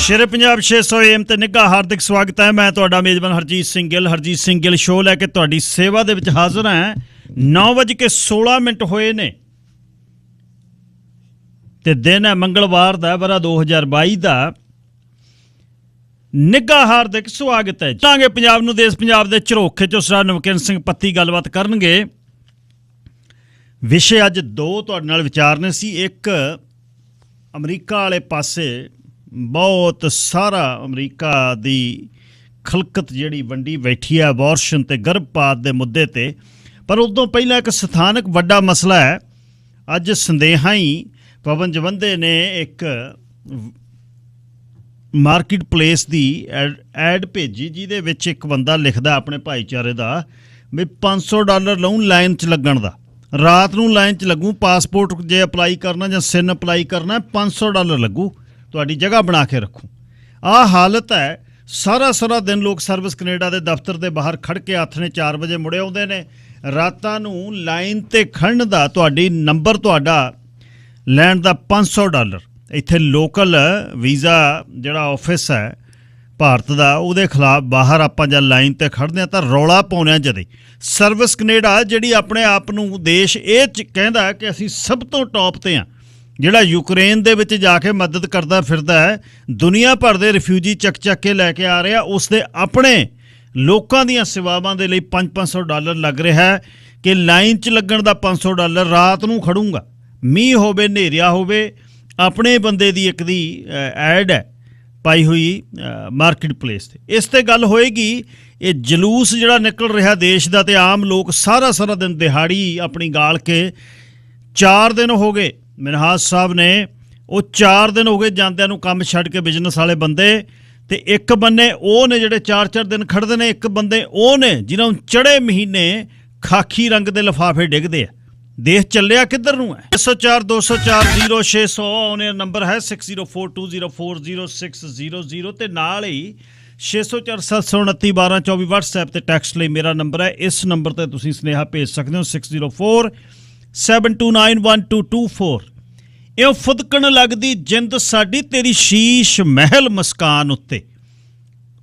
ਸ਼ੇਰੇ Punjab 600 AM ਤੇ ਨਿੱਘਾ ਹਾਰਦਿਕ ਸਵਾਗਤ ਹੈ। ਮੈਂ ਤੁਹਾਡਾ ਮੇਜ਼ਬਾਨ ਹਰਜੀਤ ਸਿੰਘ ਗਿੱਲ। ਹਰਜੀਤ ਸਿੰਘ ਗਿੱਲ ਸ਼ੋਅ ਲੈ ਕੇ ਤੁਹਾਡੀ ਸੇਵਾ ਦੇ ਵਿੱਚ ਹਾਜ਼ਰ ਹਾਂ। 9:16 ਹੋਏ ਨੇ ਤੇ ਦਿਨ ਹੈ ਮੰਗਲਵਾਰ ਦਾ, ਵਰਾ 2022 ਦਾ। ਨਿੱਘਾ ਹਾਰਦਿਕ ਸਵਾਗਤ ਹੈ। ਚਾਹਾਂਗੇ ਪੰਜਾਬ ਨੂੰ, ਦੇਸ਼ ਪੰਜਾਬ ਦੇ ਝਰੋਖੇ ਚੋਂ ਸਰਦਾਰ ਨਵਕਿਰਨ ਸਿੰਘ ਪੱਤੀ ਗੱਲਬਾਤ ਕਰਨਗੇ। ਵਿਸ਼ੇ ਅੱਜ ਦੋ ਤੁਹਾਡੇ ਨਾਲ ਵਿਚਾਰਨੇ ਸੀ। ਇੱਕ, ਅਮਰੀਕਾ ਵਾਲੇ ਪਾਸੇ ਬਹੁਤ ਸਾਰਾ ਅਮਰੀਕਾ ਦੀ ਖਲਕਤ ਜਿਹੜੀ ਵੰਡੀ ਬੈਠੀ ਹੈ ਅਬੋਰਸ਼ਨ ਤੇ ਗਰਭਪਾਤ ਦੇ ਮੁੱਦੇ ਤੇ। ਪਰ ਉਦੋਂ ਪਹਿਲਾਂ ਇੱਕ ਸਥਾਨਕ ਵੱਡਾ ਮਸਲਾ ਹੈ। ਅੱਜ ਸੰਦੇਹਾਂ ਹੀ ਪਵਨ ਜਵੰਦੇ ਨੇ ਇੱਕ ਮਾਰਕੀਟ ਪਲੇਸ ਦੀ ਐਡ ਭੇਜੀ, ਜਿਹਦੇ ਵਿੱਚ ਇੱਕ ਬੰਦਾ ਲਿਖਦਾ ਆਪਣੇ ਭਾਈਚਾਰੇ ਦਾ ਵੀ $500 ਲਊਂ ਲਾਈਨ 'ਚ ਲੱਗਣ ਦਾ। ਰਾਤ ਨੂੰ ਲਾਈਨ 'ਚ ਲੱਗੂ, ਪਾਸਪੋਰਟ ਜੇ ਅਪਲਾਈ ਕਰਨਾ ਜਾਂ ਸਿਨ ਅਪਲਾਈ ਕਰਨਾ $500 ਲੱਗੂ, ਤੁਹਾਡੀ ਜਗ੍ਹਾ ਬਣਾ ਕੇ ਰੱਖੂ। ਆਹ ਹਾਲਤ ਹੈ। ਸਾਰਾ ਦਿਨ ਲੋਕ ਸਰਵਿਸ ਕੈਨੇਡਾ ਦੇ ਦਫ਼ਤਰ ਦੇ ਬਾਹਰ ਖੜ੍ਹ ਕੇ ਆਥਣੇ 4 ਵਜੇ ਮੁੜੇ ਆਉਂਦੇ ਨੇ। ਰਾਤਾਂ ਨੂੰ ਲਾਈਨ 'ਤੇ ਖੜ੍ਹਨ ਦਾ, ਤੁਹਾਡੀ ਨੰਬਰ ਤੁਹਾਡਾ ਲੈਣ ਦਾ $500। ਇੱਥੇ ਲੋਕਲ ਵੀਜ਼ਾ ਜਿਹੜਾ ਆਫਿਸ ਹੈ ਭਾਰਤ ਦਾ, ਉਹਦੇ ਖਿਲਾਫ ਬਾਹਰ ਆਪਾਂ ਜਦ ਲਾਈਨ 'ਤੇ ਖੜ੍ਹਦੇ ਹਾਂ ਤਾਂ ਰੌਲਾ ਪਾਉਂਦੇ ਹਾਂ। ਜਦੇ ਸਰਵਿਸ ਕੈਨੇਡਾ ਜਿਹੜੀ ਆਪਣੇ ਆਪ ਨੂੰ ਦੇਸ਼ ਇਹ ਕਹਿੰਦਾ ਕਿ ਅਸੀਂ ਸਭ ਤੋਂ ਟੌਪ 'ਤੇ ਹਾਂ, ਜਿਹੜਾ ਯੂਕਰੇਨ ਦੇ ਵਿੱਚ ਜਾ ਕੇ ਮਦਦ ਕਰਦਾ ਫਿਰਦਾ ਹੈ, ਦੁਨੀਆ ਭਰ ਦੇ ਰਿਫਿਊਜੀ ਚੱਕ ਕੇ ਲੈ ਕੇ ਆ ਰਿਹਾ, ਉਸ ਦੇ ਆਪਣੇ ਲੋਕਾਂ ਦੀਆਂ ਸੇਵਾਵਾਂ ਦੇ ਲਈ $500 ਲੱਗ ਰਿਹਾ ਹੈ ਕਿ ਲਾਈਨ 'ਚ ਲੱਗਣ ਦਾ $500। ਰਾਤ ਨੂੰ ਖੜੂੰਗਾ, ਮੀਂਹ ਹੋਵੇ, ਹਨੇਰਿਆ ਹੋਵੇ। ਆਪਣੇ ਬੰਦੇ ਦੀ ਇੱਕ ਦੀ ਐਡ ਹੈ ਪਾਈ ਹੋਈ ਮਾਰਕੀਟ ਪਲੇਸ 'ਤੇ। ਇਸ 'ਤੇ ਗੱਲ ਹੋਏਗੀ। ਇਹ ਜਲੂਸ ਜਿਹੜਾ ਨਿਕਲ ਰਿਹਾ ਦੇਸ਼ ਦਾ, ਅਤੇ ਆਮ ਲੋਕ ਸਾਰਾ ਦਿਨ ਦਿਹਾੜੀ ਆਪਣੀ ਗਾਲ ਕੇ 4 ਦਿਨ ਹੋ ਗਏ। ਮਿਨਹਾਜ ਸਾਹਿਬ ਨੇ ਉਹ 4 ਦਿਨ ਹੋ ਗਏ ਜਾਂਦਿਆਂ ਨੂੰ ਕੰਮ ਛੱਡ ਕੇ, ਬਿਜ਼ਨਸ ਵਾਲੇ ਬੰਦੇ। ਅਤੇ ਇੱਕ ਬੰਨੇ ਉਹ ਨੇ ਜਿਹੜੇ 4 ਦਿਨ ਖੜ੍ਹਦੇ ਨੇ, ਇੱਕ ਬੰਦੇ ਉਹ ਨੇ ਜਿਹਨਾਂ ਨੂੰ ਚੜ੍ਹੇ ਮਹੀਨੇ ਖਾਕੀ ਰੰਗ ਦੇ ਲਿਫਾਫੇ ਡਿੱਗਦੇ ਆ। ਦੇਸ਼ ਚੱਲਿਆ ਕਿੱਧਰ ਨੂੰ ਹੈ। 604-204-0600 ਉਹਨੇ ਨੰਬਰ ਹੈ 6042040600 ਅਤੇ ਨਾਲ ਹੀ 604-729-1224 ਵਟਸਐਪ ਤੇ ਟੈਕਸਟ ਲਈ ਮੇਰਾ ਨੰਬਰ ਹੈ। ਇਸ ਨੰਬਰ 'ਤੇ ਤੁਸੀਂ ਸੁਨੇਹਾ ਭੇਜ ਸਕਦੇ ਹੋ 6047291224। ਇਉਂ ਫੁਦਕਣ ਲੱਗਦੀ ਜਿੰਦ ਸਾਡੀ, ਤੇਰੀ ਸ਼ੀਸ਼ ਮਹਿਲ ਮੁਸਕਾਨ ਉੱਤੇ।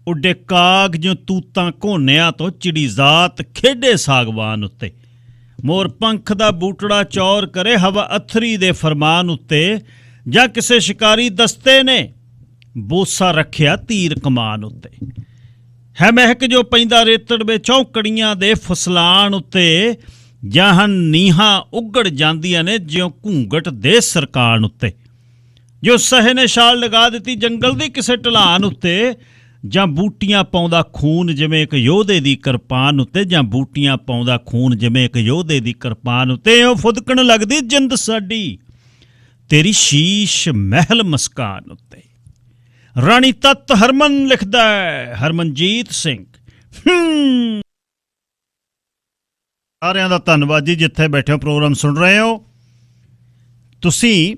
ਉੱਡੇ ਕਾਗ ਜਿਉਂ ਤੂਤਾਂ ਘੋਨਿਆਂ ਤੋਂ, ਚਿੜੀ ਜ਼ਾਤ ਖੇਡੇ ਸਾਗਵਾਨ ਉੱਤੇ। ਮੋਰ ਪੰਖ ਦਾ ਬੂਟੜਾ ਚੌਰ ਕਰੇ ਹਵਾ ਅਥਰੀ ਦੇ ਫਰਮਾਨ ਉੱਤੇ, ਜਾਂ ਕਿਸੇ ਸ਼ਿਕਾਰੀ ਦਸਤੇ ਨੇ ਬੋਸਾ ਰੱਖਿਆ ਤੀਰ ਕਮਾਨ ਉੱਤੇ। ਹੈ ਮਹਿਕ ਜੋ ਪੈਂਦਾ ਰੇਤੜ ਵਿੱਚ ਚੌਂਕੜੀਆਂ ਦੇ ਫਸਲਾਨ ਉੱਤੇ, ਜਾਂ ਹਨ ਨੀਹਾਂ ਉੱਗੜ ਜਾਂਦੀਆਂ ਨੇ ਜਿਉਂ ਘੂੰਗਟ ਦੇ ਸਰਕਾਨ ਉੱਤੇ। ਜੋ ਸਹੇ ਨੇ ਛਾਲ ਲਗਾ ਦਿੱਤੀ ਜੰਗਲ ਦੀ ਕਿਸੇ ਢਲਾਨ ਉੱਤੇ, ਜਾਂ ਬੂਟੀਆਂ ਪਾਉਂਦਾ ਖੂਨ ਜਿਵੇਂ ਇੱਕ ਯੋਧੇ ਦੀ ਕਿਰਪਾਨ ਉੱਤੇ, ਜਾਂ ਬੂਟੀਆਂ ਪਾਉਂਦਾ ਖੂਨ ਜਿਵੇਂ ਇੱਕ ਯੋਧੇ ਦੀ ਕਿਰਪਾਨ ਉੱਤੇ। ਉਹ ਫੁਦਕਣ ਲੱਗਦੀ ਜਿੰਦ ਸਾਡੀ, ਤੇਰੀ ਸ਼ੀਸ਼ ਮਹਿਲ ਮੁਸਕਾਨ ਉੱਤੇ। ਰਾਣੀ ਤੱਤ ਹਰਮਨ ਲਿਖਦਾ ਹੈ ਹਰਮਨਜੀਤ ਸਿੰਘ। ਸਾਰਿਆਂ ਦਾ ਧੰਨਵਾਦ ਜੀ, ਜਿੱਥੇ ਬੈਠੇ ਹੋ ਪ੍ਰੋਗਰਾਮ ਸੁਣ ਰਹੇ ਹੋ ਤੁਸੀਂ।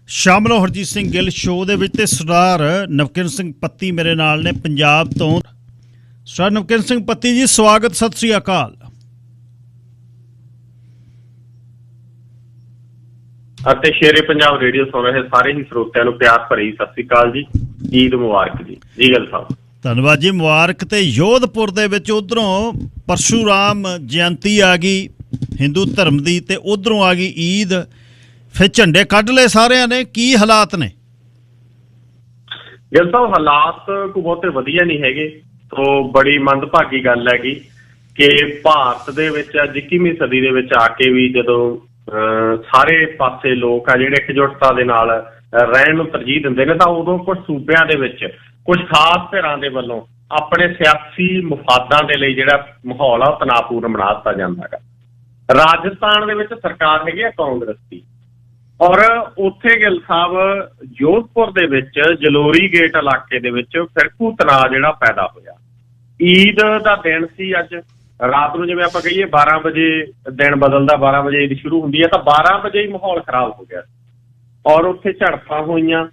ਸ਼ਾਮਲ ਹੋ ਹਰਜੀਤ ਸਿੰਘ ਗਿੱਲ ਸ਼ੋਅ ਦੇ ਵਿੱਚ, ਤੇ ਸਰਦਾਰ ਨਵਕਿਰਨ ਸਿੰਘ ਪੱਤੀ ਮੇਰੇ ਨਾਲ ਨੇ ਪੰਜਾਬ ਤੋਂ। ਸਰਦਾਰ ਨਵਕਿਰਨ ਸਿੰਘ ਪੱਤੀ ਜੀ, ਸਵਾਗਤ, ਸਤਿ ਸ੍ਰੀ ਅਕਾਲ। ਅਤੇ ਸ਼ੇਰੇ ਪੰਜਾਬ ਰੇਡੀਓ ਸੁਣ ਰਹੇ ਸਾਰੇ ਹੀ ਸਰੋਤਿਆਂ ਨੂੰ ਪਿਆਰ ਭਰੀ ਸਤਿ ਸ੍ਰੀ ਅਕਾਲ ਜੀ। ਈਦ ਮੁਬਾਰਕ ਜੀ। ਜੀ ਗੱਲ ਸਾਹਿਬ, ਧੰਨਵਾਦ ਜੀ, ਮੁਬਾਰਕ। ਤੇ ਯੋਧਪੁਰ ਦੇ ਵਿੱਚ ਉਧਰੋਂ ਪਰਸ਼ੂਰਾਮ ਜਯੰਤੀ ਆ ਗਈ ਹਿੰਦੂ ਧਰਮ ਦੀ, ਤੇ ਉਧਰੋਂ ਆ ਗਈ ਈਦ। ਫਿਰ ਝੰਡੇ ਕੱਢ ਲਏ ਸਾਰਿਆਂ ਨੇ। ਕੀ ਹਾਲਾਤ ਨੇ? ਗਿੱਲ ਸਾਹਿਬ, ਹਾਲਾਤ ਕੋਈ ਬਹੁਤੇ ਵਧੀਆ ਨਹੀਂ ਹੈਗੇ। ਤੋਂ ਬੜੀ ਮੰਦਭਾਗੀ ਗੱਲ ਹੈਗੀ ਕਿ ਭਾਰਤ ਦੇ ਵਿੱਚ ਅੱਜ 21ਵੀਂ ਸਦੀ ਦੇ ਵਿੱਚ ਆ ਕੇ ਵੀ ਜਦੋਂ ਸਾਰੇ ਪਾਸੇ ਲੋਕ ਆ ਜਿਹੜੇ ਇਕਜੁੱਟਤਾ ਦੇ ਨਾਲ ਰਹਿਣ ਨੂੰ ਤਰਜੀਹ ਦਿੰਦੇ ਨੇ, ਤਾਂ ਉਦੋਂ ਕੁਝ ਸੂਬਿਆਂ ਦੇ ਵਿੱਚ ਕੁਝ ਖਾਸ ਧਿਰਾਂ ਦੇ ਵੱਲੋਂ ਆਪਣੇ ਸਿਆਸੀ ਮੁਫਾਦਾਂ ਦੇ ਲਈ ਜਿਹੜਾ ਮਾਹੌਲ ਆ ਉਹ ਤਣਾਅਪੂਰਨ ਬਣਾ ਦਿੱਤਾ ਜਾਂਦਾ ਹੈਗਾ। ਰਾਜਸਥਾਨ ਦੇ ਵਿੱਚ ਸਰਕਾਰ ਹੈਗੀ ਆ ਕਾਂਗਰਸ ਦੀ, ਔਰ ਉੱਥੇ ਗਿੱਲ ਸਾਹਿਬ ਜੋਧਪੁਰ ਦੇ ਵਿੱਚ ਜਲੋਰੀ ਗੇਟ ਇਲਾਕੇ ਦੇ ਵਿੱਚ ਫਿਰਕੂ ਤਣਾਅ ਜਿਹੜਾ ਪੈਦਾ ਹੋਇਆ। ਈਦ ਦਾ ਦਿਨ ਸੀ ਅੱਜ ਰਾਤ ਨੂੰ, ਜਿਵੇਂ ਆਪਾਂ ਕਹੀਏ 12 ਵਜੇ ਦਿਨ ਬਦਲਦਾ, 12 ਵਜੇ ਈਦ ਸ਼ੁਰੂ ਹੁੰਦੀ ਹੈ, ਤਾਂ 12 ਵਜੇ ਹੀ ਮਾਹੌਲ ਖਰਾਬ ਹੋ ਗਿਆ ਔਰ ਉੱਥੇ ਝੜਪਾਂ ਹੋਈਆਂ।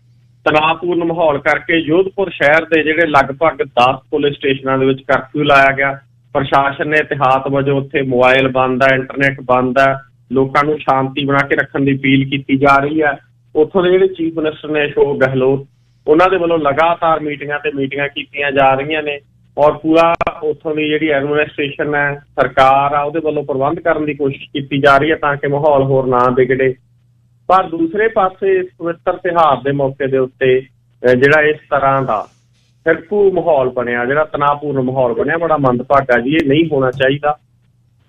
ਤਣਾਅਪੂਰਨ ਮਾਹੌਲ ਕਰਕੇ ਜੋਧਪੁਰ ਸ਼ਹਿਰ ਦੇ ਜਿਹੜੇ ਲਗਭਗ 10 ਪੁਲਿਸ ਸਟੇਸ਼ਨਾਂ ਦੇ ਵਿੱਚ ਕਰਫਿਊ ਲਾਇਆ ਗਿਆ। ਪ੍ਰਸ਼ਾਸਨ ਨੇ ਇਤਿਹਾਤ ਵਜੋਂ ਉੱਥੇ ਮੋਬਾਈਲ ਬੰਦ ਹੈ, ਇੰਟਰਨੈਟ ਬੰਦ ਹੈ, ਲੋਕਾਂ ਨੂੰ ਸ਼ਾਂਤੀ ਬਣਾ ਕੇ ਰੱਖਣ ਦੀ ਅਪੀਲ ਕੀਤੀ ਜਾ ਰਹੀ ਹੈ। ਉੱਥੋਂ ਦੇ ਜਿਹੜੇ ਚੀਫ ਮਿਨਿਸਟਰ ਨੇ ਅਸ਼ੋਕ ਗਹਿਲੋਤ, ਉਹਨਾਂ ਦੇ ਵੱਲੋਂ ਲਗਾਤਾਰ ਮੀਟਿੰਗਾਂ ਤੇ ਮੀਟਿੰਗਾਂ ਕੀਤੀਆਂ ਜਾ ਰਹੀਆਂ ਨੇ ਔਰ ਪੂਰਾ ਉੱਥੋਂ ਦੀ ਜਿਹੜੀ ਐਡਮਿਨਿਸਟ੍ਰੇਸ਼ਨ ਹੈ, ਸਰਕਾਰ ਆ, ਉਹਦੇ ਵੱਲੋਂ ਪ੍ਰਬੰਧ ਕਰਨ ਦੀ ਕੋਸ਼ਿਸ਼ ਕੀਤੀ ਜਾ ਰਹੀ ਹੈ ਤਾਂ ਕਿ ਮਾਹੌਲ ਹੋਰ ਨਾ ਵਿਗੜੇ। ਪਰ ਦੂਸਰੇ ਪਾਸੇ ਇਸ ਪਵਿੱਤਰ ਤਿਉਹਾਰ ਦੇ ਮੌਕੇ ਦੇ ਉੱਤੇ ਜਿਹੜਾ ਇਸ ਤਰ੍ਹਾਂ ਦਾ ਫਿਰਕੂ ਮਾਹੌਲ ਬਣਿਆ, ਜਿਹੜਾ ਤਣਾਅਪੂਰਨ ਮਾਹੌਲ ਬਣਿਆ, ਬੜਾ ਮੰਦਭਾਗਾ ਜੀ। ਇਹ ਨਹੀਂ ਹੋਣਾ ਚਾਹੀਦਾ,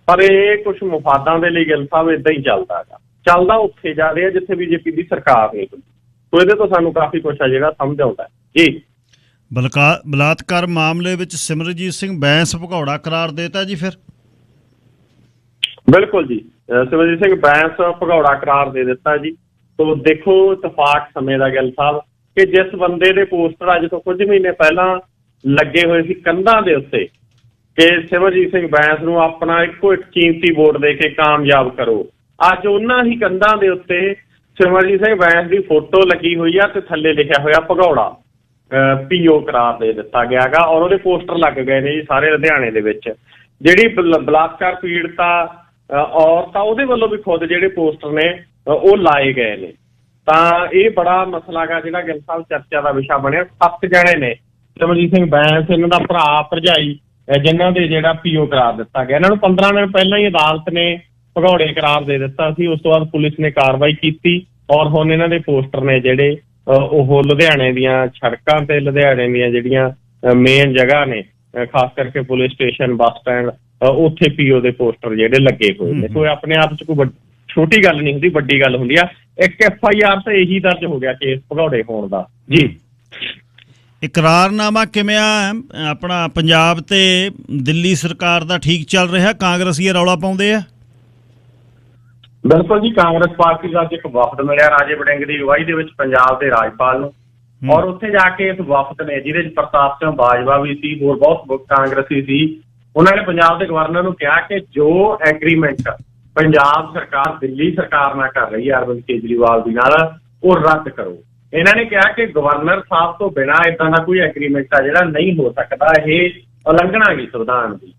ਪਰ ਇਹ ਕੁਝ ਮੁਫਾਦਾਂ ਦੇ ਲਈ ਗਿੱਲ ਸਾਹਿਬ ਇੱਦਾਂ ਹੀ ਚੱਲਦਾ ਹੈਗਾ। ਚੱਲਦਾ ਉੱਥੇ ਜਾ ਰਿਹਾ ਜਿੱਥੇ ਬੀਜੇਪੀ ਦੀ ਸਰਕਾਰ ਨਹੀਂ ਹੁੰਦੀ। ਸੋ ਇਹਦੇ ਤੋਂ ਸਾਨੂੰ ਕਾਫੀ ਕੁਛ ਆ ਜਿਹੜਾ ਸਮਝ ਆਉਂਦਾ ਜੀ। ਬਲਾਤਕਾਰ ਮਾਮਲੇ ਵਿੱਚ ਸਿਮਰਜੀਤ ਸਿੰਘ ਬੈਂਸ ਭਗੌੜਾ ਕਰਾਰ ਦੇਤਾ ਜੀ। ਫਿਰ ਬਿਲਕੁਲ ਜੀ, ਸਿਮਰਜੀਤ ਸਿੰਘ ਬੈਂਸ ਭਗੌੜਾ ਕਰਾਰ ਦੇ ਦਿੱਤਾ ਜੀ। ਸੋ ਦੇਖੋ ਇਤਫਾਕ ਸਮੇਂ ਦਾ ਗਿੱਲ ਸਾਹਿਬ ਕਿ ਜਿਸ ਬੰਦੇ ਦੇ ਪੋਸਟਰ ਅੱਜ ਤੋਂ ਕੁਝ ਮਹੀਨੇ ਪਹਿਲਾਂ ਲੱਗੇ ਹੋਏ ਸੀ ਕੰਧਾਂ ਦੇ ਉੱਤੇ ਕਿ ਸਿਮਰਜੀਤ ਸਿੰਘ ਬੈਂਸ ਨੂੰ ਆਪਣਾ ਇੱਕੋ ਇੱਕ ਕੀਮਤੀ ਵੋਟ ਦੇ ਕੇ ਕਾਮਯਾਬ ਕਰੋ, ਅੱਜ ਉਹਨਾਂ ਹੀ ਕੰਧਾਂ ਦੇ ਉੱਤੇ ਸਿਮਰਜੀਤ ਸਿੰਘ ਬੈਂਸ ਦੀ ਫੋਟੋ ਲੱਗੀ ਹੋਈ ਆ ਤੇ ਥੱਲੇ ਲਿਖਿਆ ਹੋਇਆ ਭਗੌੜਾ ਪੀਓ ਕਰਾਰ ਦੇ ਦਿੱਤਾ ਗਿਆ ਹੈਗਾ ਔਰ ਉਹਦੇ ਪੋਸਟਰ ਲੱਗ ਗਏ ਨੇ ਜੀ ਸਾਰੇ ਲੁਧਿਆਣੇ ਦੇ ਵਿੱਚ। ਜਿਹੜੀ ਬਲਾਤਕਾਰ ਪੀੜਤਾ ਔਰਤ ਆ ਉਹਦੇ ਵੱਲੋਂ ਵੀ ਖੁਦ ਜਿਹੜੇ ਪੋਸਟਰ ਨੇ ਉਹ ਲਾਏ ਗਏ ਨੇ। ਤਾਂ ਇਹ ਬੜਾ ਮਸਲਾ ਗਾ ਜਿਹੜਾ ਗਿੱਲ ਸਾਹਿਬ ਚਰਚਾ ਦਾ ਵਿਸ਼ਾ ਬਣਿਆ। 7 ਜਣੇ ਨੇ, ਸਿਮਰਜੀਤ ਸਿੰਘ ਬੈਂਸ, ਇਹਨਾਂ ਦਾ ਭਰਾ, ਭਰਜਾਈ, ਜਿਨ੍ਹਾਂ ਦੇ ਜਿਹੜਾ ਪੀਓ ਕਰਾਰ ਦਿੱਤਾ ਗਿਆ। ਇਹਨਾਂ ਨੂੰ 15 ਦਿਨ ਪਹਿਲਾਂ ਹੀ ਅਦਾਲਤ ਨੇ ਭਗੌੜੇ ਕਰਾਰ ਦੇ ਦਿੱਤਾ ਸੀ। ਉਸ ਤੋਂ ਬਾਅਦ ਪੁਲਿਸ ਨੇ ਕਾਰਵਾਈ ਕੀਤੀ ਔਰ ਹੁਣ ਇਹਨਾਂ ਦੇ ਪੋਸਟਰ ਨੇ ਜਿਹੜੇ ਉਹ ਲੁਧਿਆਣੇ ਦੀਆਂ ਸੜਕਾਂ ਤੇ, ਲੁਧਿਆਣੇ ਦੀਆਂ ਜਿਹੜੀਆਂ ਮੇਨ ਜਗ੍ਹਾ ਨੇ, ਖਾਸ ਕਰਕੇ ਪੁਲਿਸ ਸਟੇਸ਼ਨ, ਬੱਸ ਸਟੈਂਡ, ਉੱਥੇ ਪੀਓ ਦੇ ਪੋਸਟਰ ਜਿਹੜੇ ਲੱਗੇ ਹੋਏ ਨੇ। ਕੋਈ ਆਪਣੇ ਆਪ 'ਚ ਕੋਈ ਛੋਟੀ ਗੱਲ ਨਹੀਂ ਹੁੰਦੀ, ਵੱਡੀ ਗੱਲ ਹੁੰਦੀ ਆ। ਇੱਕ FIR ਤੇ ਇਹੀ ਦਰਜ ਹੋ ਗਿਆ ਕੇਸ ਭਗੌੜੇ ਹੋਣ ਦਾ ਜੀ। ਇਕਰਾਰਨਾਮਾ ਕਿਵੇਂ ਆ ਆਪਣਾ ਪੰਜਾਬ ਤੇ ਦਿੱਲੀ ਸਰਕਾਰ ਦਾ ਠੀਕ ਚੱਲ ਰਿਹਾ? ਕਾਂਗਰਸੀ ਰੌਲਾ ਪਾਉਂਦੇ ਆ। ਬਿਲਕੁਲ ਜੀ, ਕਾਂਗਰਸ ਪਾਰਟੀ ਦਾ ਅੱਜ ਇੱਕ ਵਫਦ ਮਿਲਿਆ ਰਾਜੇ ਵੜਿੰਗ ਦੀ ਅਗਵਾਈ ਦੇ ਵਿੱਚ ਪੰਜਾਬ ਦੇ ਰਾਜਪਾਲ ਨੂੰ ਔਰ ਉੱਥੇ ਜਾ ਕੇ ਇਸ ਵਫਦ ਨੇ, ਜਿਹਦੇ ਵਿੱਚ ਪ੍ਰਤਾਪ ਸਿੰਘ ਬਾਜਵਾ ਵੀ ਸੀ, ਹੋਰ ਬਹੁਤ ਕਾਂਗਰਸੀ ਸੀ, ਉਹਨਾਂ ਨੇ ਪੰਜਾਬ ਦੇ ਗਵਰਨਰ ਨੂੰ ਕਿਹਾ ਕਿ ਜੋ ਐਗਰੀਮੈਂਟ ਪੰਜਾਬ ਸਰਕਾਰ ਦਿੱਲੀ ਸਰਕਾਰ ਨਾਲ ਕਰ ਰਹੀ ਹੈ ਅਰਵਿੰਦ ਕੇਜਰੀਵਾਲ ਦੀ ਨਾਲ, ਉਹ ਰੱਦ ਕਰੋ। ਇਹਨਾਂ ਨੇ ਕਿਹਾ ਕਿ ਗਵਰਨਰ ਸਾਹਿਬ ਤੋਂ ਬਿਨਾਂ ਏਦਾਂ ਦਾ ਕੋਈ ਐਗਰੀਮੈਂਟ ਆ ਜਿਹੜਾ ਨਹੀਂ ਹੋ ਸਕਦਾ, ਇਹ ਉਲੰਘਣਾ ਗੀ ਸੰਵਿਧਾਨ ਦੀ।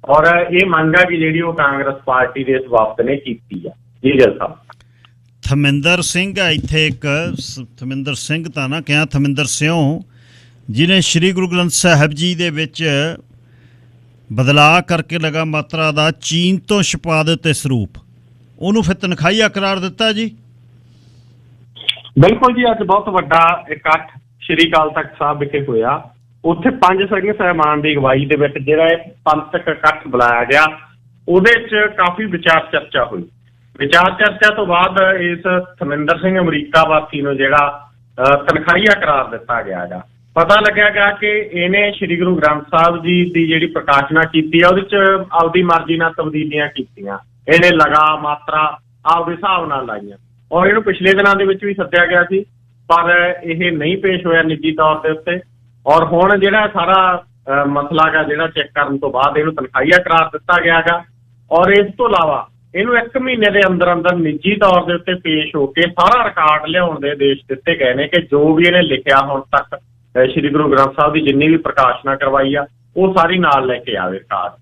ਔਰ ਇਹ ਮੰਗ ਆ ਕਿ ਜਿਹੜੀ ਉਹ ਕਾਂਗਰਸ ਪਾਰਟੀ ਦੇ ਇਸ ਵਫਦ ਨੇ ਕੀਤੀ ਆ ਜੀ। ਗਿੱਲ ਸਾਹਿਬ ਥਮਿੰਦਰ ਸਿੰਘ ਆ ਇੱਥੇ, ਇੱਕ ਥਮਿੰਦਰ ਸਿੰਘ ਤਾਂ ਨਾ ਕਿਹਾ, ਥਮਿੰਦਰ ਸਿਉ, ਜਿਹਨੇ ਸ਼੍ਰੀ ਗੁਰੂ ਗ੍ਰੰਥ ਸਾਹਿਬ ਜੀ ਦੇ ਵਿੱਚ ਬਦਲਾਅ ਕਰਕੇ ਲਗਾ ਮਾਤਰਾ ਦਾ ਚੀਨ ਤੋਂ ਛਪਾ ਦਿੱਤੇ ਸਰੂਪ, ਉਹਨੂੰ ਫਿਰ ਤਨਖਾਹੀਆ ਕਰਾਰ ਦਿੱਤਾ ਜੀ। ਬਿਲਕੁਲ ਜੀ, ਅੱਜ ਬਹੁਤ ਵੱਡਾ ਇਕੱਠ ਸ਼੍ਰੀ ਅਕਾਲ ਤਖਤ ਸਾਹਿਬ ਵਿਖੇ ਹੋਇਆ। ਉੱਥੇ 5 ਸਿੰਘ ਸਾਹਿਬਾਨ ਦੀ ਅਗਵਾਈ ਦੇ ਵਿੱਚ ਜਿਹੜਾ ਇਹ ਪੰਥਕ ਇਕੱਠ ਬੁਲਾਇਆ ਗਿਆ, ਉਹਦੇ 'ਚ ਕਾਫੀ ਵਿਚਾਰ ਚਰਚਾ ਹੋਈ। ਵਿਚਾਰ ਚਰਚਾ ਤੋਂ ਬਾਅਦ ਇਸ ਥਮਿੰਦਰ ਸਿੰਘ ਅਮਰੀਕਾ ਵਾਸੀ ਨੂੰ ਜਿਹੜਾ ਤਨਖਾਹੀਆ ਕਰਾਰ ਦਿੱਤਾ ਗਿਆ ਹੈਗਾ। ਪਤਾ ਲੱਗਿਆ ਗਿਆ ਕਿ ਇਹਨੇ ਸ਼੍ਰੀ ਗੁਰੂ ਗ੍ਰੰਥ ਸਾਹਿਬ ਜੀ ਦੀ ਜਿਹੜੀ ਪ੍ਰਕਾਸ਼ਨਾ ਕੀਤੀ ਆ ਉਹਦੇ 'ਚ ਆਪਦੀ ਮਰਜ਼ੀ ਨਾਲ ਤਬਦੀਲੀਆਂ ਕੀਤੀਆਂ। ਇਹਨੇ ਲਗਾ ਮਾਤਰਾ ਆਪਦੇ ਹਿਸਾਬ ਨਾਲ ਲਾਈਆਂ ਔਰ ਇਹਨੂੰ ਪਿਛਲੇ ਦਿਨਾਂ ਦੇ ਵਿੱਚ ਵੀ ਸੱਦਿਆ ਗਿਆ ਸੀ, ਪਰ ਇਹ ਨਹੀਂ ਪੇਸ਼ ਹੋਇਆ ਨਿੱਜੀ ਤੌਰ ਦੇ ਉੱਤੇ। ਔਰ ਹੁਣ ਜਿਹੜਾ ਸਾਰਾ ਮਸਲਾ ਗਾ ਜਿਹੜਾ ਚੈੱਕ ਕਰਨ ਤੋਂ ਬਾਅਦ ਇਹਨੂੰ ਤਨਖਾਹੀਆ ਕਰਾਰ ਦਿੱਤਾ ਗਿਆ ਹੈਗਾ। ਔਰ ਇਸ ਤੋਂ ਇਲਾਵਾ ਇਹਨੂੰ 1 ਮਹੀਨੇ ਦੇ ਅੰਦਰ ਅੰਦਰ ਨਿੱਜੀ ਤੌਰ ਦੇ ਉੱਤੇ ਪੇਸ਼ ਹੋ ਕੇ ਸਾਰਾ ਰਿਕਾਰਡ ਲਿਆਉਣ ਦੇ ਆਦੇਸ਼ ਦਿੱਤੇ ਗਏ ਨੇ ਕਿ ਜੋ ਵੀ ਇਹਨੇ ਲਿਖਿਆ ਹੁਣ ਤੱਕ ਸ਼੍ਰੀ ਗੁਰੂ ਗ੍ਰੰਥ ਸਾਹਿਬ ਦੀ ਜਿੰਨੀ ਵੀ ਪ੍ਰਕਾਸ਼ਨਾ ਕਰਵਾਈ ਆ ਉਹ ਸਾਰੀ ਨਾਲ ਲੈ ਕੇ ਆਵੇ ਰਿਕਾਰਡ।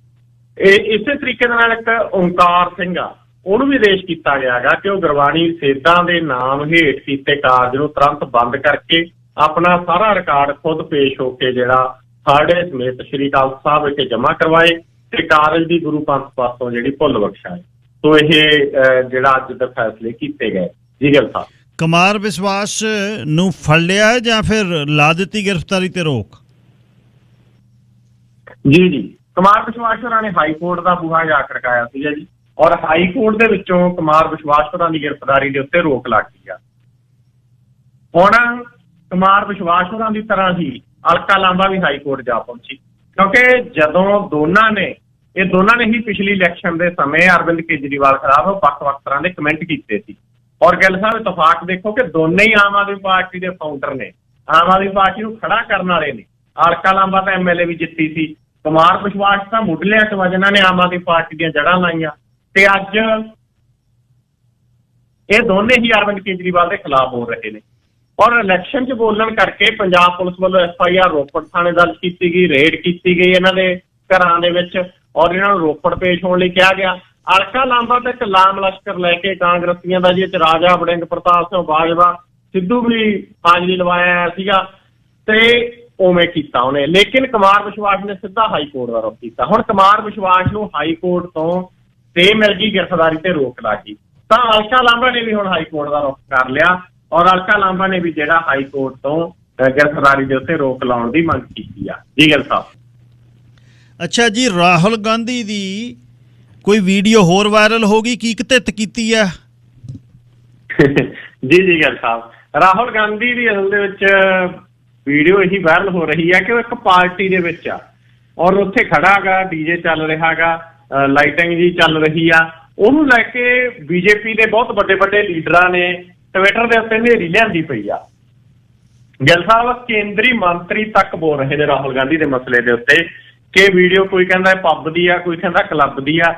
ਇਹ ਇਸੇ ਤਰੀਕੇ ਦੇ ਨਾਲ ਇੱਕ ਓਂਕਾਰ ਸਿੰਘ ਆ, ਉਹਨੂੰ ਵੀ ਆਦੇਸ਼ ਕੀਤਾ ਗਿਆ ਹੈਗਾ ਕਿ ਉਹ ਗੁਰਬਾਣੀ ਸੇਧਾਂ ਦੇ ਨਾਮ ਹੇਠ ਕੀਤੇ ਕਾਰਜ ਨੂੰ ਤੁਰੰਤ ਬੰਦ ਕਰਕੇ ਆਪਣਾ ਸਾਰਾ ਰਿਕਾਰਡ ਖੁਦ ਪੇਸ਼ ਹੋ ਕੇ ਜਿਹੜਾ ਸਾਡੇ ਸਮੇਤ ਸ਼੍ਰੀ ਅਕਾਲ ਤਖ਼ਤ ਸਾਹਿਬ ਵਿਖੇ ਜਮ੍ਹਾਂ ਕਰਵਾਏ ਤੇ ਕਾਰਜ ਦੀ ਗੁਰੂ ਪੰਥ ਪਾਸੋਂ ਜਿਹੜੀ ਭੁੱਲ ਬਖਸ਼ਾਏ। ਸੋ ਇਹ ਜਿਹੜਾ ਅੱਜ ਦੇ ਫੈਸਲੇ ਕੀਤੇ ਗਏ ਜੀ। ਗੱਲ ਸਾਹਿਬ ਕੁਮਾਰ ਵਿਸ਼ਵਾਸ ਨੂੰ ਫੜ ਲਿਆ ਜਾਂ ਫਿਰ ਲਾ ਦਿੱਤੀ ਗ੍ਰਿਫਤਾਰੀ ਤੇ ਰੋਕ? ਜੀ, ਕੁਮਾਰ ਵਿਸ਼ਵਾਸ ਹੋਰਾਂ ਨੇ ਹਾਈ ਕੋਰਟ ਦਾ ਬੂਹਾ ਜਾ ਖੜਕਾਇਆ ਸੀਗਾ ਜੀ ਔਰ ਹਾਈ ਕੋਰਟ ਦੇ ਵਿੱਚੋਂ ਕੁਮਾਰ ਵਿਸ਼ਵਾਸ ਹੋਰਾਂ ਦੀ ਗ੍ਰਿਫਤਾਰੀ ਦੇ ਉੱਤੇ ਰੋਕ ਲੱਗ ਗਈ ਆ। ਹੁਣ ਕੁਮਾਰ ਵਿਸ਼ਵਾਸ ਹੋਰਾਂ ਦੀ ਤਰ੍ਹਾਂ ਹੀ ਅਲਕਾ ਲਾਂਬਾ ਵੀ ਹਾਈ ਕੋਰਟ ਜਾ ਪਹੁੰਚੀ, ਕਿਉਂਕਿ ਜਦੋਂ ਦੋਨਾਂ ਨੇ ਹੀ ਪਿਛਲੀ ਇਲੈਕਸ਼ਨ ਦੇ ਸਮੇਂ ਅਰਵਿੰਦ ਕੇਜਰੀਵਾਲ ਖਿਲਾਫ ਵੱਖ-ਵੱਖ ਤਰ੍ਹਾਂ ਦੇ ਕਮੈਂਟ ਕੀਤੇ ਸੀ। ਔਰ ਗਿੱਲ ਸਾਹਿਬ ਇਤਫਾਕ ਦੇਖੋ ਕਿ ਦੋਨੇ ਹੀ ਆਮ ਆਦਮੀ ਪਾਰਟੀ ਦੇ ਫਾਊਂਡਰ ਨੇ, ਆਮ ਆਦਮੀ ਪਾਰਟੀ ਨੂੰ ਖੜਾ ਕਰਨ ਵਾਲੇ ਨੇ। ਅਲਕਾ ਲਾਂਬਾ ਤਾਂ MLA ਵੀ ਜਿੱਤੀ ਸੀ, ਕੁਮਾਰ ਵਿਸ਼ਵਾਸ ਤਾਂ ਮੁੱਢਲੇ ਜਿਨ੍ਹਾਂ ਨੇ ਆਮ ਆਦਮੀ ਪਾਰਟੀ ਦੀਆਂ ਜੜ੍ਹਾਂ ਲਾਈਆਂ, ਤੇ ਅੱਜ ਇਹ ਦੋਨੇ ਹੀ ਅਰਵਿੰਦ ਕੇਜਰੀਵਾਲ ਦੇ ਖਿਲਾਫ ਬੋਲ ਰਹੇ ਨੇ। ਔਰ ਇਲੈਕਸ਼ਨ 'ਚ ਬੋਲਣ ਕਰਕੇ ਪੰਜਾਬ ਪੁਲਿਸ ਵੱਲੋਂ FIR ਰੋਪੜ ਥਾਣੇ ਦਰਜ ਕੀਤੀ ਗਈ, ਰੇਡ ਕੀਤੀ ਗਈ ਇਹਨਾਂ ਦੇ ਘਰਾਂ ਦੇ ਵਿੱਚ ਔਰ ਇਹਨਾਂ ਨੂੰ ਰੋਪੜ ਪੇਸ਼ ਹੋਣ ਲਈ ਕਿਹਾ ਗਿਆ। ਅਲਕਾ ਲਾਂਬਾ ਤੇ ਇੱਕ ਲਾਮ ਲਸ਼ਕਰ ਲੈ ਕੇ ਕਾਂਗਰਸੀਆਂ ਦਾ ਜੀ ਰਾਜਾ ਵੜਿੰਗ, ਪ੍ਰਤਾਪ ਸਿੰਘ ਬਾਜਵਾ, ਸਿੱਧੂ ਵੀ ਹਾਜ਼ਰੀ ਲਵਾਇਆ ਸੀਗਾ ਤੇ ਉਵੇਂ ਕੀਤਾ ਉਹਨੇ। ਲੇਕਿਨ ਕੁਮਾਰ ਵਿਸ਼ਵਾਸ ਨੇ ਸਿੱਧਾ ਹਾਈ ਕੋਰਟ ਦਾ ਰੁਖ ਕੀਤਾ। ਹੁਣ ਕੁਮਾਰ ਵਿਸ਼ਵਾਸ ਨੂੰ ਹਾਈ ਕੋਰਟ ਤੋਂ ਤੇ ਮਿਲ ਗਈ, ਗ੍ਰਿਫਤਾਰੀ ਤੇ ਰੋਕ ਲੱਗ ਗਈ, ਤਾਂ ਅਲਕਾ ਲਾਂਬਾ ਨੇ ਵੀ ਹੁਣ ਹਾਈ ਕੋਰਟ ਦਾ ਰੁਖ ਕਰ ਲਿਆ ਔਰ ਅਲਕਾ ਲਾਂਬਾ ਨੇ ਵੀ ਜਿਹੜਾ ਹਾਈ ਕੋਰਟ ਤੋਂ ਗ੍ਰਿਫਤਾਰੀ ਦੇ ਉੱਤੇ ਰੋਕ ਲਾਉਣ ਦੀ ਮੰਗ ਕੀਤੀ ਆ। ਜੀ ਗਿੱਲ ਸਾਹਿਬ। ਅੱਛਾ ਜੀ, ਰਾਹੁਲ ਗਾਂਧੀ ਦੀ ਕੋਈ ਵੀਡੀਓ ਹੋਰ ਵਾਇਰਲ ਹੋ ਗਈ, ਕੀ ਕਿਤੇ ਕੀਤੀ ਆ? ਜੀ ਗਿੱਲ ਸਾਹਿਬ, ਰਾਹੁਲ ਗਾਂਧੀ ਦੀ ਅਸਲ ਦੇ ਵਿੱਚ ਵੀਡੀਓ ਇਹੀ ਵਾਇਰਲ ਹੋ ਰਹੀ ਹੈ ਕਿ ਉਹ ਇੱਕ ਪਾਰਟੀ ਦੇ ਵਿੱਚ ਆ ਔਰ ਉੱਥੇ ਖੜਾ ਗਾ, ਡੀਜੇ ਚੱਲ ਰਿਹਾ ਗਾ, ਲਾਈਟਿੰਗ ਜੀ ਚੱਲ ਰਹੀ ਆ। ਉਹਨੂੰ ਲੈ ਕੇ ਬੀਜੇਪੀ ਦੇ ਬਹੁਤ ਵੱਡੇ ਵੱਡੇ ਲੀਡਰਾਂ ਨੇ ਟਵਿੱਟਰ ਦੇ ਉੱਤੇ ਨੇਰੀ ਲਿਆਂਦੀ ਪਈ ਆ। ਗਿੱਲ ਸਾਹਿਬ, ਕੇਂਦਰੀ ਮੰਤਰੀ ਤੱਕ ਬੋਲ ਰਹੇ ਨੇ ਰਾਹੁਲ ਗਾਂਧੀ ਦੇ ਮਸਲੇ ਦੇ ਉੱਤੇ ਕਿ ਵੀਡੀਓ ਕੋਈ ਕਹਿੰਦਾ ਪੱਬ ਦੀ ਆ, ਕੋਈ ਕਹਿੰਦਾ ਕਲੱਬ ਦੀ ਆ।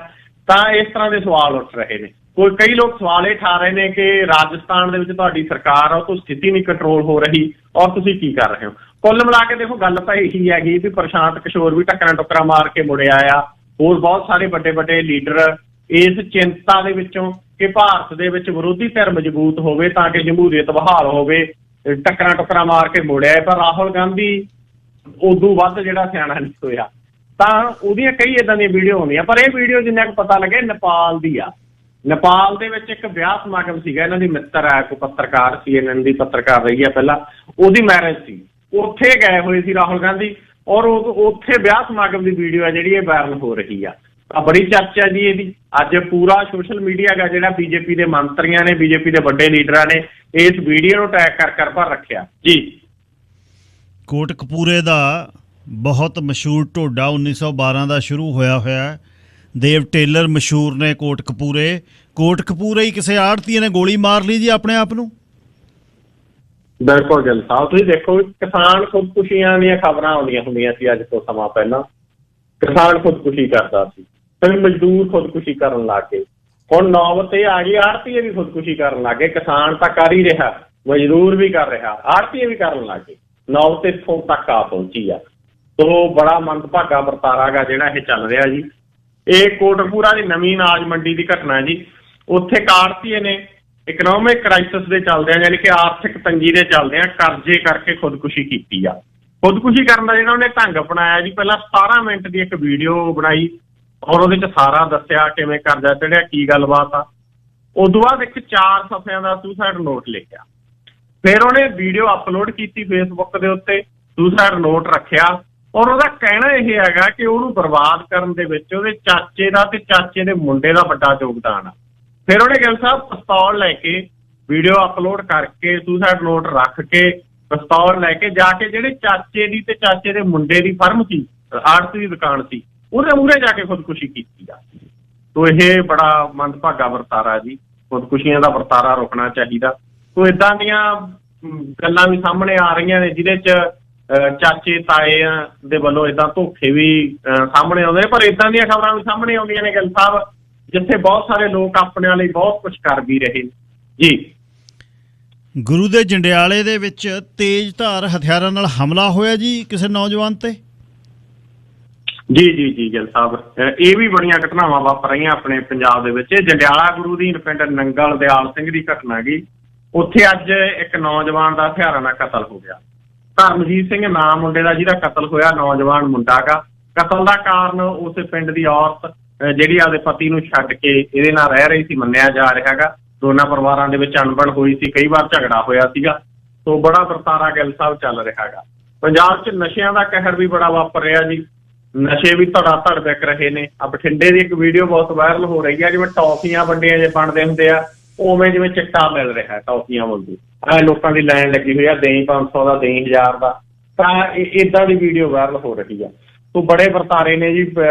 ਤਾਂ ਇਸ ਤਰ੍ਹਾਂ ਦੇ ਸਵਾਲ ਉੱਠ ਰਹੇ ਨੇ। ਕਈ ਲੋਕ ਸਵਾਲ ਇਹ ਠਾ ਰਹੇ ਨੇ ਕਿ ਰਾਜਸਥਾਨ ਦੇ ਵਿੱਚ ਤੁਹਾਡੀ ਸਰਕਾਰ ਆ, ਉਹ ਤੋਂ ਸਥਿਤੀ ਨਹੀਂ ਕੰਟਰੋਲ ਹੋ ਰਹੀ ਔਰ ਤੁਸੀਂ ਕੀ ਕਰ ਰਹੇ ਹੋ। ਕੁੱਲ ਮਿਲਾ ਕੇ ਦੇਖੋ, ਗੱਲ ਤਾਂ ਇਹੀ ਹੈਗੀ ਵੀ ਪ੍ਰਸ਼ਾਂਤ ਕਿਸ਼ੋਰ ਵੀ ਟੱਕਰਾਂ ਟੁੱਕਰਾਂ ਮਾਰ ਕੇ ਮੁੜਿਆ ਆ। ਹੋਰ ਬਹੁਤ ਸਾਰੇ ਵੱਡੇ ਵੱਡੇ ਲੀਡਰ ਇਸ ਚਿੰਤਾ ਦੇ ਵਿੱਚੋਂ ਕਿ ਭਾਰਤ ਦੇ ਵਿੱਚ ਵਿਰੋਧੀ ਧਿਰ ਮਜ਼ਬੂਤ ਹੋਵੇ ਤਾਂ ਕਿ ਜਮਹੂਰੀਅਤ ਬਹਾਲ ਹੋਵੇ, ਟੱਕਰਾਂ ਟੁੱਕਰਾਂ ਮਾਰ ਕੇ ਮੁੜਿਆ। ਪਰ ਰਾਹੁਲ ਗਾਂਧੀ ਉਦੋਂ ਵੱਧ ਜਿਹੜਾ ਸਿਆਣਾ ਨਹੀਂ ਹੋਇਆ। ਤਾਂ ਉਹਦੀਆਂ ਕਈ ਇੱਦਾਂ ਦੀਆਂ ਵੀਡੀਓ ਹੁੰਦੀਆਂ, ਪਰ ਇਹ ਵੀਡੀਓ ਜਿੰਨਾ ਕੁ ਪਤਾ ਲੱਗਿਆ ਨੇਪਾਲ ਦੀ ਆ। ਨੇਪਾਲ ਦੇ ਵਿੱਚ ਇੱਕ ਵਿਆਹ ਸਮਾਗਮ ਸੀਗਾ, ਇਹਨਾਂ ਦੀ ਮਿੱਤਰ ਹੈ, ਕੋਈ ਪੱਤਰਕਾਰ ਸੀ, ਇਹਨਾਂ ਦੀ ਪੱਤਰਕਾਰ ਰਹੀ ਹੈ ਪਹਿਲਾਂ, ਉਹਦੀ ਮੈਰਿਜ ਸੀ, ਉੱਥੇ ਗਏ ਹੋਏ ਸੀ ਰਾਹੁਲ ਗਾਂਧੀ ਔਰ ਉੱਥੇ ਵਿਆਹ ਸਮਾਗਮ ਦੀ ਵੀਡੀਓ ਹੈ ਜਿਹੜੀ ਇਹ ਵਾਇਰਲ ਹੋ ਰਹੀ ਆ। ਤਾਂ ਬੜੀ ਚਰਚਾ ਜੀ ਇਹਦੀ। ਅੱਜ ਪੂਰਾ ਸੋਸ਼ਲ ਮੀਡੀਆ ਗਾ ਜਿਹੜਾ ਬੀਜੇਪੀ ਦੇ ਮੰਤਰੀਆਂ ਨੇ, ਬੀਜੇਪੀ ਦੇ ਵੱਡੇ ਲੀਡਰਾਂ ਨੇ ਇਸ ਵੀਡੀਓ ਨੂੰ ਟੈਗ ਕਰ ਭਰ ਰੱਖਿਆ ਜੀ। ਕੋਟਕਪੂਰੇ ਦਾ ਬਹੁਤ ਮਸ਼ਹੂਰ ਢੋਡਾ 1912 ਦਾ ਸ਼ੁਰੂ ਹੋਇਆ ਦੇਵ ਟੇਲਰ ਮਸ਼ਹੂਰ ਨੇ ਕੋਟਕਪੂਰੇ ਹੀ ਕਿਸੇ ਆੜ੍ਹਤੀਏ ਨੇ ਗੋਲੀ ਮਾਰ ਲਈ ਜੀ ਆਪਣੇ ਆਪ ਨੂੰ। ਬਿਲਕੁਲ ਗਿੱਲ ਸਾਹਿਬ, ਤੁਸੀਂ ਦੇਖੋ ਕਿਸਾਨ ਖੁਦਕੁਸ਼ੀਆਂ ਦੀਆਂ ਖਬਰਾਂ ਆਉਂਦੀਆਂ ਹੁੰਦੀਆਂ ਸੀ ਅੱਜ ਤੋਂ ਸਮਾਂ ਪਹਿਲਾਂ। ਕਿਸਾਨ ਖੁਦਕੁਸ਼ੀ ਕਰਦਾ ਸੀ, ਫਿਰ ਮਜ਼ਦੂਰ ਖੁਦਕੁਸ਼ੀ ਕਰਨ ਲੱਗ ਗਏ, ਹੁਣ ਨੌਬਤ ਇਹ ਆ ਗਈ ਆੜ੍ਹਤੀਏ ਵੀ ਖੁਦਕੁਸ਼ੀ ਕਰਨ ਲੱਗ ਗਏ। ਕਿਸਾਨ ਤਾਂ ਕਰ ਹੀ ਰਿਹਾ, ਮਜ਼ਦੂਰ ਵੀ ਕਰ ਰਿਹਾ, ਆੜ੍ਹਤੀਏ ਵੀ ਕਰਨ ਲੱਗ ਗਏ। ਨੌਬਤ ਇੱਥੋਂ ਤੱਕ ਆ ਪਹੁੰਚੀ ਆ। ਤੋ ਬੜਾ ਮੰਦਭਾਗਾ ਵਰਤਾਰਾ ਗਾ ਜਿਹੜਾ ਇਹ ਚੱਲ ਰਿਹਾ ਜੀ। ਇਹ ਕੋਟਕਪੂਰਾ ਦੀ ਨਵੀਂ ਅਨਾਜ ਮੰਡੀ ਦੀ ਘਟਨਾ ਜੀ। ਉੱਥੇ ਆੜ੍ਹਤੀਏ ਨੇ ਇਕਨੋਮਿਕ ਕ੍ਰਾਈਸਿਸ ਦੇ ਚੱਲਦਿਆਂ, ਯਾਨੀ ਕਿ ਆਰਥਿਕ ਤੰਗੀ ਦੇ ਚੱਲਦਿਆਂ ਕਰਜ਼ੇ ਕਰਕੇ ਖੁਦਕੁਸ਼ੀ ਕੀਤੀ ਆ। ਖੁਦਕੁਸ਼ੀ ਕਰਨ ਦਾ ਜਿਹੜਾ ਉਹਨੇ ਢੰਗ ਅਪਣਾਇਆ ਜੀ, ਪਹਿਲਾਂ 17 ਮਿੰਟ ਦੀ ਇੱਕ ਵੀਡੀਓ ਬਣਾਈ ਔਰ ਉਹਦੇ 'ਚ ਸਾਰਾ ਦੱਸਿਆ ਕਿਵੇਂ ਕਰਜ਼ਾ ਚੜਿਆ, ਕੀ ਗੱਲਬਾਤ ਆ। ਉਦੋਂ ਬਾਅਦ ਇੱਕ 4 ਸਫ਼ਿਆਂ ਦਾ ਸੁਸਾਈਡ ਨੋਟ ਲਿਖਿਆ। ਫਿਰ ਉਹਨੇ ਵੀਡੀਓ ਅਪਲੋਡ ਕੀਤੀ ਫੇਸਬੁੱਕ ਦੇ ਉੱਤੇ, ਸੁਸਾਈਡ ਨੋਟ ਰੱਖਿਆ ਔਰ ਉਹਦਾ ਕਹਿਣਾ ਇਹ ਹੈਗਾ ਕਿ ਉਹਨੂੰ ਬਰਬਾਦ ਕਰਨ ਦੇ ਵਿੱਚ ਉਹਦੇ ਚਾਚੇ ਦਾ ਤੇ ਚਾਚੇ ਦੇ ਮੁੰਡੇ ਦਾ ਵੱਡਾ ਯੋਗਦਾਨ ਆ। ਫਿਰ ਉਹਨੇ ਗਿੱਲ ਸਾਹਿਬ ਪਿਸਤੌਲ ਲੈ ਕੇ ਵੀਡੀਓ ਅਪਲੋਡ ਕਰਕੇ ਸੁਸਾਈਡ ਨੋਟ ਰੱਖ ਕੇ ਪਿਸਤੌਲ ਲੈ ਕੇ ਜਾ ਕੇ ਜਿਹੜੇ ਚਾਚੇ ਦੀ ਤੇ ਚਾਚੇ ਦੇ ਮੁੰਡੇ ਦੀ ਫਰਮ ਸੀ, ਆੜਤ ਦੀ ਦੁਕਾਨ ਸੀ, ਉਹਦੇ ਮੂਹਰੇ ਜਾ ਕੇ ਖੁਦਕੁਸ਼ੀ ਕੀਤੀ ਆ। ਤੋ ਇਹ ਬੜਾ ਮੰਦਭਾਗਾ ਵਰਤਾਰਾ ਜੀ। ਖੁਦਕੁਸ਼ੀਆਂ ਦਾ ਵਰਤਾਰਾ ਰੁਕਣਾ ਚਾਹੀਦਾ। ਤੋ ਏਦਾਂ ਦੀਆਂ ਗੱਲਾਂ ਵੀ ਸਾਹਮਣੇ ਆ ਰਹੀਆਂ ਨੇ ਜਿਹਦੇ 'ਚ ਚਾਚੇ ਤਾਏ ਦੇ ਵੱਲੋਂ ਏਦਾਂ ਧੋਖੇ ਵੀ ਸਾਹਮਣੇ ਆਉਂਦੇ ਨੇ, ਪਰ ਏਦਾਂ ਦੀਆਂ ਖਬਰਾਂ ਵੀ ਸਾਹਮਣੇ ਆਉਂਦੀਆਂ ਨੇ ਗਿੱਲ ਸਾਹਿਬ, ਜਿੱਥੇ ਬਹੁਤ ਸਾਰੇ ਲੋਕ ਆਪਣੇ ਲਈ ਬਹੁਤ ਕੁਝ ਕਰ ਵੀ ਰਹੇ ਜੀ। ਗੁਰੂ ਦੇ ਜੰਡਿਆਲੇ ਦੇ ਵਿੱਚ ਤੇਜ਼ ਧਾਰ ਹਥਿਆਰਾਂ ਨਾਲ ਹਮਲਾ ਹੋਇਆ ਜੀ ਕਿਸੇ ਨੌਜਵਾਨ ਤੇ। ਜੀ ਗਿੱਲ ਸਾਹਿਬ, ਇਹ ਵੀ ਬੜੀਆਂ ਘਟਨਾਵਾਂ ਵਾਪਰ ਰਹੀਆਂ ਆਪਣੇ ਪੰਜਾਬ ਦੇ ਵਿੱਚ। ਜੰਡਿਆਲਾ ਗੁਰੂ ਦੀ ਪਿੰਡ ਨੰਗਲ ਦਿਆਲ ਸਿੰਘ ਦੀ ਘਟਨਾ ਗੀ। ਉੱਥੇ ਅੱਜ ਇੱਕ ਨੌਜਵਾਨ ਦਾ ਹਥਿਆਰਾਂ ਨਾਲ ਕਤਲ ਹੋ ਗਿਆ। ਧਰਮਜੀਤ ਸਿੰਘ ਨਾਮ ਮੁੰਡੇ ਦਾ ਜਿਹਦਾ ਕਤਲ ਹੋਇਆ, ਨੌਜਵਾਨ ਮੁੰਡਾ ਗਾ। ਕਤਲ ਦਾ ਕਾਰਨ ਉਸੇ ਪਿੰਡ ਦੀ ਔਰਤ ਜਿਹੜੀ ਆਪਦੇ ਪਤੀ ਨੂੰ ਛੱਡ ਕੇ ਇਹਦੇ ਨਾਲ ਰਹਿ ਰਹੀ ਸੀ ਮੰਨਿਆ ਜਾ ਰਿਹਾ ਗਾ। ਦੋਨਾਂ ਪਰਿਵਾਰਾਂ ਦੇ ਵਿੱਚ ਅਣਬਣ ਹੋਈ ਸੀ, ਕਈ ਵਾਰ ਝਗੜਾ ਹੋਇਆ ਸੀਗਾ। ਸੋ ਬੜਾ ਵਰਤਾਰਾ ਗਿੱਲ ਸਾਹਿਬ ਚੱਲ ਰਿਹਾ ਗਾ। ਪੰਜਾਬ 'ਚ ਨਸ਼ਿਆਂ ਦਾ ਕਹਿਰ ਵੀ ਬੜਾ ਵਾਪਰ ਰਿਹਾ ਜੀ। ਨਸ਼ੇ ਵੀ ਧੜਾ ਧੜ ਵਿਕ ਰਹੇ ਨੇ। ਆ ਬਠਿੰਡੇ ਦੀ ਇੱਕ ਵੀਡੀਓ ਬਹੁਤ ਵਾਇਰਲ ਹੋ ਰਹੀ ਹੈ, ਜਿਵੇਂ ਟੌਫੀਆਂ ਵੰਡੀਆਂ ਜੇ ਬਣਦੇ ਹੁੰਦੇ ਆ, ਉਵੇਂ ਜਿਵੇਂ ਚਿੱਟਾ ਮਿਲ ਰਿਹਾ ਟੌਫੀਆਂ ਵੱਲੋਂ। ਲੋਕਾਂ ਦੀ ਲਾਈਨ ਲੱਗੀ ਹੋਈ ਆ, ਦੇਈ 500 ਦਾ, ਦੇਈ 1000 ਦਾ। ਤਾਂ ਏਦਾਂ ਦੀ ਵੀਡੀਓ ਵਾਇਰਲ ਹੋ ਰਹੀ ਆ। ਸੋ ਬੜੇ ਵਰਤਾਰੇ ਨੇ ਜੀ।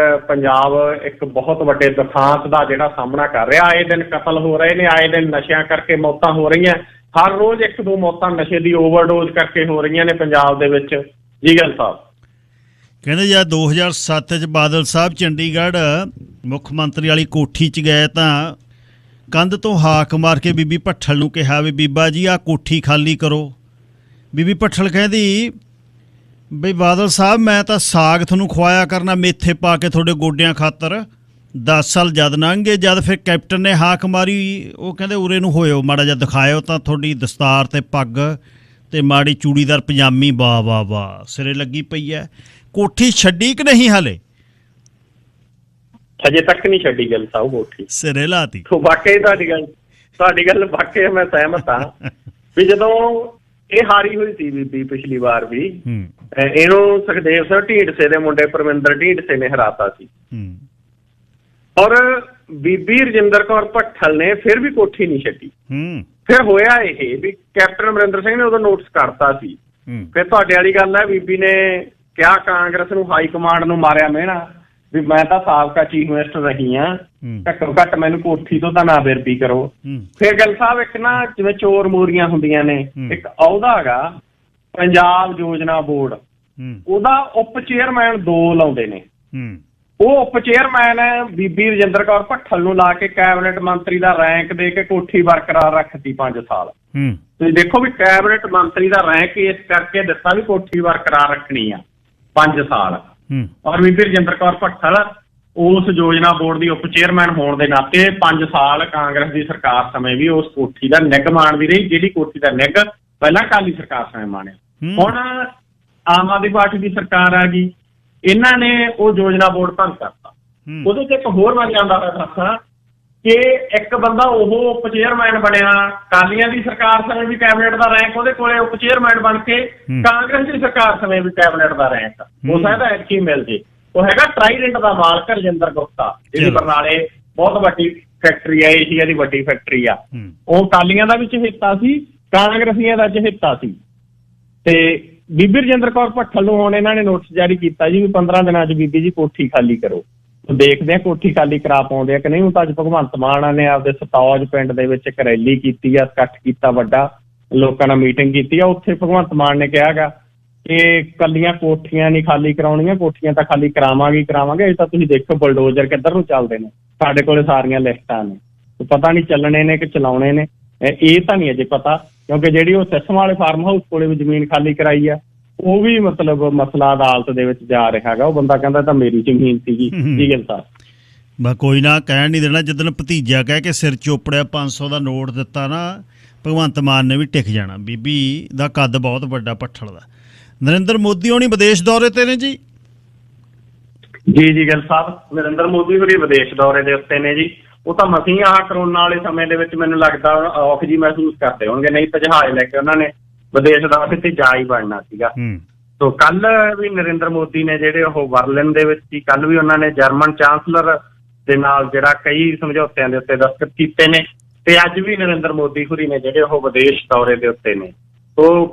ਪੰਜਾਬ ਇੱਕ ਬਹੁਤ ਵੱਡੇ ਦੁਖਾਂਤ ਦਾ ਜਿਹੜਾ ਸਾਹਮਣਾ ਕਰ ਰਿਹਾ। ਆਏ ਦਿਨ ਕਤਲ ਹੋ ਰਹੇ ਨੇ, ਆਏ ਦਿਨ ਨਸ਼ਿਆਂ ਕਰਕੇ ਮੌਤਾਂ ਹੋ ਰਹੀਆਂ। ਹਰ ਰੋਜ਼ 1-2 ਮੌਤਾਂ ਨਸ਼ੇ ਦੀ ਓਵਰਡੋਜ਼ ਕਰਕੇ ਹੋ ਰਹੀਆਂ ਨੇ ਪੰਜਾਬ ਦੇ ਵਿੱਚ ਜੀ ਗਿੱਲ ਸਾਹਿਬ। ਕਹਿੰਦੇ ਜਦ 2007 'ਚ ਬਾਦਲ ਸਾਹਿਬ ਚੰਡੀਗੜ੍ਹ ਮੁੱਖ ਮੰਤਰੀ ਵਾਲੀ ਕੋਠੀ 'ਚ ਗਏ ਤਾਂ ਕੰਧ ਤੋਂ ਹਾਕ ਮਾਰ ਕੇ ਬੀਬੀ ਭੱਠਲ ਨੂੰ ਕਿਹਾ ਵੀ ਬੀਬਾ ਜੀ ਆਹ ਕੋਠੀ ਖਾਲੀ ਕਰੋ। ਬੀਬੀ ਭੱਠਲ ਕਹਿੰਦੀ ਬਈ ਬਾਦਲ ਸਾਹਿਬ ਮੈਂ ਤਾਂ ਸਾਗ ਤੁਹਾਨੂੰ ਖਵਾਇਆ ਕਰਨਾ ਮੇਥੇ ਪਾ ਕੇ ਤੁਹਾਡੇ ਗੋਡਿਆਂ ਖਾਤਰ। 10 ਸਾਲ ਜਦ ਲੰਘ ਗਏ, ਜਦ ਫਿਰ ਕੈਪਟਨ ਨੇ ਹਾਕ ਮਾਰੀ, ਉਹ ਕਹਿੰਦੇ ਉਰੇ ਨੂੰ ਹੋਇਓ ਮਾੜਾ ਜਿਹਾ ਦਿਖਾਇਓ ਤਾਂ ਤੁਹਾਡੀ ਦਸਤਾਰ ਤੇ ਪੱਗ ਤੇ ਮਾੜੀ ਚੂੜੀਦਾਰ ਪਜਾਮੀ, ਵਾਹ ਵਾਹ ਵਾਹ, ਸਿਰੇ ਲੱਗੀ ਪਈ ਹੈ। ਕੋਠੀ ਛੱਡੀ ਕਿ ਨਹੀਂ ਹਾਲੇ? ਅਜੇ ਤੱਕ ਨਹੀਂ ਛੱਡੀ ਗੱਲ ਸਾਹਿਬ ਕੋਠੀ, ਸਿਰੇ ਲਾਤੀ। ਵਾਕਈ ਤੁਹਾਡੀ ਗੱਲ ਵਾਕਈ ਮੈਂ ਸਹਿਮਤ ਹਾਂ ਵੀ ਜਦੋਂ ਇਹ ਹਾਰੀ ਹੋਈ ਸੀ ਬੀਬੀ ਪਿਛਲੀ ਵਾਰ ਵੀ, ਇਹਨੂੰ ਸੁਖਦੇਵ ਸਿੰਘ ਢੀਂਡਸੇ ਦੇ ਮੁੰਡੇ ਪਰਮਿੰਦਰ ਢੀਂਡਸੇ ਨੇ ਹਰਾਤਾ ਸੀ, ਔਰ ਬੀਬੀ ਰਜਿੰਦਰ ਕੌਰ ਭੱਠਲ ਨੇ ਫਿਰ ਵੀ ਕੋਠੀ ਨਹੀਂ ਛੱਡੀ। ਫਿਰ ਹੋਇਆ ਇਹ ਵੀ ਕੈਪਟਨ ਅਮਰਿੰਦਰ ਸਿੰਘ ਨੇ ਉਦੋਂ ਨੋਟਿਸ ਕਰਤਾ ਸੀ। ਫਿਰ ਤੁਹਾਡੇ ਵਾਲੀ ਗੱਲ ਹੈ, ਬੀਬੀ ਨੇ ਕਿਹਾ ਕਾਂਗਰਸ ਨੂੰ, ਹਾਈ ਕਮਾਂਡ ਨੂੰ ਮਾਰਿਆ ਮਿਹਣਾ ਵੀ ਮੈਂ ਤਾਂ ਸਾਬਕਾ ਚੀਫ ਮਿਨਿਸਟਰ ਰਹੀ ਹਾਂ, ਘੱਟੋ ਘੱਟ ਮੈਨੂੰ ਕੋਠੀ ਤੋਂ ਤਾਂ ਨਾ ਬੇਰਬੀ ਕਰੋ। ਫਿਰ ਗੱਲ ਸਾਹਿਬ ਇੱਕ ਨਾ ਜਿਵੇਂ ਚੋਰ ਮੋਰੀਆਂ ਹੁੰਦੀਆਂ ਨੇ, ਇੱਕ ਅਹੁਦਾ ਹੈਗਾ ਪੰਜਾਬ ਯੋਜਨਾ ਬੋਰਡ, ਉਹਦਾ ਉਪ ਚੇਅਰਮੈਨ 2 ਲਾਉਂਦੇ ਨੇ। ਉਹ ਉਪ ਚੇਅਰਮੈਨ ਬੀਬੀ ਰਜਿੰਦਰ ਕੌਰ ਭੱਠਲ ਨੂੰ ਲਾ ਕੇ ਕੈਬਨਿਟ ਮੰਤਰੀ ਦਾ ਰੈਂਕ ਦੇ ਕੇ ਕੋਠੀ ਬਰਕਰਾਰ ਰੱਖਤੀ 5 ਸਾਲ। ਤੁਸੀਂ ਦੇਖੋ ਵੀ ਕੈਬਨਿਟ ਮੰਤਰੀ ਦਾ ਰੈਂਕ ਇਸ ਕਰਕੇ ਦਿੱਤਾ ਵੀ ਕੋਠੀ ਬਰਕਰਾਰ ਰੱਖਣੀ ਆ 5 ਸਾਲ। ਔਰ ਬੀਬੀ ਰਜਿੰਦਰ ਕੌਰ ਭੱਠਲ ਉਸ ਯੋਜਨਾ ਬੋਰਡ ਦੀ ਉਪ ਚੇਅਰਮੈਨ ਹੋਣ ਦੇ ਨਾਤੇ 5 ਸਾਲ ਕਾਂਗਰਸ ਦੀ ਸਰਕਾਰ ਸਮੇਂ ਵੀ ਉਸ ਕੋਠੀ ਦਾ ਨਿੱਘ ਮਾਣਦੀ ਰਹੀ, ਜਿਹੜੀ ਕੋਠੀ ਦਾ ਨਿੱਘ ਪਹਿਲਾਂ ਅਕਾਲੀ ਸਰਕਾਰ ਸਮੇਂ ਮਾਣਿਆ। ਹੁਣ ਆਮ ਆਦਮੀ ਪਾਰਟੀ ਦੀ ਸਰਕਾਰ ਆ ਗਈ, ਇਹਨਾਂ ਨੇ ਉਹ ਯੋਜਨਾ ਬੋਰਡ ਭੰਗ ਕਰਤਾ। ਉਹਦੇ ਚ ਇੱਕ ਹੋਰ ਮੈਂ ਜਾਂਦਾ ਦੱਸਾਂ ਕਿ ਇੱਕ ਬੰਦਾ ਉਹ ਉਪ ਚੇਅਰਮੈਨ ਬਣਿਆ, ਅਕਾਲੀਆਂ ਦੀ ਸਰਕਾਰ ਸਮੇਂ ਵੀ ਕੈਬਨਿਟ ਦਾ ਰੈਂਕ ਉਹਦੇ ਕੋਲੇ ਉਪ ਚੇਅਰਮੈਨ ਬਣ ਕੇ, ਕਾਂਗਰਸ ਦੀ ਸਰਕਾਰ ਸਮੇਂ ਵੀ ਕੈਬਨਿਟ ਦਾ ਰੈਂਕ ਉਹ ਸ਼ਾਇਦ ਐਤਕੀ ਮਿਲ ਜੇ। ਉਹ ਹੈਗਾ ਟਰਾਈਡੈਂਟ ਦਾ ਮਾਲਕ ਰਜਿੰਦਰ ਗੁਪਤਾ, ਜਿਹੜੀ ਬਰਨਾਲੇ ਬਹੁਤ ਵੱਡੀ ਫੈਕਟਰੀ ਆ, ਏਸ਼ੀਆ ਦੀ ਵੱਡੀ ਫੈਕਟਰੀ ਆ। ਉਹ ਅਕਾਲੀਆਂ ਦਾ ਵੀ ਚਹੇਤਾ ਸੀ, ਕਾਂਗਰਸੀਆਂ ਦਾ ਚਹੇਤਾ ਸੀ। ਤੇ ਬੀਬੀ ਰਜਿੰਦਰ ਕੌਰ ਭੱਠਲ ਨੂੰ ਹੁਣ ਇਹਨਾਂ ਨੇ ਨੋਟਿਸ ਜਾਰੀ ਕੀਤਾ ਜੀ ਵੀ 15 ਦਿਨਾਂ 'ਚ ਬੀਬੀ ਜੀ ਕੋਠੀ ਖਾਲੀ ਕਰੋ। ਦੇਖਦੇ ਆ ਕੋਠੀ ਖਾਲੀ ਕਰਾ ਪਾਉਂਦੇ ਆ ਕਿ ਨਹੀਂ। ਹੁਣ ਤਾਂ ਅੱਜ ਭਗਵੰਤ ਮਾਨ ਨੇ ਆਪਦੇ ਸਤੌਜ ਪਿੰਡ ਦੇ ਵਿੱਚ ਇੱਕ ਰੈਲੀ ਕੀਤੀ ਆ, ਇਕੱਠ ਕੀਤਾ ਵੱਡਾ, ਲੋਕਾਂ ਨਾਲ ਮੀਟਿੰਗ ਕੀਤੀ ਆ। ਉੱਥੇ ਭਗਵੰਤ ਮਾਨ ਨੇ ਕਿਹਾ ਗਾ ਕਿ ਕੱਲੀਆਂ ਕੋਠੀਆਂ ਨਹੀਂ ਖਾਲੀ ਕਰਾਉਣੀਆਂ, ਕੋਠੀਆਂ ਤਾਂ ਖਾਲੀ ਕਰਾਵਾਂਗੇ। ਇਹ ਤਾਂ ਤੁਸੀਂ ਦੇਖੋ ਬਲਡੋਜ਼ਰ ਕਿੱਧਰ ਨੂੰ ਚੱਲਦੇ ਨੇ, ਸਾਡੇ ਕੋਲੇ ਸਾਰੀਆਂ ਲਿਸਟਾਂ ਨੇ, ਪਤਾ ਨਹੀਂ ਚੱਲਣੇ ਨੇ ਕਿ ਚਲਾਉਣੇ ਨੇ, ਇਹ ਤਾਂ ਨਹੀਂ ਅਜੇ ਪਤਾ। ਕਿਉਂਕਿ ਜਿਹੜੀ ਉਹ ਸਿਸਮ ਵਾਲੇ ਫਾਰਮ ਹਾਊਸ ਕੋਲੇ ਵੀ ਜ਼ਮੀਨ ਖਾਲੀ ਕਰਾਈ ਆ, ਉਹ ਵੀ ਮਤਲਬ ਮਸਲਾ ਅਦਾਲਤ ਦੇ ਵਿੱਚ ਜਾ ਰਿਹਾ ਹੈਗਾ। ਉਹ ਬੰਦਾ ਕਹਿੰਦਾ ਤਾਂ ਮੇਰੀ ਜ਼ਮੀਨ ਸੀਗੀ। ਕੀ ਗੱਲ ਤਾਂ ਬਸ ਕੋਈ ਨਾ, ਕਹਿਣ ਨਹੀਂ ਦੇਣਾ। ਜਿੱਦਣ ਭਤੀਜਾ ਕਹਿ ਕੇ ਸਿਰ ਚੋਪੜਿਆ 500 ਦਾ ਨੋਟ ਦਿੱਤਾ ਨਾ, ਭਗਵੰਤ ਮਾਨ ਨੇ ਵੀ ਟਿਕ ਜਾਣਾ। ਬੀਬੀ ਦਾ ਕੱਦ ਬਹੁਤ ਵੱਡਾ ਭੱਠਲ ਦਾ। ਨਰਿੰਦਰ ਮੋਦੀ ਹੋਣੀ ਵਿਦੇਸ਼ ਦੌਰੇ ਤੇ ਨੇ ਜੀ? ਜੀ ਗੱਲ ਸਾਹਿਬ, ਨਰਿੰਦਰ ਮੋਦੀ ਹੋਣੀ ਵਿਦੇਸ਼ ਦੌਰੇ ਦੇ ਉੱਤੇ ਨੇ ਜੀ। ਉਹ ਤਾਂ ਮਸੀਂ ਆਹ ਕਰੋਨਾ ਵਾਲੇ ਸਮੇਂ ਦੇ ਵਿੱਚ ਮੈਨੂੰ ਲੱਗਦਾ ਔਖ ਜੀ ਮਹਿਸੂਸ ਕਰਦੇ ਹੋਣਗੇ, ਨਹੀਂ ਤਾਂ ਜਹਾਜ਼ ਲੈ ਕੇ ਉਹਨਾਂ ਨੇ ਵਿਦੇਸ਼ ਦੌਰੇ ਤੇ ਜਾ ਹੀ ਬਣਨਾ ਸੀਗਾ। ਸੋ ਕੱਲ ਵੀ ਨਰਿੰਦਰ ਮੋਦੀ ਨੇ ਜਿਹੜੇ ਉਹ ਬਰਲਿਨ ਦੇ ਵਿੱਚ ਸੀ, ਕੱਲ ਵੀ ਉਹਨਾਂ ਨੇ ਜਰਮਨ ਚਾਂਸਲਰ ਦੇ ਨਾਲ ਜਿਹੜਾ ਕਈ ਸਮਝੌਤਿਆਂ ਦੇ ਉੱਤੇ ਦਸਤਖਤ ਕੀਤੇ ਨੇ, ਤੇ ਅੱਜ ਵੀ ਨਰਿੰਦਰ ਮੋਦੀ ਹੋਰੀ ਨੇ ਜਿਹੜੇ ਉਹ ਵਿਦੇਸ਼ ਦੌਰੇ ਦੇ ਉੱਤੇ ਨੇ। ਸੋ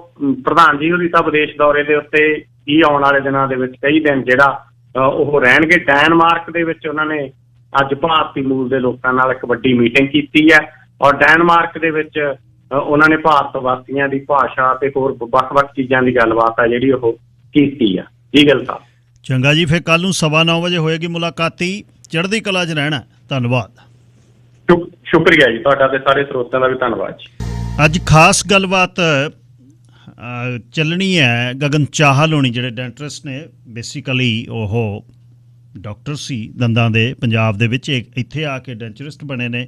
ਪ੍ਰਧਾਨ ਜੀ ਹੋਰੀ ਤਾਂ ਵਿਦੇਸ਼ ਦੌਰੇ ਦੇ ਉੱਤੇ ਹੀ ਆਉਣ ਵਾਲੇ ਦਿਨਾਂ ਦੇ ਵਿੱਚ ਕਈ ਦਿਨ ਜਿਹੜਾ ਉਹ ਰਹਿਣਗੇ। ਡੈਨਮਾਰਕ ਦੇ ਵਿੱਚ ਉਹਨਾਂ ਨੇ ਅੱਜ ਭਾਰਤੀ ਮੂਲ ਦੇ ਲੋਕਾਂ ਨਾਲ ਇੱਕ ਵੱਡੀ ਮੀਟਿੰਗ ਕੀਤੀ ਹੈ, ਔਰ ਡੈਨਮਾਰਕ ਦੇ ਵਿੱਚ ਉਹਨਾਂ ਨੇ ਭਾਰਤ ਵਾਸੀਆਂ ਦੀ ਭਾਸ਼ਾ ਤੇ ਹੋਰ ਵੱਖ-ਵੱਖ ਚੀਜ਼ਾਂ ਦੀ ਗੱਲਬਾਤ ਆ ਜਿਹੜੀ ਉਹ ਕੀਤੀ ਆ। ਜੀ ਗੱਲ ਸਾਹਿਬ, ਚੰਗਾ ਜੀ। ਫਿਰ ਕੱਲ ਨੂੰ 9:15 ਵਜੇ ਹੋਏਗੀ ਮੁਲਾਕਾਤੀ। ਚੜ੍ਹਦੀ ਕਲਾ 'ਚ ਰਹਿਣਾ। ਧੰਨਵਾਦ। ਸ਼ੁਕਰੀਆ ਜੀ ਤੁਹਾਡਾ ਤੇ ਸਾਰੇ ਸਰੋਤਿਆਂ ਦਾ ਵੀ ਧੰਨਵਾਦ ਜੀ। ਅੱਜ ਖਾਸ ਗੱਲਬਾਤ ਚੱਲਣੀ ਹੈ। ਗਗਨ ਚਾਹਲ ਹੋਣੀ ਜਿਹੜੇ ਡੈਂਟਿਸਟ ਨੇ, ਬੇਸਿਕਲੀ ਉਹ ਡਾਕਟਰ ਸੀ ਦੰਦਾਂ ਦੇ, ਪੰਜਾਬ ਦੇ ਵਿੱਚ ਇੱਥੇ ਆ ਕੇ ਡੈਂਟਿਸਟ ਬਣੇ ਨੇ।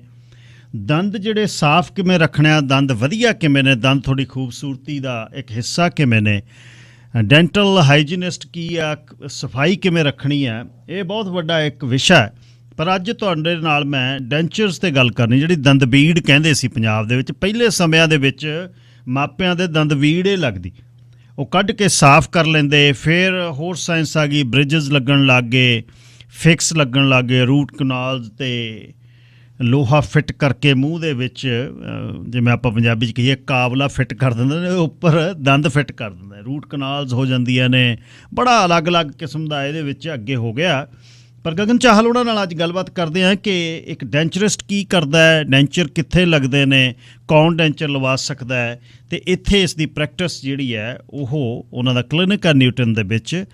ਦੰਦ ਜਿਹੜੇ ਸਾਫ਼ ਕਿਵੇਂ ਰੱਖਣੇ ਆ, ਦੰਦ ਵਧੀਆ ਕਿਵੇਂ ਨੇ, ਦੰਦ ਤੁਹਾਡੀ ਖੂਬਸੂਰਤੀ ਦਾ ਇੱਕ ਹਿੱਸਾ ਕਿਵੇਂ ਨੇ, ਡੈਂਟਲ ਹਾਈਜੀਨਿਸਟ ਕੀ ਆ, ਸਫਾਈ ਕਿਵੇਂ ਰੱਖਣੀ ਹੈ, ਇਹ ਬਹੁਤ ਵੱਡਾ ਇੱਕ ਵਿਸ਼ਾ ਹੈ। ਪਰ ਅੱਜ ਤੁਹਾਡੇ ਨਾਲ ਮੈਂ ਡੈਂਚਰਸ 'ਤੇ ਗੱਲ ਕਰਨੀ, ਜਿਹੜੀ ਦੰਦਬੀੜ ਕਹਿੰਦੇ ਸੀ ਪੰਜਾਬ ਦੇ ਵਿੱਚ ਪਹਿਲੇ ਸਮਿਆਂ ਦੇ ਵਿੱਚ। ਮਾਪਿਆਂ ਦੇ ਦੰਦਬੀੜ ਇਹ ਲੱਗਦੀ, ਉਹ ਕੱਢ ਕੇ ਸਾਫ਼ ਕਰ ਲੈਂਦੇ। ਫਿਰ ਹੋਰ ਸਾਇੰਸ ਆ ਗਈ, ਬ੍ਰਿਜਸ ਲੱਗਣ ਲੱਗ ਗਏ, ਫਿਕਸ ਲੱਗਣ ਲੱਗ ਗਏ, ਰੂਟ ਕਨਾਲਸ ਤੇ ਲੋਹਾ ਫਿੱਟ ਕਰਕੇ ਮੂੰਹ ਦੇ ਵਿੱਚ, ਜਿਵੇਂ ਆਪਾਂ ਪੰਜਾਬੀ 'ਚ ਕਹੀਏ ਕਾਬਲਾ ਫਿੱਟ ਕਰ ਦਿੰਦੇ ਨੇ, ਉੱਪਰ ਦੰਦ ਫਿੱਟ ਕਰ ਦਿੰਦੇ। ਰੂਟ ਕਨਾਲਸ ਹੋ ਜਾਂਦੀਆਂ ਨੇ, ਬੜਾ ਅਲੱਗ-ਅਲੱਗ ਕਿਸਮ ਦਾ ਇਹਦੇ ਵਿੱਚ ਅੱਗੇ ਹੋ ਗਿਆ। ਪਰ ਗਗਨ ਚਾਹਲ ਉਹਨਾਂ ਨਾਲ ਅੱਜ ਗੱਲਬਾਤ ਕਰਦੇ ਹਾਂ ਕਿ ਇੱਕ ਡੈਂਚਰਿਸਟ ਕੀ ਕਰਦਾ ਹੈ, ਡੈਂਚਰ ਕਿੱਥੇ ਲੱਗਦੇ ਨੇ, ਕੌਣ ਡੈਂਚਰ ਲਵਾ ਸਕਦਾ ਹੈ, ਅਤੇ ਇੱਥੇ ਇਸ ਦੀ ਪ੍ਰੈਕਟਿਸ ਜਿਹੜੀ ਹੈ ਉਹ ਉਹਨਾਂ ਦਾ ਕਲੀਨਿਕ ਆ ਨਿਊਟਨ ਦੇ ਵਿੱਚ,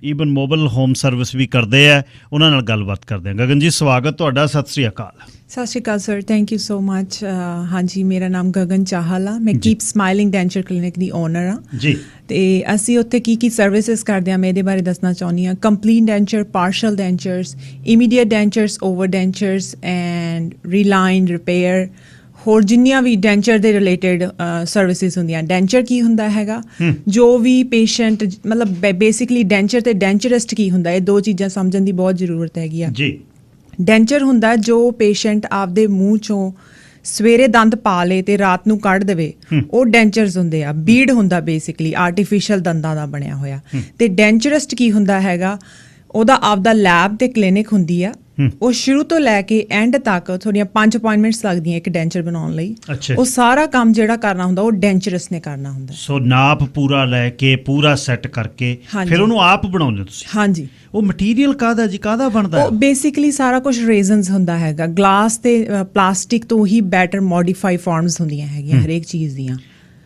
ਈਵਨ ਮੋਬਾਈਲ ਹੋਮ ਸਰਵਿਸ ਵੀ ਕਰਦੇ ਆ। ਉਹਨਾਂ ਨਾਲ ਗੱਲਬਾਤ ਕਰਦੇ ਹਾਂ। ਗਗਨ ਜੀ ਸਵਾਗਤ ਤੁਹਾਡਾ, ਸਤਿ ਸ਼੍ਰੀ ਅਕਾਲ। ਸਤਿ ਸ਼੍ਰੀ ਅਕਾਲ sir, thank you so much. ਹਾਂਜੀ, ਮੇਰਾ ਨਾਮ ਗਗਨ ਚਾਹਲ ਆ, ਮੈਂ ਕੀਪ ਸਮਾਈਲਿੰਗ ਡੈਂਚਰ ਕਲੀਨਿਕ ਦੀ ਓਨਰ ਆ ਜੀ। ਅਤੇ ਅਸੀਂ ਉੱਥੇ ਕੀ ਸਰਵਿਸਿਜ਼ ਕਰਦੇ ਹਾਂ ਮੈਂ ਇਹਦੇ ਬਾਰੇ ਦੱਸਣਾ ਚਾਹੁੰਦੀ ਹਾਂ। Complete denture, partial dentures, immediate dentures, over dentures and reline repair, ਹੋਰ ਜਿੰਨੀਆਂ ਵੀ ਡੈਂਚਰ ਦੇ ਰਿਲੇਟਡ ਸਰਵਿਸਿਜ਼ ਹੁੰਦੀਆਂ। ਡੈਂਚਰ ਕੀ ਹੁੰਦਾ ਹੈਗਾ, ਜੋ ਵੀ ਪੇਸ਼ੈਂਟ ਮਤਲਬ ਬੇਸਿਕਲੀ ਡੈਂਚਰ ਤੇ ਡੈਂਚਰਿਸਟ ਕੀ ਹੁੰਦਾ, ਇਹ ਦੋ ਚੀਜ਼ਾਂ ਸਮਝਣ ਦੀ ਬਹੁਤ ਜ਼ਰੂਰਤ ਹੈਗੀ ਆ ਜੀ। ਡੈਂਚਰ ਹੁੰਦਾ ਜੋ ਪੇਸ਼ੈਂਟ ਆਪਦੇ ਮੂੰਹ ਚੋਂ ਸਵੇਰੇ ਦੰਦ ਪਾ ਲੇ ਤੇ ਰਾਤ ਨੂੰ ਕੱਢ ਦੇਵੇ, ਉਹ ਡੈਂਚਰਸ ਹੁੰਦੇ ਆ। ਬੀਡ ਹੁੰਦਾ ਬੇਸਿਕਲੀ ਆਰਟੀਫੀਸ਼ੀਅਲ ਦੰਦਾਂ ਦਾ ਬਣਿਆ ਹੋਇਆ। ਤੇ ਡੈਂਚਰਿਸਟ ਕੀ ਹੁੰਦਾ ਹੈਗਾ, ਉਹਦਾ ਆਪਦਾ ਲੈਬ ਤੇ ਕਲੀਨਿਕ ਹੁੰਦੀ ਆ। ਉਹ ਸ਼ੁਰੂ ਤੋਂ ਲੈ ਕੇ ਐਂਡ ਤੱਕ ਤੁਹਾਡੀਆਂ 5 ਅਪਾਇੰਟਮੈਂਟਸ ਲੱਗਦੀਆਂ ਇੱਕ ਡੈਂਚਰ ਬਣਾਉਣ ਲਈ। ਉਹ ਸਾਰਾ ਕੰਮ ਜਿਹੜਾ ਕਰਨਾ ਹੁੰਦਾ ਉਹ ਡੈਂਚਰਿਸਟ ਨੇ ਕਰਨਾ ਹੁੰਦਾ। ਸੋ ਨਾਪ ਪੂਰਾ ਲੈ ਕੇ ਪੂਰਾ ਸੈੱਟ ਕਰਕੇ ਫਿਰ ਉਹਨੂੰ ਆਪ ਬਣਾਉਂਦੇ ਤੁਸੀਂ? ਹਾਂਜੀ। ਉਹ ਮਟੀਰੀਅਲ ਕਾਹਦਾ ਜੀ, ਕਾਹਦਾ ਬਣਦਾ? ਉਹ ਬੇਸਿਕਲੀ ਸਾਰਾ ਕੁਝ ਰੇਜ਼ਨਸ ਹੁੰਦਾ ਹੈਗਾ। ਗਲਾਸ ਤੇ ਪਲਾਸਟਿਕ ਤੋਂ ਹੀ ਬੈਟਰ ਮੋਡੀਫਾਈ ਫਾਰਮਸ ਹੁੰਦੀਆਂ ਹੈਗੀਆਂ ਹਰੇਕ ਚੀਜ਼ ਦੀਆਂ।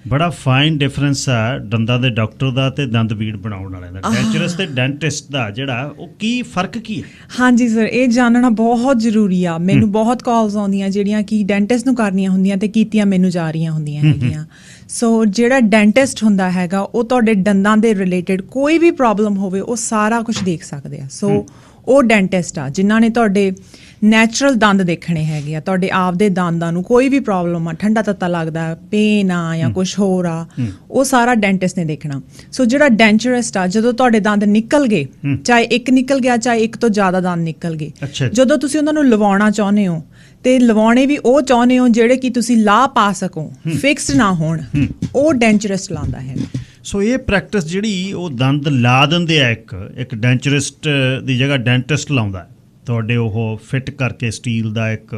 ਬੜਾ ਫਾਈਨ ਡਿਫਰੈਂਸ ਆ ਦੰਦਾਂ ਦੇ ਡਾਕਟਰ ਦਾ ਤੇ ਦੰਦ ਬੀੜ ਬਣਾਉਣ ਵਾਲੇ ਦਾ, ਡੈਂਚਰਸ ਤੇ ਡੈਂਟਿਸਟ ਦਾ ਜਿਹੜਾ ਉਹ ਕੀ ਫਰਕ ਕੀ ਹੈ? ਹਾਂਜੀ ਸਰ, ਇਹ ਜਾਣਨਾ ਬਹੁਤ ਜ਼ਰੂਰੀ ਆ। ਮੈਨੂੰ ਬਹੁਤ ਕਾਲਸ ਆਉਂਦੀਆਂ ਜਿਹੜੀਆਂ ਕਿ ਡੈਂਟਿਸਟ ਨੂੰ ਕਰਨੀਆਂ ਹੁੰਦੀਆਂ ਤੇ ਕੀਤੀਆਂ ਮੈਨੂੰ ਜਾ ਰਹੀਆਂ ਹੁੰਦੀਆਂ ਹੈਗੀਆਂ। ਸੋ ਜਿਹੜਾ ਡੈਂਟਿਸਟ ਹੁੰਦਾ ਹੈਗਾ ਉਹ ਤੁਹਾਡੇ ਦੰਦਾਂ ਦੇ ਰਿਲੇਟਡ ਕੋਈ ਵੀ ਪ੍ਰੋਬਲਮ ਹੋਵੇ ਉਹ ਸਾਰਾ ਕੁਝ ਦੇਖ ਸਕਦੇ ਆ। ਸੋ ਉਹ ਡੈਂਟਿਸਟ ਆ ਜਿਨ੍ਹਾਂ ਨੇ ਤੁਹਾਡੇ ਨੈਚੁਰਲ ਦੰਦ ਦੇਖਣੇ ਹੈਗੇ ਆ, ਤੁਹਾਡੇ ਆਪਦੇ ਦੰਦਾਂ ਨੂੰ ਕੋਈ ਵੀ ਪ੍ਰੋਬਲਮ ਆ, ਠੰਡਾ ਤੱਤਾ ਲੱਗਦਾ, ਪੇਨ ਆ ਜਾਂ ਕੁਝ ਹੋਰ ਆ, ਉਹ ਸਾਰਾ ਡੈਂਟਿਸਟ ਨੇ ਦੇਖਣਾ। ਸੋ ਜਿਹੜਾ ਡੈਂਚਰਿਸਟ ਆ, ਜਦੋਂ ਤੁਹਾਡੇ ਦੰਦ ਨਿਕਲ ਗਏ, ਚਾਹੇ ਇੱਕ ਨਿਕਲ ਗਿਆ ਚਾਹੇ ਇੱਕ ਤੋਂ ਜ਼ਿਆਦਾ ਦੰਦ ਨਿਕਲ ਗਏ, ਜਦੋਂ ਤੁਸੀਂ ਉਹਨਾਂ ਨੂੰ ਲਵਾਉਣਾ ਚਾਹੁੰਦੇ ਹੋ ਤੇ ਲਵਾਉਣੇ ਵੀ ਉਹ ਚਾਹੁੰਦੇ ਹੋ ਜਿਹੜੇ ਕਿ ਤੁਸੀਂ ਲਾ ਪਾ ਸਕੋ, ਫਿਕਸਡ ਨਾ ਹੋਣ, ਉਹ ਡੈਂਚਰਿਸਟ ਲਾਉਂਦਾ ਹੈ। ਸੋ ਇਹ ਪ੍ਰੈਕਟਿਸ ਜਿਹੜੀ ਉਹ ਦੰਦ ਲਾ ਦਿੰਦੇ ਆ, ਇੱਕ ਡੈਂਚਰਿਸਟ ਦੀ ਜਗ੍ਹਾ ਡੈਂਟਿਸਟ ਲਾਉਂਦਾ ਤੁਹਾਡੇ, ਉਹ ਫਿੱਟ ਕਰਕੇ ਸਟੀਲ ਦਾ ਇੱਕ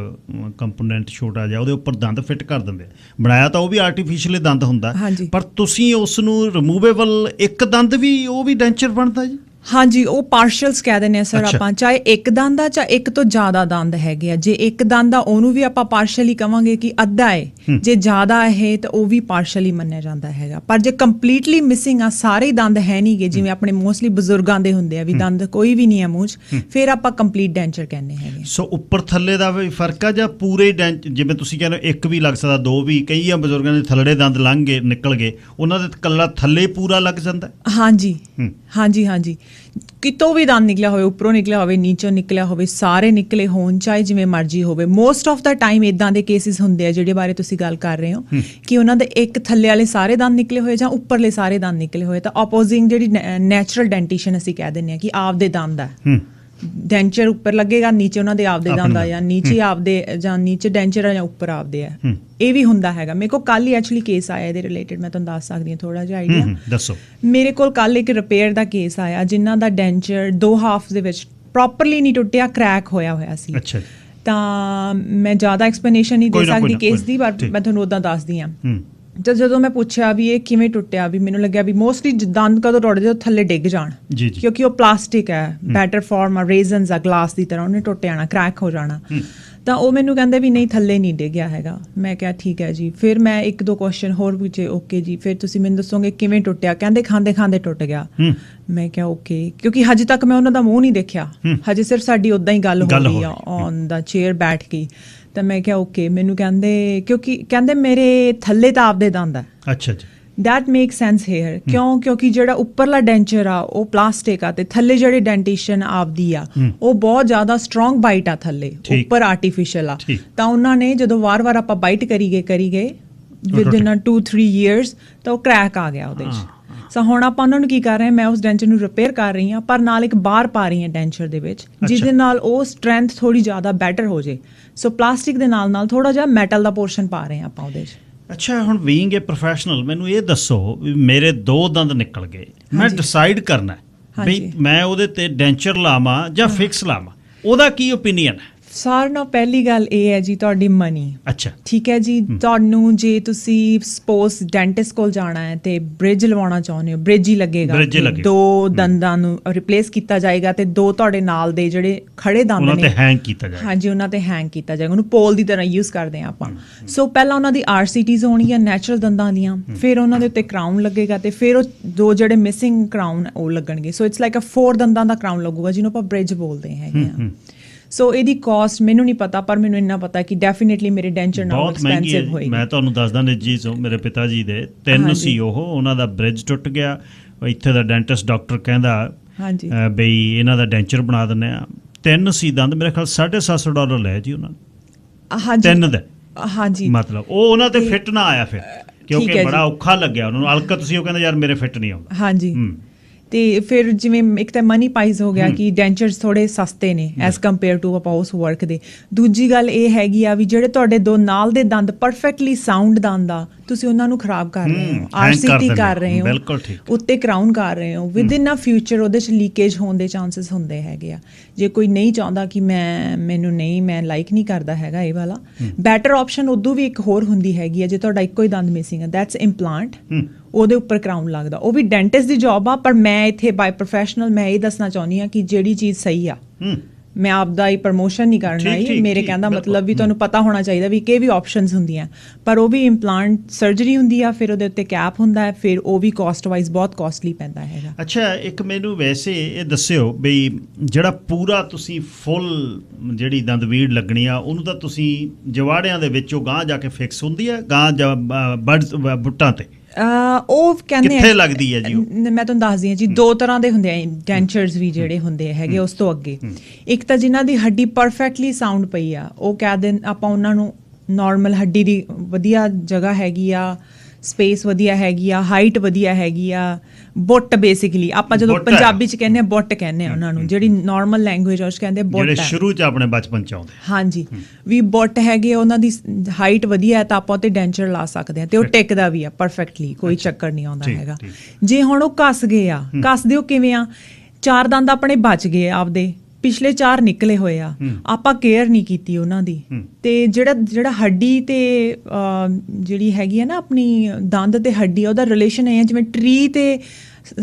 ਕੰਪੋਨੈਂਟ ਛੋਟਾ ਜਿਹਾ ਉਹਦੇ ਉੱਪਰ ਦੰਦ ਫਿੱਟ ਕਰ ਦਿੰਦੇ। ਬਣਾਇਆ ਤਾਂ ਉਹ ਵੀ ਆਰਟੀਫੀਸ਼ੀਅਲ ਦੰਦ ਹੁੰਦਾ, ਪਰ ਤੁਸੀਂ ਉਸ ਨੂੰ ਰਿਮੂਵੇਬਲ ਇੱਕ ਦੰਦ ਵੀ ਉਹ ਵੀ ਡੈਂਚਰ ਬਣਦਾ ਜੀ? ਹਾਂਜੀ, ਉਹ ਪਾਰਸ਼ਲਸ ਕਹਿ ਦਿੰਦੇ ਆ ਸਰ ਆਪਾਂ, ਚਾਹੇ ਇੱਕ ਦੰਦ ਆ ਚਾਹੇ ਇੱਕ ਤੋਂ ਜ਼ਿਆਦਾ ਦੰਦ ਹੈਗੇ ਆ। ਜੇ ਇੱਕ ਦੰਦ ਆ ਉਹਨੂੰ ਵੀ ਆਪਾਂ ਪਾਰਸ਼ਲੀ ਕਵਾਂਗੇ ਕਿ ਅੱਧਾ ਹੈ, ਜੇ ਜ਼ਿਆਦਾ ਹੈ ਤਾਂ ਉਹ ਵੀ ਪਾਰਸ਼ਲੀ ਮੰਨਿਆ ਜਾਂਦਾ ਹੈਗਾ। ਪਰ ਜੇ ਕੰਪਲੀਟਲੀ ਮਿਸਿੰਗ ਆ, ਸਾਰੇ ਦੰਦ ਹੈ ਨਹੀਂਗੇ, ਜਿਵੇਂ ਆਪਣੇ ਮੋਸਟਲੀ ਬਜ਼ੁਰਗਾਂ ਦੇ ਹੁੰਦੇ ਆ ਵੀ ਦੰਦ ਕੋਈ ਵੀ ਨਹੀਂ ਹੈ ਮੂੰਹ 'ਚ, ਫਿਰ ਆਪਾਂ ਕੰਪਲੀਟ ਡੈਂਚਰ ਕਹਿੰਦੇ ਹੈਗੇ। ਸੋ ਉੱਪਰ ਥੱਲੇ ਦਾ ਵੀ ਫਰਕ ਆ ਜਾਂ ਪੂਰੇ ਜਿਵੇਂ ਤੁਸੀਂ ਕਹਿੰਦੇ ਇੱਕ ਵੀ ਲੱਗ ਸਕਦਾ, ਦੋ ਵੀ? ਕਈ ਆ ਬਜ਼ੁਰਗਾਂ ਦੇ ਥੱਲੜੇ ਦੰਦ ਲੰਘ ਗਏ, ਨਿਕਲ ਗਏ, ਉਹਨਾਂ ਦੇ ਇਕੱਲਾ ਥੱਲੇ ਪੂਰਾ ਲੱਗ ਜਾਂਦਾ? ਹਾਂਜੀ ਹਾਂਜੀ ਹਾਂਜੀ, ਕਿਤੋਂ ਵੀ ਦੰਦ ਨਿਕਲਿਆ ਹੋਵੇ, ਉੱਪਰੋਂ ਨਿਕਲਿਆ ਹੋਵੇ, ਨੀਚੋਂ ਨਿਕਲਿਆ ਹੋਵੇ, ਸਾਰੇ ਨਿਕਲੇ ਹੋਣ, ਚਾਹੇ ਜਿਵੇਂ ਮਰਜ਼ੀ ਹੋਵੇ। ਮੋਸਟ ਆਫ ਦਾ ਟਾਈਮ ਇਦਾਂ ਦੇ ਕੇਸਿਸ ਹੁੰਦੇ ਆ ਜਿਹੜੇ ਬਾਰੇ ਤੁਸੀਂ ਗੱਲ ਕਰ ਰਹੇ ਹੋ ਕਿ ਉਹਨਾਂ ਦੇ ਇੱਕ ਥੱਲੇ ਵਾਲੇ ਸਾਰੇ ਦੰਦ ਨਿਕਲੇ ਹੋਏ ਜਾਂ ਉੱਪਰਲੇ ਸਾਰੇ ਦੰਦ ਨਿਕਲੇ ਹੋਏ, ਤਾਂ ਆਪੋਜ਼ਿੰਗ ਜਿਹੜੀ ਨੈਚੁਰਲ ਡੈਂਟੀਸ਼ਨ ਅਸੀਂ ਕਹਿ ਦਿੰਦੇ ਹਾਂ ਕਿ ਆਪਦੇ ਦੰਦ ਆ, ਡੈਂਚਰ ਉੱਪਰ ਲੱਗੇਗਾ, ਨੀਚੇ ਉਹਨਾਂ ਦੇ ਆਪਦੇ ਦੰਦ ਆ, ਜਾਂ ਨੀਚੇ ਆਪਦੇ ਜਾਂ ਨੀਚੇ ਡੈਂਚਰ ਆ ਜਾਂ ਉੱਪਰ ਆਪਦੇ ਆ, ਇਹ ਵੀ ਹੁੰਦਾ ਹੈਗਾ। ਮੇਰੇ ਕੋਲ ਕੱਲ ਹੀ ਐਕਚੁਅਲੀ ਕੇਸ ਆਇਆ ਇਹਦੇ ਰਿਲੇਟਡ, ਮੈਂ ਤੁਹਾਨੂੰ ਦੱਸ ਸਕਦੀ ਹਾਂ ਥੋੜਾ ਜਿਹਾ ਆਈਡੀਆ। ਦੱਸੋ। ਮੇਰੇ ਕੋਲ ਕੱਲ ਇੱਕ ਰਿਪੇਅਰ ਦਾ ਕੇਸ ਆਇਆ ਜਿਨ੍ਹਾਂ ਦਾ ਡੈਂਚਰ 2 ਹਾਫ ਦੇ ਵਿੱਚ ਪ੍ਰੋਪਰਲੀ ਨਹੀਂ ਟੁੱਟਿਆ, ਕ੍ਰੈਕ ਹੋਇਆ ਸੀ। ਅੱਛਾ। ਤਾਂ ਮੈਂ ਜ਼ਿਆਦਾ ਐਕਸਪਲੇਨੇਸ਼ਨ ਨਹੀਂ ਦੇ ਸਕਦੀ ਕੇਸ ਦੀ, ਪਰ ਮੈਂ ਤੁਹਾਨੂੰ ਉੱਦਾਂ ਦੱਸਦੀ ਹਾਂ। ਜਦੋਂ ਮੈਂ ਪੁੱਛਿਆ ਵੀ ਇਹ ਕਿਵੇਂ ਟੁੱਟਿਆ, ਵੀ ਮੈਨੂੰ ਲੱਗਿਆ ਵੀ ਮੋਸਟਲੀ ਦੰਦ ਕਦੋਂ ਟੁੱਟਦੇ ਜਦੋਂ ਥੱਲੇ ਡਿੱਗ ਜਾਣ, ਕਿਉਂਕਿ ਉਹ ਪਲਾਸਟਿਕ ਹੈ, ਬੈਟਰ ਫਾਰਮ ਆ, ਰੇਜ਼ਨਸ ਆ, ਗਲਾਸ ਦੀ ਤਰ੍ਹਾਂ, ਉਹਨੇ ਟੁੱਟ ਜਾਣਾ, ਕ੍ਰੈਕ ਹੋ ਜਾਣਾ। ਤਾਂ ਉਹ ਮੈਨੂੰ ਕਹਿੰਦੇ ਵੀ ਨਹੀਂ ਥੱਲੇ ਨਹੀਂ ਡਿੱਗਿਆ ਹੈਗਾ। ਮੈਂ ਕਿਹਾ ਠੀਕ ਹੈ ਜੀ। ਫਿਰ ਮੈਂ 1-2 ਕੁਐਸਚਨ ਹੋਰ ਪੁੱਛੇ, ਓਕੇ ਜੀ ਫਿਰ ਤੁਸੀਂ ਮੈਨੂੰ ਦੱਸੋਗੇ ਕਿਵੇਂ ਟੁੱਟਿਆ? ਕਹਿੰਦੇ ਖਾਂਦੇ ਖਾਂਦੇ ਟੁੱਟ ਗਿਆ। ਮੈਂ ਕਿਹਾ ਓਕੇ, ਕਿਉਂਕਿ ਹਜੇ ਤੱਕ ਮੈਂ ਉਹਨਾਂ ਦਾ ਮੂੰਹ ਨਹੀਂ ਦੇਖਿਆ, ਹਜੇ ਸਿਰਫ ਸਾਡੀ ਉੱਦਾਂ ਹੀ ਗੱਲ ਹੋ ਰਹੀ ਆ ਔਨ ਦਾ ਚੇਅਰ ਬੈਠ ਕੇ। ਤਾਂ ਮੈਂ ਕਿਹਾ ਓਕੇ। ਮੈਨੂੰ ਕਹਿੰਦੇ ਮੇਰੇ ਥੱਲੇ ਤਾਂ ਆਪਦੇ ਦੰਦ ਆ। ਅੱਛਾ ਜੀ। That make sense here. ਕਿਉਂਕਿ ਜਿਹੜਾ ਉੱਪਰਲਾ ਡੈਂਚਰ ਆ ਉਹ ਪਲਾਸਟਿਕ ਆ ਤੇ ਥੱਲੇ ਜਿਹੜੀ ਡੈਂਟੇਸ਼ਨ ਆਪਦੀ ਆ ਉਹ ਬਹੁਤ ਜ਼ਿਆਦਾ ਸਟਰੋਂਗ ਬਾਈਟ ਆ ਥੱਲੇ, ਉੱਪਰ ਆਰਟੀਫੀਸ਼ੀਅਲ ਆ। ਤਾਂ ਉਹਨਾਂ ਨੇ ਜਦੋਂ ਵਾਰ-ਵਾਰ ਆਪਾਂ ਬਾਈਟ ਕਰੀ ਗਏ ਵਿਦਿਨ 2-3 years ਤਾਂ ਉਹ ਕ੍ਰੈਕ ਆ ਗਿਆ ਉਹਦੇ 'ਚ। ਸੋ ਹੁਣ ਆਪਾਂ ਉਹਨਾਂ ਨੂੰ ਕੀ ਕਰ ਰਹੇ ਹਾਂ, ਮੈਂ ਉਸ ਡੈਂਚਰ ਨੂੰ ਰਿਪੇਅਰ ਕਰ ਰਹੀ ਹਾਂ, ਪਰ ਨਾਲ ਇੱਕ ਬਾਰ ਪਾ ਰਹੀ ਹਾਂ ਡੈਂਚਰ ਦੇ ਵਿੱਚ, ਜਿਹਦੇ ਨਾਲ ਉਹ ਸਟਰੈਂਥ ਥੋੜੀ ਜ਼ਿਆਦਾ ਬੈਟਰ ਹੋ ਜੇ। ਸੋ ਪਲਾਸਟਿਕ ਦੇ ਨਾਲ ਥੋੜਾ ਜਿਹਾ ਮੈਟਲ ਦਾ ਪੋਰਸ਼ਨ ਪਾ ਰਹੇ ਹਾਂ ਆਪਾਂ ਉਹਦੇ 'ਚ। ਅੱਛਾ, ਹੁਣ ਬੀਇੰਗ ਏ ਪ੍ਰੋਫੈਸ਼ਨਲ ਮੈਨੂੰ ਇਹ ਦੱਸੋ ਵੀ ਮੇਰੇ 2 ਦੰਦ ਨਿਕਲ ਗਏ, ਮੈਂ ਡਿਸਾਈਡ ਕਰਨਾ ਵੀ ਮੈਂ ਉਹਦੇ ਤੇ ਡੈਂਚਰ ਲਾਵਾਂ ਜਾਂ ਫਿਕਸ ਲਾਵਾਂ, ਉਹਦਾ ਕੀ ਓਪੀਨੀਅਨ ਹੈ? ਸਾਰਿਆਂ ਨਾਲੋਂ ਪਹਿਲੀ ਗੱਲ ਇਹ ਹੈ ਜੀ ਤੁਹਾਡੀ ਮਨੀ। ਅੱਛਾ ਠੀਕ ਹੈ ਜੀ। ਤੁਹਾਨੂੰ ਜੇ ਤੁਸੀਂ ਸਪੋਜ਼ ਡੈਂਟਿਸਟ ਕੋਲ ਜਾਣਾ ਹੈ ਤੇ ਬ੍ਰਿਜ ਲਵਾਉਣਾ ਚਾਹੁੰਦੇ ਹੋ, ਬ੍ਰਿਜ ਹੀ ਲੱਗੇਗਾ, 2 ਦੰਦਾਂ ਨੂੰ ਰਿਪਲੇਸ ਕੀਤਾ ਜਾਏਗਾ ਤੇ 2 ਤੁਹਾਡੇ ਨਾਲ ਦੇ ਜਿਹੜੇ ਖੜੇ ਦੰਦ ਨੇ ਉਹਨਾਂ ਤੇ ਹੈਂਗ ਕੀਤਾ ਜਾਏਗਾ। ਹਾਂਜੀ, ਉਹਨਾਂ ਤੇ ਹੈਂਗ ਕੀਤਾ ਜਾਏਗਾ, ਉਹਨੂੰ ਪੋਲ ਦੀ ਤਰ੍ਹਾਂ ਯੂਜ਼ ਕਰਦੇ ਹਾਂ ਆਪਾਂ। ਸੋ ਪਹਿਲਾਂ ਉਹਨਾਂ ਦੀ RCTs ਹੋਣਗੀਆਂ ਨੈਚੁਰਲ ਦੰਦਾਂ ਦੀਆਂ, ਫਿਰ ਉਹਨਾਂ ਦੇ ਉੱਤੇ ਕਰਾਊਨ ਲੱਗੇਗਾ ਤੇ ਫਿਰ ਉਹ 2 ਜਿਹੜੇ ਮਿਸਿੰਗ ਕਰਾਊਨ ਉਹ ਲੱਗਣਗੇ। ਸੋ ਇਟਸ ਲਾਈਕ 4 ਦੰਦਾਂ ਦਾ ਕਰਾਊਨ ਲੱਗੂਗਾ ਜਿਹਨੂੰ ਆਪਾਂ ਬ੍ਰਿਜ ਬੋਲਦੇ ਹੈਗੇ ਆ। ਸੋ ਇਹਦੀ ਕਾਸਟ ਮੈਨੂੰ ਨਹੀਂ ਪਤਾ, ਪਰ ਮੈਨੂੰ ਇੰਨਾ ਪਤਾ ਕਿ ਡੈਫੀਨੇਟਲੀ ਮੇਰੇ ਡੈਂਚਰ ਨਾਲ ਐਕਸਪੈਂਸਿਵ ਹੋਏਗੀ। ਮੈਂ ਤੁਹਾਨੂੰ ਦੱਸਦਾ ਨਿੱਜੀ ਤੋਂ, ਮੇਰੇ ਪਿਤਾ ਜੀ ਦੇ 3 ਸੀ, ਉਹਨਾਂ ਦਾ ਬ੍ਰਿਜ ਟੁੱਟ ਗਿਆ। ਇੱਥੇ ਦਾ ਡੈਂਟਿਸਟ ਡਾਕਟਰ ਕਹਿੰਦਾ ਬਈ ਇਹਨਾਂ ਦਾ ਡੈਂਚਰ ਬਣਾ ਦਿੰਦੇ ਆ। 3 ਸੀ ਦੰਦ, ਮੇਰੇ ਖਿਆਲ $750 ਲਿਆ ਜੀ ਉਹਨਾਂ ਨੇ 3 ਦਾ। ਹਾਂਜੀ ਮਤਲਬ ਉਹ ਉਹਨਾਂ ਤੇ ਫਿੱਟ ਨਾ ਆਇਆ ਫਿਰ, ਕਿਉਂਕਿ ਬੜਾ ਔਖਾ ਲੱਗਿਆ ਉਹਨਾਂ ਨੂੰ ਹਲਕਤ ਸੀ, ਉਹ ਕਹਿੰਦਾ ਯਾਰ ਮੇਰੇ ਫਿੱਟ ਨਹੀਂ ਆਉਂਦਾ। ਹਾਂਜੀ ਤੇ ਫਿਰ ਜਿਵੇਂ ਇੱਕ ਤਾਂ ਮਨੀ ਪਾਈਜ਼ ਹੋ ਗਿਆ ਕਿ ਡੈਂਚਰਸ ਥੋੜੇ ਸਸਤੇ ਨੇ ਐਸ ਕੰਪੇਅਰ ਟੂ ਆਪਾਂ ਉਸ ਵਰਕ ਦੇ। ਦੂਜੀ ਗੱਲ ਇਹ ਹੈਗੀ ਆ ਵੀ ਜਿਹੜੇ ਤੁਹਾਡੇ ਦੋ ਨਾਲ ਦੇ ਦੰਦ ਪਰਫੈਕਟਲੀ ਸਾਊਂਡ ਦੰਦ ਆ, ਤੁਸੀਂ ਉਹਨਾਂ ਨੂੰ ਖਰਾਬ ਕਰ ਰਹੇ ਹੋ, ਆਰਸੀਟੀ ਕਰ ਰਹੇ ਹੋ, ਬਿਲਕੁਲ ਠੀਕ, ਉੱਤੇ ਕਰਾਊਨ ਕਰ ਰਹੇ ਹੋ। ਵਿਦ ਇਨ ਅ ਫਿਊਚਰ ਉਹਦੇ 'ਚ ਲੀਕੇਜ ਹੋਣ ਦੇ ਚਾਂਸਸ ਹੁੰਦੇ ਹੈਗੇ ਆ। ਜੇ ਕੋਈ ਨਹੀਂ ਚਾਹੁੰਦਾ ਕਿ ਮੈਂ ਲਾਈਕ ਨਹੀਂ ਕਰਦਾ ਹੈਗਾ ਇਹ ਵਾਲਾ, ਬੈਟਰ ਆਪਸ਼ਨ ਉਦੋਂ ਵੀ ਇੱਕ ਹੋਰ ਹੁੰਦੀ ਹੈਗੀ ਆ। ਜੇ ਤੁਹਾਡਾ ਇੱਕੋ ਹੀ ਦੰਦ ਮਿਸਿੰਗ ਆ, ਦੈਟਸ ਇੰਪਲਾਂਟ, ਉਹਦੇ ਉੱਪਰ ਕਰਾਊਨ ਲੱਗਦਾ। ਉਹ ਵੀ ਡੈਂਟਿਸਟ ਦੀ ਜੌਬ ਆ, ਪਰ ਮੈਂ ਇੱਥੇ ਬਾਈ ਪ੍ਰੋਫੈਸ਼ਨਲ ਮੈਂ ਇਹ ਦੱਸਣਾ ਚਾਹੁੰਦੀ ਹਾਂ ਕਿ ਜਿਹੜੀ ਚੀਜ਼ ਸਹੀ ਆ, ਮੈਂ ਆਪਦਾ ਹੀ ਪ੍ਰਮੋਸ਼ਨ ਨਹੀਂ ਕਰਨਾ ਹੀ, ਮੇਰੇ ਕਹਿੰਦਾ ਮਤਲਬ ਵੀ ਤੁਹਾਨੂੰ ਪਤਾ ਹੋਣਾ ਚਾਹੀਦਾ ਵੀ ਕਿ ਵੀ ਆਪਸ਼ਨਸ ਹੁੰਦੀਆਂ, ਪਰ ਉਹ ਵੀ ਇੰਪਲਾਂਟ ਸਰਜਰੀ ਹੁੰਦੀ ਆ, ਫਿਰ ਉਹਦੇ ਉੱਤੇ ਕੈਪ ਹੁੰਦਾ ਹੈ, ਫਿਰ ਉਹ ਵੀ ਕਾਸਟ ਵਾਈਜ਼ ਬਹੁਤ ਕਾਸਟਲੀ ਪੈਂਦਾ ਹੈਗਾ। ਅੱਛਾ, ਇੱਕ ਮੈਨੂੰ ਵੈਸੇ ਇਹ ਦੱਸਿਓ ਬਈ ਜਿਹੜਾ ਪੂਰਾ ਤੁਸੀਂ ਫੁੱਲ ਜਿਹੜੀ ਦੰਦਵੀੜ ਲੱਗਣੀ ਆ, ਉਹਨੂੰ ਤਾਂ ਤੁਸੀਂ ਜਵਾੜਿਆਂ ਦੇ ਵਿੱਚੋਂ ਗਾਂਹ ਜਾ ਕੇ ਫਿਕਸ ਹੁੰਦੀ ਆ, ਗਾਂਹ ਬਡਸ ਬੁੱਟਾਂ ਤੇ ਉਹ ਕਹਿੰਦੇ ਕਿੱਥੇ ਲੱਗਦੀ ਹੈ ਜੀ? ਮੈਂ ਤੁਹਾਨੂੰ ਦੱਸਦੀ ਹਾਂ ਜੀ, ਦੋ ਤਰ੍ਹਾਂ ਦੇ ਹੁੰਦੇ ਆ ਡੈਂਚਰਸ ਵੀ ਜਿਹੜੇ ਹੁੰਦੇ ਹੈਗੇ। ਉਸ ਤੋਂ ਅੱਗੇ ਇੱਕ ਤਾਂ ਜਿਨ੍ਹਾਂ ਦੀ ਹੱਡੀ ਪਰਫੈਕਟਲੀ ਸਾਊਂਡ ਪਈ ਆ, ਉਹ ਕਹਿ ਦੇਣ ਆਪਾਂ ਉਹਨਾਂ ਨੂੰ ਨਾਰਮਲ ਹੱਡੀ ਦੀ ਵਧੀਆ ਜਗ੍ਹਾ ਹੈਗੀ ਆ, ਸਪੇਸ ਵਧੀਆ ਹੈਗੀ ਆ, ਹਾਈਟ ਵਧੀਆ ਹੈਗੀ ਆ, ਬੁੱਟ ਬੇਸਿਕਲੀ ਆਪਾਂ ਜਦੋਂ ਪੰਜਾਬੀ ਚ ਕਹਿੰਦੇ ਆ ਬੁੱਟ ਕਹਿੰਦੇ ਆ ਉਹਨਾਂ ਨੂੰ, ਜਿਹੜੀ ਨਾਰਮਲ ਲੈਂਗੁਏਜ ਉਸ ਕਹਿੰਦੇ ਬੁੱਟ, ਜਿਹੜੇ ਸ਼ੁਰੂ ਚ ਆਪਣੇ ਬਚਪਨ ਚ ਆਉਂਦੇ। ਹਾਂਜੀ, ਵੀ ਬੁੱਟ ਹੈਗੇ, ਉਹਨਾਂ ਦੀ ਹਾਈਟ ਵਧੀਆ ਹੈ ਤਾਂ ਆਪਾਂ ਤੇ ਡੈਂਚਰ ਲਾ ਸਕਦੇ ਆ, ਤੇ ਉਹ ਟਿਕਦਾ ਵੀ ਆ ਪਰਫੈਕਟਲੀ, ਕੋਈ ਚੱਕਰ ਨਹੀਂ ਆਉਂਦਾ ਹੈਗਾ। ਜੇ ਹੁਣ ਉਹ ਕੱਸ ਗਏ ਆ, ਕੱਸਦੇ ਉਹ ਕਿਵੇਂ ਆ, ਚਾਰ ਦੰਦ ਆਪਣੇ ਬਚ ਗਏ ਆਪਦੇ, ਪਿਛਲੇ ਚਾਰ ਨਿਕਲੇ ਹੋਏ ਆ, ਆਪਾਂ ਕੇਅਰ ਨਹੀਂ ਕੀਤੀ ਉਹਨਾਂ ਦੀ, ਤੇ ਜਿਹੜਾ ਹੱਡੀ ਤੇ ਜਿਹੜੀ ਹੈਗੀ ਆ ਨਾ ਆਪਣੀ ਦੰਦ ਤੇ ਹੱਡੀ, ਉਹਦਾ ਰਿਲੇਸ਼ਨ ਇਹ ਹੈ ਜਿਵੇਂ ਟਰੀ ਤੇ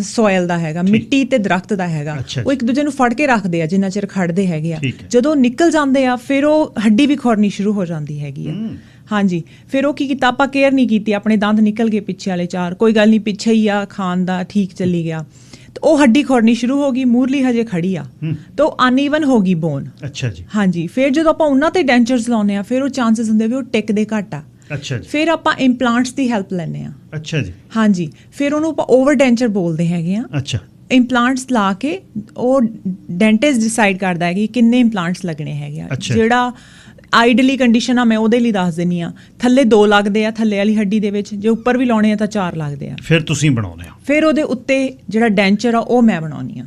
ਸੋਇਲ ਦਾ ਹੈਗਾ, ਮਿੱਟੀ ਤੇ ਦਰਖਤ ਦਾ ਹੈਗਾ। ਉਹ ਇੱਕ ਦੂਜੇ ਨੂੰ ਫੜ ਕੇ ਰੱਖਦੇ ਆ ਜਿੰਨਾ ਚਿਰ ਖੜਦੇ ਹੈਗੇ ਆ, ਜਦੋਂ ਨਿਕਲ ਜਾਂਦੇ ਆ ਫਿਰ ਉਹ ਹੱਡੀ ਵੀ ਖੁਰਨੀ ਸ਼ੁਰੂ ਹੋ ਜਾਂਦੀ ਹੈਗੀ ਆ। ਹਾਂਜੀ, ਫਿਰ ਉਹ ਕੀ ਕੀਤਾ, ਆਪਾਂ ਕੇਅਰ ਨਹੀਂ ਕੀਤੀ, ਆਪਣੇ ਦੰਦ ਨਿਕਲ ਗਏ ਪਿੱਛੇ ਵਾਲੇ ਚਾਰ, ਕੋਈ ਗੱਲ ਨਹੀਂ ਪਿੱਛੇ ਹੀ ਆ, ਖਾਣ ਦਾ ਠੀਕ ਚੱਲੀ ਗਿਆ, ਉਹ ਹੱਡੀ ਖੋਰਨੀ ਸ਼ੁਰੂ ਹੋ ਗਈ, ਮੂਰਲੀ ਹਜੇ ਖੜੀ ਆ, ਤਾਂ ਉਹ ਅਨਈਵਨ ਹੋ ਗਈ ਬੋਨ। ਅੱਛਾ ਜੀ। ਹਾਂਜੀ, ਫਿਰ ਜਦੋਂ ਆਪਾਂ ਉਹਨਾਂ ਤੇ ਡੈਂਚਰਸ ਲਾਉਂਦੇ ਆ, ਫਿਰ ਉਹ ਚਾਂਸਸ ਹੁੰਦੇ ਵੀ ਉਹ ਟਿਕਦੇ ਘੱਟ ਆ। ਅੱਛਾ ਜੀ। ਫਿਰ ਆਪਾਂ ਇੰਪਲਾਂਟਸ ਦੀ ਹੈਲਪ ਲੈਂਦੇ ਆ। ਅੱਛਾ ਜੀ। ਹਾਂਜੀ, ਫਿਰ ਉਹਨੂੰ ਆਪਾਂ ਓਵਰ ਡੈਂਚਰ ਬੋਲਦੇ ਹੈਗੇ ਆ। ਅੱਛਾ, ਇੰਪਲਾਂਟਸ ਲਾ ਕੇ ਉਹ ਡੈਂਟਿਸਟ ਡਿਸਾਈਡ ਕਰਦਾ ਹੈ ਕਿ ਕਿੰਨੇ ਇੰਪਲਾਂਟਸ ਲੱਗਣੇ ਹੈਗੇ ਆ। ਜਿਹੜਾ ਆਈਡਲੀ ਕੰਡੀਸ਼ਨ ਆ, ਮੈਂ ਉਹਦੇ ਲਈ ਦੱਸ ਦਿੰਦੀ ਆ, ਥੱਲੇ 2 ਲੱਗਦੇ ਆ ਥੱਲੇ ਵਾਲੀ ਹੱਡੀ ਦੇ ਵਿੱਚ, ਜੇ ਉੱਪਰ ਵੀ ਲਾਉਣੇ ਆ ਤਾਂ 4 ਲੱਗਦੇ ਆ। ਫਿਰ ਤੁਸੀਂ ਬਣਾਉਂਦੇ ਆ? ਫਿਰ ਉਹਦੇ ਉੱਤੇ ਜਿਹੜਾ ਡੈਂਚਰ ਆ ਉਹ ਮੈਂ ਬਣਾਉਣੀ ਆ।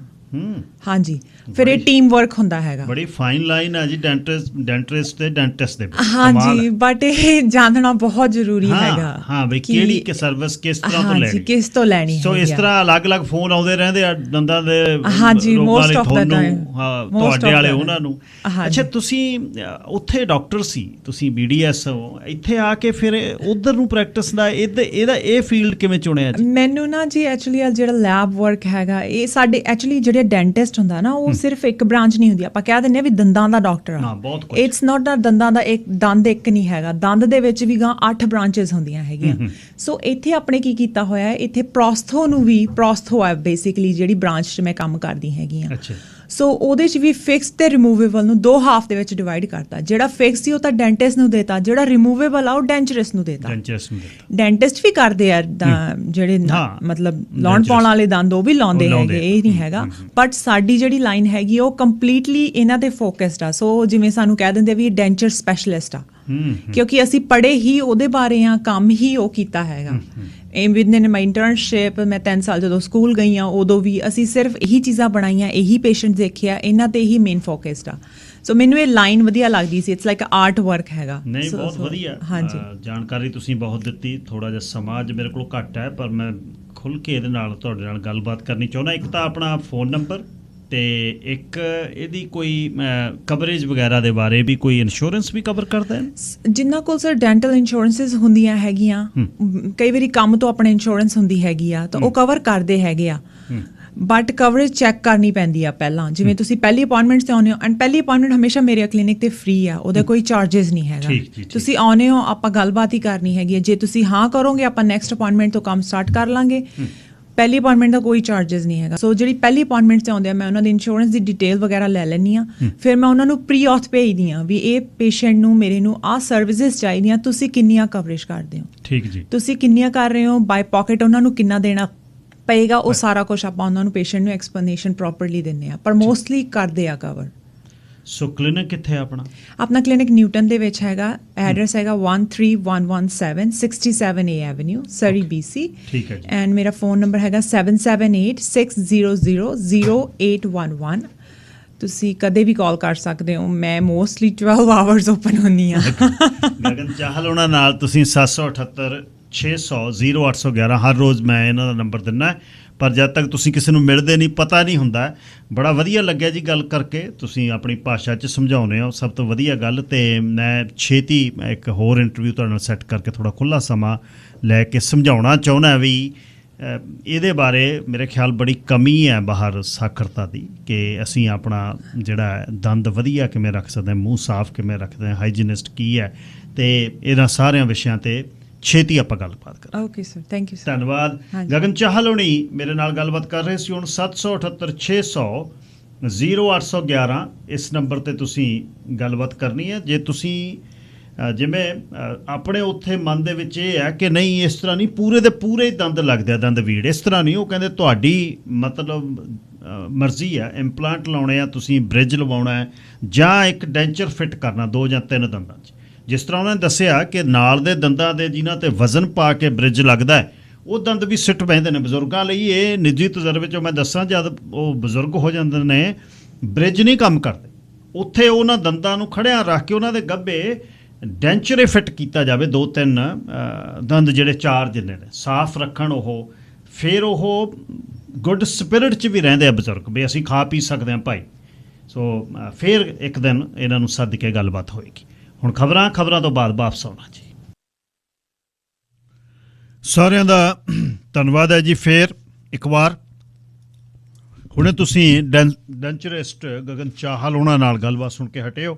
ਹਾਂਜੀ, ਫਿਰ ਇਹ ਟੀਮ ਵਰਕ ਹੁੰਦਾ ਹੈਗਾ। ਬੜੀ ਫਾਈਨ ਲਾਈਨ ਆ ਜੀ ਡੈਂਟਿਸਟ ਤੇ ਡੈਂਟਿਸਟ ਦੇ ਵਿੱਚ। ਹਾਂਜੀ, ਬਟ ਇਹ ਜਾਣਨਾ ਬਹੁਤ ਜ਼ਰੂਰੀ ਹੈਗਾ। ਹਾਂ ਬਈ ਕਿਹੜੀ ਸਰਵਿਸ ਕਿਸ ਤਰ੍ਹਾਂ ਤੋਂ ਲੈਣੀ, ਕਿਸ ਤੋਂ ਲੈਣੀ ਹੈ। ਸੋ ਇਸ ਤਰ੍ਹਾਂ ਅਲੱਗ-ਅਲੱਗ ਫੋਨ ਆਉਂਦੇ ਰਹਿੰਦੇ ਆ ਦੰਦਾਂ ਦੇ। ਹਾਂਜੀ, ਮੋਸਟ ਆਫ ਦਾ ਟਾਈਮ ਤੁਹਾਡੇ ਵਾਲੇ ਉਹਨਾਂ ਨੂੰ। ਅੱਛਾ, ਤੁਸੀਂ ਉੱਥੇ ਡਾਕਟਰ ਸੀ, ਤੁਸੀਂ BDS ਹੋ, ਇੱਥੇ ਆ ਕੇ ਫਿਰ ਉਧਰ ਨੂੰ ਪ੍ਰੈਕਟਿਸ ਦਾ ਇਹਦਾ ਇਹ ਫੀਲਡ ਕਿਵੇਂ ਚੁਣਿਆ ਜੀ? ਮੈਨੂੰ ਨਾ ਜੀ ਐਕਚੁਅਲੀ ਜਿਹੜਾ ਲੈਬ ਵਰਕ ਹੈਗਾ, ਇਹ ਸਾਡੇ ਐਕਚੁਅਲੀ ਜਿਹੜੇ ਡੈਂਟਿਸਟ ਹੁੰਦਾ ਨਾ, ਉਹ ਸਿਰਫ ਇੱਕ ਬ੍ਰਾਂਚ ਨਹੀਂ ਹੁੰਦੀ। ਆਪਾਂ ਕਹਿ ਦਿੰਦੇ ਆ ਵੀ ਦੰਦਾਂ ਦਾ ਡਾਕਟਰ ਆ, ਇਟਸ ਨਾਟ ਦੰਦਾਂ ਦਾ ਇੱਕ ਦੰਦ ਇੱਕ ਨਹੀਂ ਹੈਗਾ, ਦੰਦ ਦੇ ਵਿੱਚ ਵੀ 8 ਬ੍ਰਾਂਚਸ ਹੁੰਦੀਆਂ ਹੈਗੀਆਂ। ਸੋ ਇੱਥੇ ਆਪਣੇ ਕੀ ਕੀਤਾ ਹੋਇਆ ਹੈ, ਇੱਥੇ ਪ੍ਰੋਸਥੋ ਨੂੰ ਵੀ, ਪ੍ਰੋਸਥੋ ਹੈ ਬੇਸਿਕਲੀ ਜਿਹੜੀ ਬ੍ਰਾਂਚ 'ਚ ਮੈਂ ਕੰਮ ਕਰਦੀ ਹੈਗੀ ਆ। ਸੋ ਉਹਦੇ 'ਚ ਵੀ ਫਿਕਸ ਤੇ ਰਿਮੂਵੇਬਲ ਨੂੰ 2 ਹਾਫ ਦੇ ਵਿੱਚ ਡਿਵਾਈਡ ਕਰਤਾ। ਜਿਹੜਾ ਫਿਕਸ ਸੀ ਉਹ ਤਾਂ ਡੈਂਟਿਸਟ ਨੂੰ ਦੇਤਾ, ਜਿਹੜਾ ਰਿਮੂਵੇਬਲ ਆ ਉਹ ਡੈਂਚਰਿਸਟ ਨੂੰ ਦੇਤਾ। ਡੈਂਟਿਸਟ ਵੀ ਕਰਦੇ ਆ ਜਿਹੜੇ ਮਤਲਬ ਲਾਉਣ ਪਾਉਣ ਵਾਲੇ ਦੰਦ, ਉਹ ਵੀ ਲਾਉਂਦੇ ਹੈਗੇ, ਇਹ ਨਹੀਂ ਹੈਗਾ। ਬਟ ਸਾਡੀ ਜਿਹੜੀ ਲਾਈਨ ਹੈਗੀ ਉਹ ਕੰਪਲੀਟਲੀ ਇਹਨਾਂ ਤੇ ਫੋਕਸਡ ਆ। ਸੋ ਜਿਵੇਂ ਸਾਨੂੰ ਕਹਿ ਦਿੰਦੇ ਵੀ ਡੈਂਚਰ ਸਪੈਸ਼ਲਿਸਟ ਆ, ਕਿਉਂਕਿ ਅਸੀਂ ਪੜ੍ਹੇ ਹੀ ਉਹਦੇ ਬਾਰੇ ਆ, ਕੰਮ ਹੀ ਉਹ ਕੀਤਾ ਹੈਗਾ। ਵਿਦਨ ਮਾਈ ਇੰਟਰਨਸ਼ਿਪ ਮੈਂ 3 ਸਾਲ ਜਦੋਂ ਸਕੂਲ ਗਈ ਹਾਂ, ਉਦੋਂ ਵੀ ਅਸੀਂ ਸਿਰਫ ਇਹੀ ਚੀਜ਼ਾਂ ਬਣਾਈਆਂ, ਇਹੀ ਪੇਸ਼ੈਂਟ ਦੇਖਿਆ, ਇਹਨਾਂ ਤੇ ਹੀ ਮੇਨ ਫੋਕਸਡ ਆ। ਸੋ ਮੈਨੂੰ ਇਹ ਲਾਈਨ ਵਧੀਆ ਲੱਗਦੀ ਸੀ, ਇਟਸ ਲਾਈਕ ਆਰਟ ਵਰਕ ਹੈਗਾ। ਨਹੀਂ, ਬਹੁਤ ਵਧੀਆ। ਹਾਂਜੀ, ਜਾਣਕਾਰੀ ਤੁਸੀਂ ਬਹੁਤ ਦਿੱਤੀ। ਥੋੜਾ ਜਿਹਾ ਸਮਾਂ ਅੱਜ ਮੇਰੇ ਕੋਲ ਘੱਟ ਹੈ, ਪਰ ਮੈਂ ਖੁੱਲ੍ਹ ਕੇ ਇਹਦੇ ਨਾਲ ਤੁਹਾਡੇ ਨਾਲ ਗੱਲਬਾਤ ਕਰਨੀ ਚਾਹੁੰਦਾ। ਇੱਕ ਤਾਂ ਆਪਣਾ ਫੋਨ ਨੰਬਰ, ਤੇ ਇੱਕ ਇਹਦੀ ਕੋਈ ਕਵਰੇਜ ਵਗੈਰਾ ਦੇ ਬਾਰੇ ਵੀ, ਕੋਈ ਇੰਸ਼ੋਰੈਂਸ ਵੀ ਕਵਰ ਕਰਦਾ ਹੈ? ਜਿਨ੍ਹਾਂ ਕੋਲ ਸਰ ਡੈਂਟਲ ਇੰਸ਼ੋਰੈਂਸਿਸ ਹੁੰਦੀਆਂ ਹੈਗੀਆਂ, ਕਈ ਵਾਰੀ ਕੰਮ ਤੋਂ ਆਪਣੇ ਇੰਸ਼ੋਰੈਂਸ ਹੁੰਦੀ ਹੈਗੀ ਆ, ਤਾਂ ਉਹ ਕਵਰ ਕਰਦੇ ਹੈਗੇ ਆ। ਬਟ ਕਵਰੇਜ ਚੈੱਕ ਕਰਨੀ ਪੈਂਦੀ ਆ ਪਹਿਲਾਂ। ਜਿਵੇਂ ਤੁਸੀਂ ਪਹਿਲੀ ਅਪਾਇੰਟਮੈਂਟ 'ਤੇ ਆਉਂਦੇ ਹੋ, ਐਂਡ ਪਹਿਲੀ ਅਪਾਇੰਟਮੈਂਟ ਹਮੇਸ਼ਾ ਮੇਰੇ ਕਲੀਨਿਕ 'ਤੇ ਫ੍ਰੀ ਆ, ਉਹਦਾ ਕੋਈ ਚਾਰਜਿਸ ਨਹੀਂ ਹੈਗਾ। ਤੁਸੀਂ ਆਉਂਦੇ ਹੋ, ਆਪਾਂ ਗੱਲਬਾਤ ਹੀ ਕਰਨੀ ਹੈਗੀ ਹੈ। ਜੇ ਤੁਸੀਂ ਹਾਂ ਕਰੋਗੇ, ਆਪਾਂ ਨੈਕਸਟ ਅਪਾਇੰਟਮੈਂਟ ਤੋਂ ਕੰਮ ਸਟਾਰਟ ਕਰ ਲਾਂਗੇ। ਪਹਿਲੀ ਅਪਾਇੰਟਮੈਂਟ ਦਾ ਕੋਈ ਚਾਰਜਿਸ ਨਹੀਂ ਹੈਗਾ। ਸੋ ਜਿਹੜੀ ਪਹਿਲੀ ਅਪਾਇੰਟਮੈਂਟ 'ਤੇ ਆਉਂਦੇ ਆ, ਮੈਂ ਉਹਨਾਂ ਦੀ ਇੰਸ਼ੋਰੈਂਸ ਦੀ ਡਿਟੇਲ ਵਗੈਰਾ ਲੈ ਲੈਂਦੀ ਹਾਂ। ਫਿਰ ਮੈਂ ਉਹਨਾਂ ਨੂੰ ਪ੍ਰੀ ਔਥ ਭੇਜਦੀ ਹਾਂ ਵੀ ਇਹ ਪੇਸ਼ੈਂਟ ਨੂੰ ਮੇਰੇ ਨੂੰ ਆਹ ਸਰਵਿਸਿਜ਼ ਚਾਹੀਦੀਆਂ, ਤੁਸੀਂ ਕਿੰਨੀਆਂ ਕਵਰੇਜ ਕਰਦੇ ਹੋ, ਠੀਕ ਜੀ, ਤੁਸੀਂ ਕਿੰਨੀਆਂ ਕਰ ਰਹੇ ਹੋ, ਬਾਈ ਪਾਕਟ ਉਹਨਾਂ ਨੂੰ ਕਿੰਨਾ ਦੇਣਾ ਪਏਗਾ, ਉਹ ਸਾਰਾ ਕੁਝ ਆਪਾਂ ਉਹਨਾਂ ਨੂੰ ਪੇਸ਼ੈਂਟ ਨੂੰ ਐਕਸਪਲੇਨੇਸ਼ਨ ਪ੍ਰੋਪਰਲੀ ਦਿੰਦੇ ਆ। ਪਰ ਮੋਸਟਲੀ ਕਰਦੇ ਆ ਕਵਰ। ਸੋ ਕਲੀਨਿਕ ਕਿੱਥੇ ਹੈ ਆਪਣਾ? ਆਪਣਾ ਕਲੀਨਿਕ ਨਿਊਟਨ ਦੇ ਵਿੱਚ ਹੈਗਾ। ਐਡਰੈਸ ਹੈਗਾ 13117 67A ਐਵਨਿਊ, ਸਰੀ, BC। ਠੀਕ ਹੈ ਜੀ। ਐਂਡ ਮੇਰਾ ਫੋਨ ਨੰਬਰ ਹੈਗਾ 7786000811। ਤੁਸੀਂ ਕਦੇ ਵੀ ਕਾਲ ਕਰ ਸਕਦੇ ਹੋ। ਮੈਂ ਮੋਸਟਲੀ 12 ਆਵਰਸ ਓਪਨ ਹੁੰਦੀ ਹਾਂ। ਗਗਨ ਚਾਹਲ ਉਹਨਾਂ ਨਾਲ ਤੁਸੀਂ 778 600 0811 ਹਰ ਰੋਜ਼ ਮੈਂ ਇਹਨਾਂ ਦਾ ਨੰਬਰ ਦਿੰਦਾ, ਪਰ ਜਦ ਤੱਕ ਤੁਸੀਂ ਕਿਸੇ ਨੂੰ ਮਿਲਦੇ ਨਹੀਂ ਪਤਾ ਨਹੀਂ ਹੁੰਦਾ। ਬੜਾ ਵਧੀਆ ਲੱਗਿਆ ਜੀ ਗੱਲ ਕਰਕੇ, ਤੁਸੀਂ ਆਪਣੀ ਭਾਸ਼ਾ 'ਚ ਸਮਝਾਉਂਦੇ ਹੋ, ਸਭ ਤੋਂ ਵਧੀਆ ਗੱਲ। ਅਤੇ ਮੈਂ ਛੇਤੀ ਇੱਕ ਹੋਰ ਇੰਟਰਵਿਊ ਤੁਹਾਡੇ ਨਾਲ ਸੈੱਟ ਕਰਕੇ ਥੋੜ੍ਹਾ ਖੁੱਲ੍ਹਾ ਸਮਾਂ ਲੈ ਕੇ ਸਮਝਾਉਣਾ ਚਾਹੁੰਦਾ ਵੀ ਇਹਦੇ ਬਾਰੇ ਮੇਰੇ ਖਿਆਲ ਬੜੀ ਕਮੀ ਹੈ ਬਾਹਰ ਸਾਖਰਤਾ ਦੀ, ਕਿ ਅਸੀਂ ਆਪਣਾ ਜਿਹੜਾ ਦੰਦ ਵਧੀਆ ਕਿਵੇਂ ਰੱਖ ਸਕਦੇ ਹਾਂ, ਮੂੰਹ ਸਾਫ਼ ਕਿਵੇਂ ਰੱਖਦੇ ਹਾਂ, ਹਾਈਜੀਨਿਸਟ ਕੀ ਹੈ, ਅਤੇ ਇਹਨਾਂ ਸਾਰਿਆਂ ਵਿਸ਼ਿਆਂ 'ਤੇ ਛੇਤੀ ਆਪਾਂ ਗੱਲਬਾਤ ਕਰਾਂਗੇ। Okay sir, thank you sir. ਧੰਨਵਾਦ। ਗਗਨ ਚਾਹਲ ਹੋਣੀ ਮੇਰੇ ਨਾਲ ਗੱਲਬਾਤ ਕਰ ਰਹੇ ਸੀ। ਹੁਣ 778 600 0811 ਇਸ ਨੰਬਰ 'ਤੇ ਤੁਸੀਂ ਗੱਲਬਾਤ ਕਰਨੀ ਹੈ। ਜੇ ਤੁਸੀਂ ਜਿਵੇਂ ਆਪਣੇ ਉੱਥੇ ਮਨ ਦੇ ਵਿੱਚ ਇਹ ਹੈ ਕਿ ਨਹੀਂ ਇਸ ਤਰ੍ਹਾਂ ਨਹੀਂ, ਪੂਰੇ ਦੇ ਪੂਰੇ ਹੀ ਦੰਦ ਲੱਗਦੇ ਆ, ਦੰਦ ਵੀੜ ਇਸ ਤਰ੍ਹਾਂ ਨਹੀਂ, ਉਹ ਕਹਿੰਦੇ ਤੁਹਾਡੀ ਮਤਲਬ ਮਰਜ਼ੀ ਹੈ, ਇੰਪਲਾਂਟ ਲਾਉਣੇ ਆ ਤੁਸੀਂ, ਬ੍ਰਿਜ ਲਵਾਉਣਾ ਹੈ, ਜਾਂ ਇੱਕ ਡੈਂਚਰ ਫਿੱਟ ਕਰਨਾ 2 ਜਾਂ 3 ਦੰਦਾਂ 'ਚ। ਜਿਸ ਤਰ੍ਹਾਂ ਉਹਨਾਂ ਨੇ ਦੱਸਿਆ ਕਿ ਨਾਲ ਦੇ ਦੰਦਾਂ ਦੇ ਜਿਨ੍ਹਾਂ 'ਤੇ ਵਜ਼ਨ ਪਾ ਕੇ ਬ੍ਰਿਜ ਲੱਗਦਾ ਹੈ, ਉਹ ਦੰਦ ਵੀ ਸਿੱਟ ਬਹਿੰਦੇ ਨੇ। ਬਜ਼ੁਰਗਾਂ ਲਈ ਇਹ ਨਿੱਜੀ ਤਜਰਬੇ 'ਚੋਂ ਮੈਂ ਦੱਸਾਂ, ਜਦ ਉਹ ਬਜ਼ੁਰਗ ਹੋ ਜਾਂਦੇ ਨੇ ਬ੍ਰਿਜ ਨਹੀਂ ਕੰਮ ਕਰਦੇ, ਉੱਥੇ ਉਹਨਾਂ ਦੰਦਾਂ ਨੂੰ ਖੜਿਆਂ ਰੱਖ ਕੇ ਉਹਨਾਂ ਦੇ ਗੱਭੇ ਡੈਂਚਰੇ ਫਿੱਟ ਕੀਤਾ ਜਾਵੇ, 2-3 ਦੰਦ ਜਿਹੜੇ 4 ਜਿੰਨੇ ਨੇ ਸਾਫ਼ ਰੱਖਣ ਉਹ। ਫਿਰ ਉਹ ਗੁੱਡ ਸਪਿਰਿਟ 'ਚ ਵੀ ਰਹਿੰਦੇ ਆ ਬਜ਼ੁਰਗ, ਵੀ ਅਸੀਂ ਖਾ ਪੀ ਸਕਦੇ ਹਾਂ ਭਾਈ। ਸੋ ਫਿਰ ਇੱਕ ਦਿਨ ਇਹਨਾਂ ਨੂੰ ਸੱਦ ਕੇ ਗੱਲਬਾਤ ਹੋਏਗੀ। ਹੁਣ ਖਬਰਾਂ ਤੋਂ ਬਾਅਦ ਵਾਪਸ ਆਉਣਾ ਜੀ। ਸਾਰਿਆਂ ਦਾ ਧੰਨਵਾਦ ਹੈ ਜੀ। ਫਿਰ ਇੱਕ ਵਾਰ ਹੁਣੇ ਤੁਸੀਂ ਡੈਂਚਰਿਸਟ ਗਗਨ ਚਾਹਲ ਉਹਨਾਂ ਨਾਲ ਗੱਲਬਾਤ ਸੁਣ ਕੇ ਹਟੇ ਹੋ।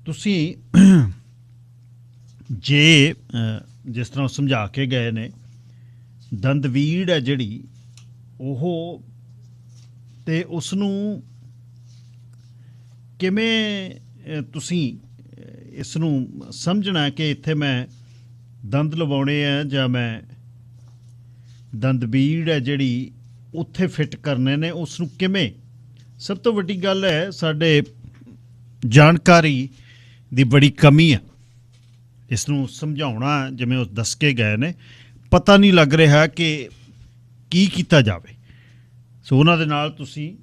ਤੁਸੀਂ ਜੇ ਜਿਸ ਤਰ੍ਹਾਂ ਸਮਝਾ ਕੇ ਗਏ ਨੇ, ਦੰਦਵੀੜ ਹੈ ਜਿਹੜੀ ਉਹ, ਤੇ ਉਸ ਨੂੰ ਕਿਵੇਂ ਤੁਸੀਂ ਇਸ ਨੂੰ ਸਮਝਣਾ ਕਿ ਇੱਥੇ ਮੈਂ ਦੰਦ ਲਵਾਉਣੇ ਆ ਜਾਂ ਮੈਂ ਦੰਦਬੀੜ ਹੈ ਜਿਹੜੀ ਉੱਥੇ ਫਿੱਟ ਕਰਨੇ ਨੇ, ਉਸ ਨੂੰ ਕਿਵੇਂ। ਸਭ ਤੋਂ ਵੱਡੀ ਗੱਲ ਹੈ ਸਾਡੇ ਜਾਣਕਾਰੀ ਦੀ ਬੜੀ ਕਮੀ ਹੈ। ਇਸ ਨੂੰ ਸਮਝਾਉਣਾ, ਜਿਵੇਂ ਉਹ ਦੱਸ ਕੇ ਗਏ ਨੇ, ਪਤਾ ਨਹੀਂ ਲੱਗ ਰਿਹਾ ਕਿ ਕੀ ਕੀਤਾ ਜਾਵੇ। ਸੋ ਉਹਨਾਂ ਦੇ ਨਾਲ ਤੁਸੀਂ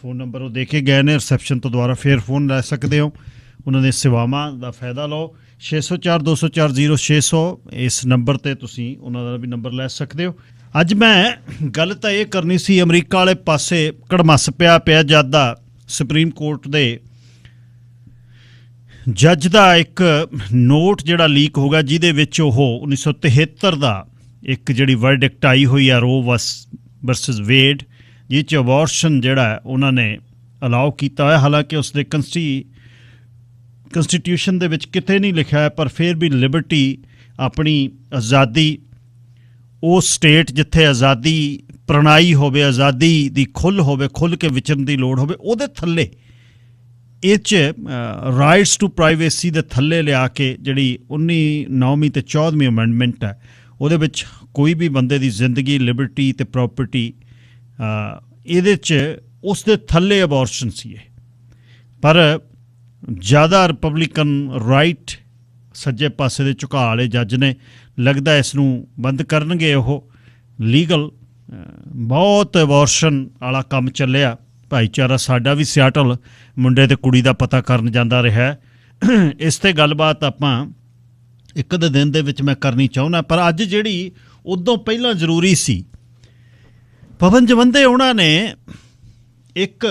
ਫ਼ੋਨ ਨੰਬਰ ਉਹ ਦੇ ਕੇ ਗਏ ਨੇ ਰਿਸੈਪਸ਼ਨ ਤੋਂ, ਦੁਬਾਰਾ ਫੇਰ ਫੋਨ ਲੈ ਸਕਦੇ ਹੋ, ਉਹਨਾਂ ਦੇ ਸੇਵਾਵਾਂ ਦਾ ਫਾਇਦਾ ਲਓ। 604 204 0600 ਇਸ ਨੰਬਰ 'ਤੇ ਤੁਸੀਂ ਉਹਨਾਂ ਦਾ ਵੀ ਨੰਬਰ ਲੈ ਸਕਦੇ ਹੋ। ਅੱਜ ਮੈਂ ਗੱਲ ਤਾਂ ਇਹ ਕਰਨੀ ਸੀ, ਅਮਰੀਕਾ ਵਾਲੇ ਪਾਸੇ ਕੜਮੱਸ ਪਿਆ ਜਦ ਦਾ ਸੁਪਰੀਮ ਕੋਰਟ ਦੇ ਜੱਜ ਦਾ ਇੱਕ ਨੋਟ ਜਿਹੜਾ ਲੀਕ ਹੋ ਗਿਆ, ਜਿਹਦੇ ਵਿੱਚ ਉਹ 1973 ਦਾ ਇੱਕ ਜਿਹੜੀ ਵਰਡਿਕਟ ਆਈ ਹੋਈ ਆ ਰੋ ਵਰਸਸ ਵੇਡ, ਜਿਹ 'ਚ ਅਬੋਰਸ਼ਨ ਜਿਹੜਾ ਉਹਨਾਂ ਨੇ ਅਲਾਓ ਕੀਤਾ ਹੋਇਆ। ਹਾਲਾਂਕਿ ਉਸ ਦੇ ਕੰਸਟੀਟਿਊਸ਼ਨ ਦੇ ਵਿੱਚ ਕਿਤੇ ਨਹੀਂ ਲਿਖਿਆ ਹੈ, ਪਰ ਫਿਰ ਵੀ ਲਿਬਰਟੀ, ਆਪਣੀ ਆਜ਼ਾਦੀ, ਉਹ ਸਟੇਟ ਜਿੱਥੇ ਆਜ਼ਾਦੀ ਪ੍ਰਣਾਈ ਹੋਵੇ, ਆਜ਼ਾਦੀ ਦੀ ਖੁੱਲ੍ਹ ਹੋਵੇ, ਖੁੱਲ੍ਹ ਕੇ ਵਿਚਰਨ ਦੀ ਲੋੜ ਹੋਵੇ, ਉਹਦੇ ਥੱਲੇ ਇਹ 'ਚ ਰਾਈਟਸ ਟੂ ਪ੍ਰਾਈਵੇਸੀ ਦੇ ਥੱਲੇ ਲਿਆ ਕੇ ਜਿਹੜੀ 9ਵੀਂ ਤੇ 14ਵੀਂ ਅਮੈਂਡਮੈਂਟ ਹੈ, ਉਹਦੇ ਵਿੱਚ ਕੋਈ ਵੀ ਬੰਦੇ ਦੀ ਜ਼ਿੰਦਗੀ, ਲਿਬਰਟੀ ਅਤੇ ਪ੍ਰੋਪਰਟੀ, ਇਹਦੇ 'ਚ ਉਸ ਦੇ ਥੱਲੇ ਅਬੋਰਸ਼ਨ ਸੀ ਇਹ। ਪਰ ਜ਼ਿਆਦਾ ਰਿਪਬਲਿਕਨ ਰਾਈਟ, ਸੱਜੇ ਪਾਸੇ ਦੇ ਝੁਕਾਅ ਵਾਲੇ ਜੱਜ ਨੇ, ਲੱਗਦਾ ਇਸ ਨੂੰ ਬੰਦ ਕਰਨਗੇ ਉਹ ਲੀਗਲ। ਬਹੁਤ ਅਬੋਰਸ਼ਨ ਵਾਲਾ ਕੰਮ ਚੱਲਿਆ। ਭਾਈਚਾਰਾ ਸਾਡਾ ਵੀ ਸਿਆਟਲ ਮੁੰਡੇ ਤੇ ਕੁੜੀ ਦਾ ਪਤਾ ਕਰਨ ਜਾਂਦਾ ਰਿਹਾ। ਇਸ 'ਤੇ ਗੱਲਬਾਤ ਆਪਾਂ ਇੱਕ ਅੱਧੇ ਦਿਨ ਦੇ ਵਿੱਚ ਮੈਂ ਕਰਨੀ ਚਾਹੁੰਦਾ, ਪਰ ਅੱਜ ਜਿਹੜੀ ਉਦੋਂ ਪਹਿਲਾਂ ਜ਼ਰੂਰੀ ਸੀ। ਪਵਨ ਜਵੰਦੇ ਉਹਨਾਂ ਨੇ ਇੱਕ